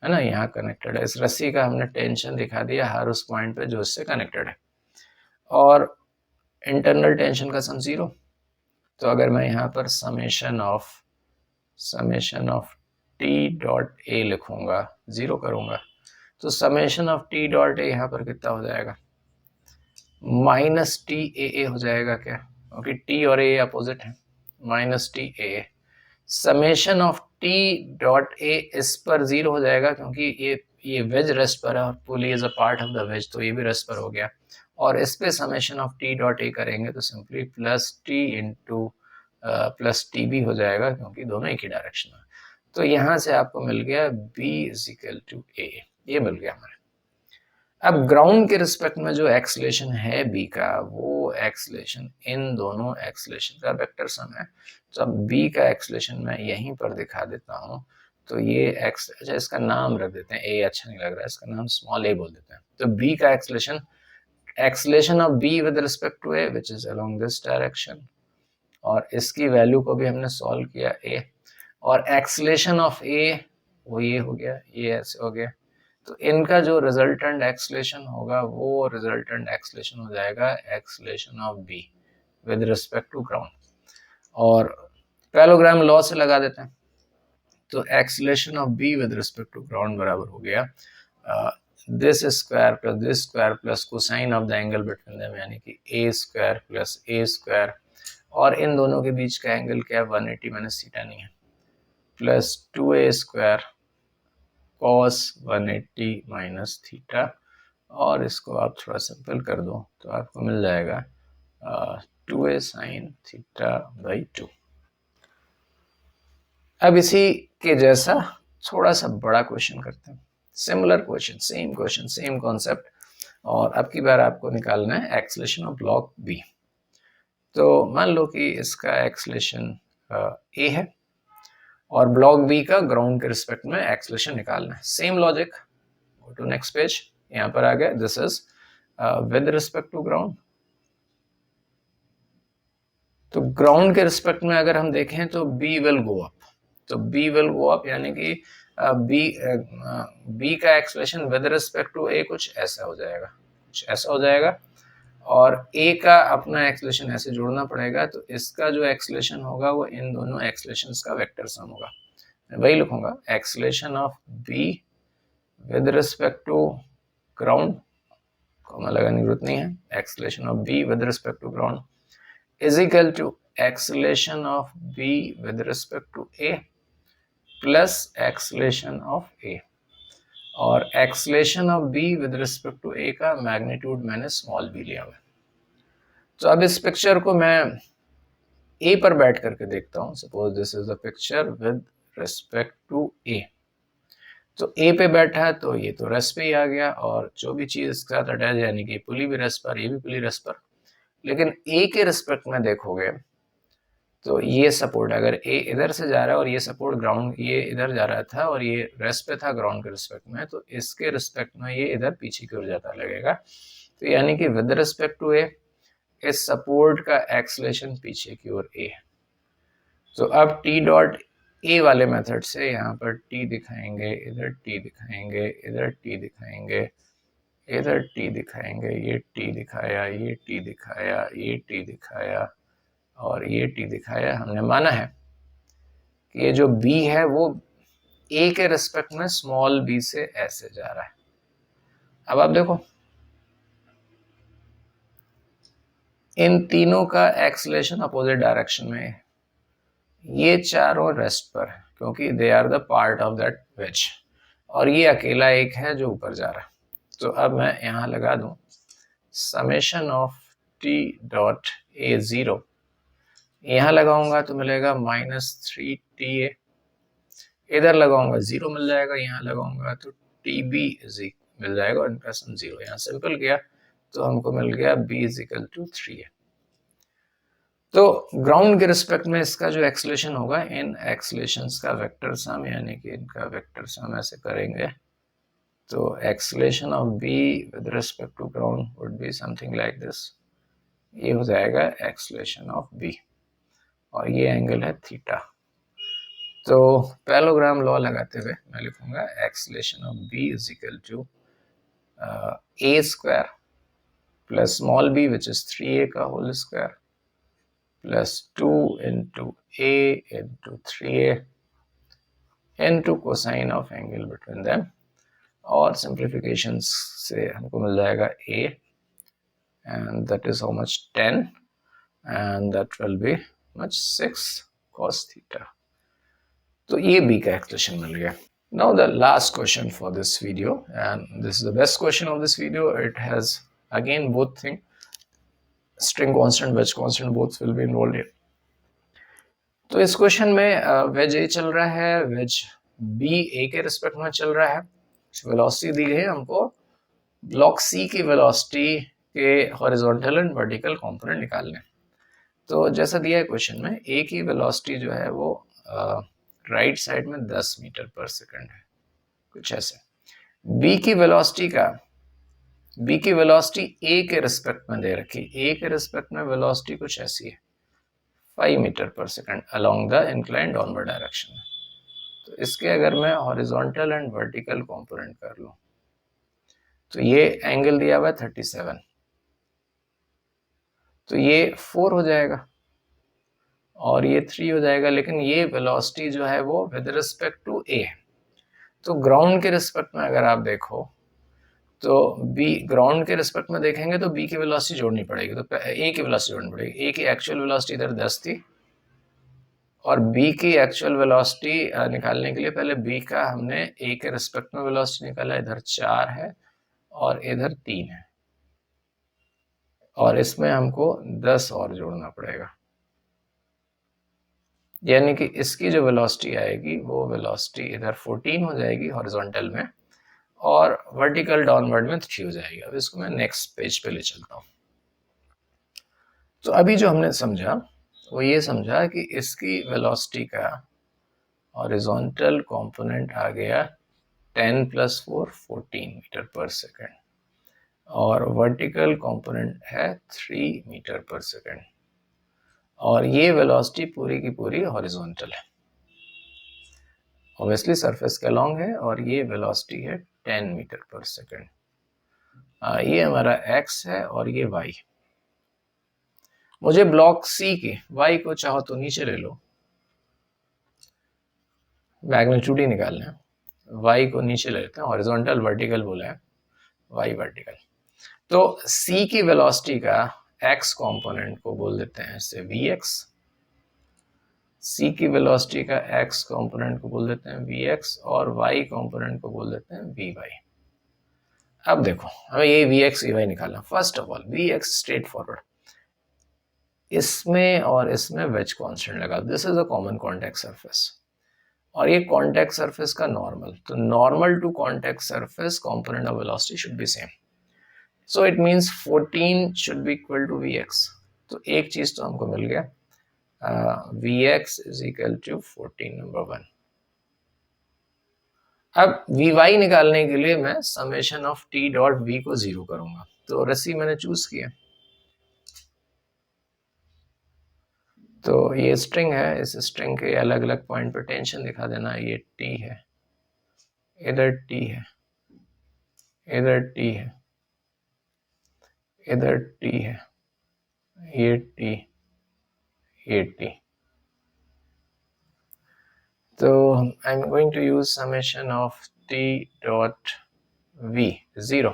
ना, यहाँ कनेक्टेड है। इस रस्सी का हमने टेंशन दिखा दिया हर उस पॉइंट पे जो इससे कनेक्टेड है, और इंटरनल टेंशन का सम 0। तो अगर मैं यहाँ पर समेशन ऑफ t.a लिखूंगा, 0 करूंगा, तो समेशन ऑफ t.a यहाँ पर कितना हो जाएगा, माइनस टी ए हो जाएगा क्या, क्योंकि टी और ए अपोजिट है, minus T A. Summation of T dot A इस पर जीरो हो जाएगा, क्योंकि ये वेज रेस्ट पर है और पुली is a part of the veg, तो ये भी रेस्ट पर हो गया। और इस पे summation of T dot A करेंगे तो simply plus T into plus T भी हो जाएगा, क्योंकि दोनों एक ही डायरेक्शन में। तो यहाँ से आपको मिल गया बी इज इक्वल टू ए, ये मिल गया हमारे। अब ग्राउंड के रिस्पेक्ट में जो एक्सलेशन है बी का, वो एक्सलेशन इन दोनों एक्सलेशन का वेक्टर सम है। तो अब बी का एक्सलेशन मैं यहीं पर दिखा देता हूँ। तो ये एक्स, अच्छा इसका नाम रख देते हैं, ए अच्छा नहीं लग रहा है, इसका नाम स्मॉल ए बोल देते हैं। तो बी का acceleration of B with respect to A which is along this direction, और इसकी वैल्यू को भी हमने सॉल्व किया ए, और एक्सलेशन ऑफ ए वो ये हो गया, ये ऐसे हो गया। तो इनका जो रिजल्टेंट एक्सलेशन होगा वो रिजल्टेंट एक्सलेशन हो जाएगा acceleration of B with respect to ground, और पैरेललोग्राम लॉ से लगा देते हैं। तो acceleration of B with respect to ground बराबर हो गया this square plus cosine of the angle between them, यानी कि A square plus A square, और इन दोनों के बीच का एंगल क्या है, 180 माइनस थीटा नहीं है, plus 2a square cos 180 minus theta, और इसको आप थोड़ा सिंपल कर दो तो आपको मिल जाएगा 2a साइन थीटा बाई 2। अब इसी के जैसा थोड़ा सा बड़ा क्वेश्चन करते हैं, सिमिलर क्वेश्चन सेम कॉन्सेप्ट, और अब की बार आपको निकालना है एक्सलेशन ऑफ ब्लॉक बी। तो मान लो कि इसका एक्सलेशन ए है और ब्लॉक बी का ग्राउंड के रिस्पेक्ट में एक्सलेशन निकालना है। Same logic, go to next page, यहाँ पर आ गया this is with respect to ground. तो ग्राउंड के रिस्पेक्ट में अगर हम देखें तो बी विल गो अप, तो बी विल गो अप यानी कि बी का acceleration with respect to A कुछ ऐसा हो जाएगा, कुछ ऐसा हो जाएगा, और ए का अपना एक्सलेशन ऐसे जोड़ना पड़ेगा। तो इसका जो एक्सलेशन होगा वो इन दोनों एक्सलेशंस का वेक्टर सम होगा। मैं वही लिखूंगा, acceleration of B with respect to ground, comma लगाने की जरूरत नहीं है, acceleration of B with respect to ground is equal to acceleration of B with respect to A plus acceleration of A, और acceleration of B with respect to A का magnitude मैंने small B लिया हुआ। तो अब इस picture को मैं ए पर बैठ करके देखता हूँ। Suppose this is the picture with respect to A, तो ए पे बैठा है तो ये तो रेस्ट पे ही आ गया, और जो भी चीज इसके साथ अटैच यानी कि पुली भी रेस्ट पर, ये भी पुली रेस्ट पर। लेकिन ए के रिस्पेक्ट में देखोगे तो ये सपोर्ट, अगर ए इधर से जा रहा है और ये सपोर्ट ग्राउंड, ये इधर जा रहा था और ये रेस्ट पे था ग्राउंड के रिस्पेक्ट में, तो इसके रिस्पेक्ट में ये इधर पीछे की ओर जाता लगेगा। तो यानी कि विद रिस्पेक्ट टू ए इस सपोर्ट का एक्सलेशन पीछे की ओर ए है। तो अब टी डॉट ए वाले मेथड से यहाँ पर टी दिखाएंगे, इधर टी दिखाएंगे, इधर टी दिखाएंगे, इधर टी दिखाएंगे, ये टी दिखाया, ये टी दिखाया, ये टी दिखाया, और ये टी दिखाया। हमने माना है कि ये जो बी है वो ए के रिस्पेक्ट में स्मॉल बी से ऐसे जा रहा है। अब आप देखो इन तीनों का एक्सलेशन अपोजिट डायरेक्शन में है, ये चारों रेस्ट पर है क्योंकि they are the part of that wedge, और ये अकेला एक है जो ऊपर जा रहा है। तो अब मैं यहाँ लगा दूं summation of T dot A zero, यहाँ लगाऊंगा तो मिलेगा -3ta, इधर लगाऊंगा जीरो मिल जाएगा, यहाँ लगाऊंगा तो tb मिल जाएगा, और इनका सम जीरो। यहाँ सिंपल किया तो हमको मिल गया b is equal to 3a। तो ग्राउंड के रिस्पेक्ट में इसका जो एक्सलेशन होगा, इन एक्सलेशंस का वेक्टर सम, यानी कि इनका वेक्टर सम ऐसे करेंगे तो acceleration of B with respect to ground would be something like this, ये हो जाएगा एक्सलेशन ऑफ बी, और ये एंगल है थीटा। तो पैरेललोग्राम लॉ लगाते हुए मैं लिखूंगा acceleration of B is equal to A square plus small B which is 3a का whole square plus 2 into a into 3a into cosine of angle between them, और simplification से हमको मिल जाएगा a and that is how much 10, and that will be much 6 cos theta. तो ये b का expression मिल गया. Now the last question for this video, and this is the best question of this video. It has again both thing, string constant, wedge constant, both will be involved here. तो इस question में veg ए चल रहा है, veg B ए के respect में चल रहा है. वेलोसिटी दी गई है हमको, ब्लॉक सी की वेलोसिटी के हॉरिजॉन्टल एंड वर्टिकल कंपोनेंट निकालने. तो जैसा दिया है क्वेश्चन में, ए की वेलोसिटी जो है वो राइट साइड में 10 मीटर पर सेकंड है, कुछ ऐसे. बी की वेलोसिटी ए के रिस्पेक्ट में दे रखी. ए के रिस्पेक्ट में वेलोसिटी कुछ ऐसी है, 5 मीटर पर second along the incline downward direction. तो इसके अगर मैं हॉरिजॉन्टल एंड वर्टिकल कंपोनेंट कर लूं, तो ये एंगल दिया हुआ है 37, तो ये 4 हो जाएगा और ये 3 हो जाएगा. लेकिन ये वेलोसिटी जो है वो विद रिस्पेक्ट टू ए है. तो ग्राउंड के रिस्पेक्ट में अगर आप देखो, तो बी ग्राउंड के रिस्पेक्ट में देखेंगे तो बी की वेलोसिटी जोड़नी पड़ेगी. तो ए की वेलोसिटी जोड़नी पड़ेगी. ए की एक्चुअल वेलोसिटी इधर 10 थी और बी की एक्चुअल वेलोसिटी निकालने के लिए पहले बी का हमने ए के रिस्पेक्ट में वेलोसिटी निकाला. इधर 4 है और इधर 3 है, और इसमें हमको 10 और जोड़ना पड़ेगा. यानी कि इसकी जो वेलोसिटी आएगी वो वेलोसिटी इधर 14 हो जाएगी हॉरिजॉन्टल में, और वर्टिकल डाउनवर्ड में 3 हो जाएगी. अब इसको मैं नेक्स्ट पेज पे ले चलता हूँ. तो अभी जो हमने समझा वो ये समझा कि इसकी वेलोसिटी का हॉरिजॉन्टल कंपोनेंट आ गया 10 + 4 14 मीटर पर सेकंड, और वर्टिकल कंपोनेंट है 3 मीटर पर सेकंड, और ये वेलोसिटी पूरी की पूरी हॉरिजॉन्टल है. ऑब्वियसली सरफेस के अलोंग है, और ये वेलोसिटी है 10 मीटर पर सेकंड. ये हमारा x है और ये y. मुझे ब्लॉक सी की y को चाहो तो नीचे ले लो, मैग्नीट्यूड ही निकालना है. y को नीचे ले लेते हैं, हॉरिजॉन्टल वर्टिकल बोला है, y वर्टिकल. तो c की वेलोसिटी का x कंपोनेंट को बोल देते हैं इससे vx. c की वेलोसिटी का x कंपोनेंट को बोल देते हैं vx, और y कंपोनेंट को बोल देते हैं vy. अब देखो हमें ये vx vy निकालना. First of all vx straightforward, इसमें और इसमें वेज कांस्टेंट लगा. This is a common contact surface, और ये कॉन्टैक्ट सरफेस का नॉर्मल. तो normal to contact surface component of velocity should be same. So it means 14 should be equal to vx. तो एक चीज तो हमको मिल गया, vx is equal to 14 number 1. अब vy निकालने के लिए मैं summation of t dot v को 0 करूंगा. तो रस्सी मैंने चूज किया. तो ये स्ट्रिंग है, इस स्ट्रिंग के अलग अलग पॉइंट पर टेंशन दिखा देना. ये t है, इधर t है, इधर t है, इधर t है, ये t, ये t. तो I am going to use summation of t dot v 0.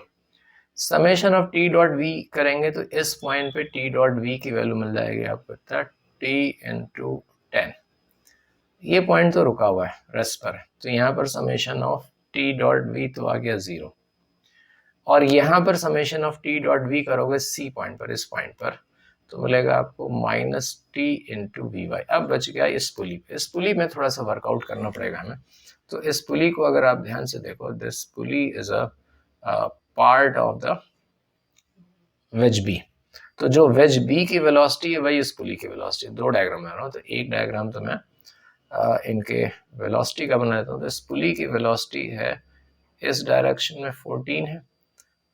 Summation of t dot v करेंगे तो इस पॉइंट पे t डॉट v की वैल्यू मिल जाएगी आपको t × 10. ये पॉइंट तो रुका हुआ है, रेस्ट पर है. तो यहाँ पर summation of t dot v तो आ गया 0, और यहाँ पर summation of t dot v करोगे c पॉइंट पर, इस पॉइंट पर, तो मिलेगा आपको -t × vy. अब बच गया इस पुली पे. इस पुली में थोड़ा सा वर्कआउट करना पड़ेगा हमें. तो इस पुली को अगर आप ध्यान से देखो, this pulley is a part of the wedge B. तो जो वेज बी की वेलोसिटी है वही इस पुली की वेलोसिटी. 2 डायग्राम बना रहा हूँ, तो एक डायग्राम तो मैं इनके वेलोसिटी का बना देता हूँ. तो इस पुली की वेलोसिटी है इस डायरेक्शन में 14 है,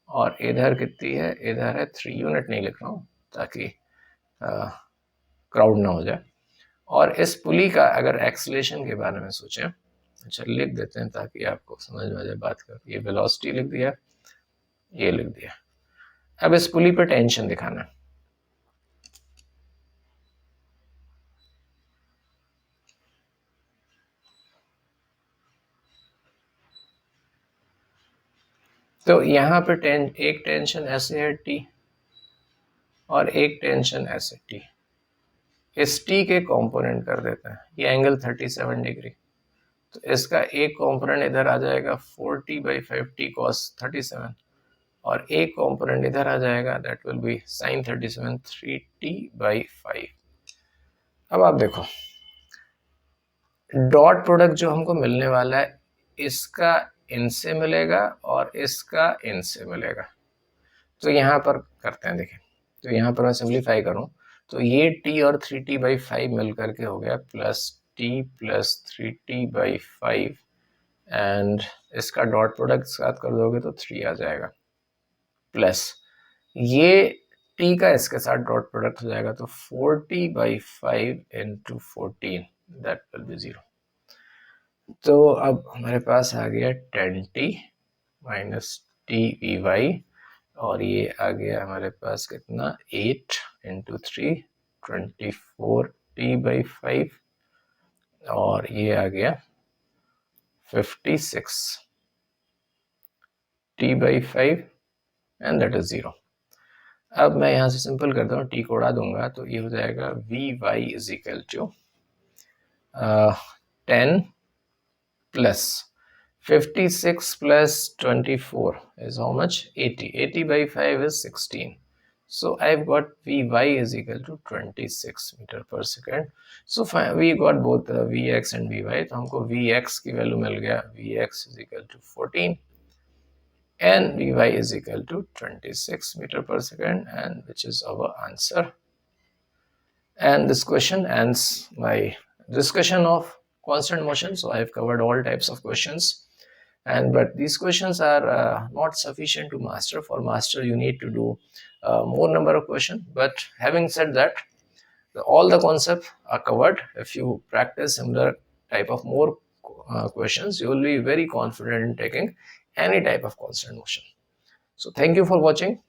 और इधर कितनी है, इधर है 3. यूनिट नहीं लिख रहा हूँ ताकि क्राउड ना हो जाए. और इस पुली का अगर एक्सेलेरेशन के बारे में सोचें, अच्छा लिख देते हैं ताकि आपको समझ में आ जाए बात कर. ये वेलोसिटी लिख दिया, ये लिख दिया. अब इस पुली पर टेंशन दिखाना है. तो यहाँ पे एक टेंशन ऐसे है t, और एक टेंशन ऐसे टी, इस टी के कंपोनेंट कर देते हैं, ये एंगल 37 डिग्री, तो इसका एक कंपोनेंट इधर आ जाएगा 4t/5 t cos 37 और एक कंपोनेंट इधर आ जाएगा, that will B sin 37 3t/5। अब आप देखो डॉट प्रोडक्ट जो हमको मिलने वाला है, इसका इनसे मिलेगा और इसका इनसे मिलेगा, तो यहाँ पर करते हैं। देखें, तो यहाँ पर मैं सिंप्लीफाई करूँ तो ये t और 3t/5 मिल करके हो गया plus t plus 3t/5 and इसका डॉट प्रोडक्ट साथ कर दोगे तो 3 आ जाएगा, प्लस ये t का इसके साथ डॉट प्रोडक्ट हो जाएगा तो 4t/5 into 14, that will B 0। तो अब हमारे पास आ गया 10t माइनस t/5 और ये आ गया हमारे पास कितना 8 इंटू 3 24t/5 और ये आ गया 56t/5 एंड दैट इज 0। अब मैं यहाँ से सिंपल करता हूँ, t को उड़ा दूंगा तो ये हो जाएगा vy is equal to 10 plus 56 plus 24 is how much? 80. 80/5 is 16. So I've got Vy is equal to 26 meter per second. So we got both Vx and Vy. तो हमको Vx की वैल्यू मिल गया, Vx is equal to 14 and Vy is equal to 26 meter per second, and which is our answer. And this question ends my discussion of constant motion. So I have covered all types of questions, but these questions are not sufficient to master. For master you need to do more number of questions, but having said that, all the concepts are covered. If you practice similar type of more questions, you will be very confident in taking any type of constant motion. So thank you for watching.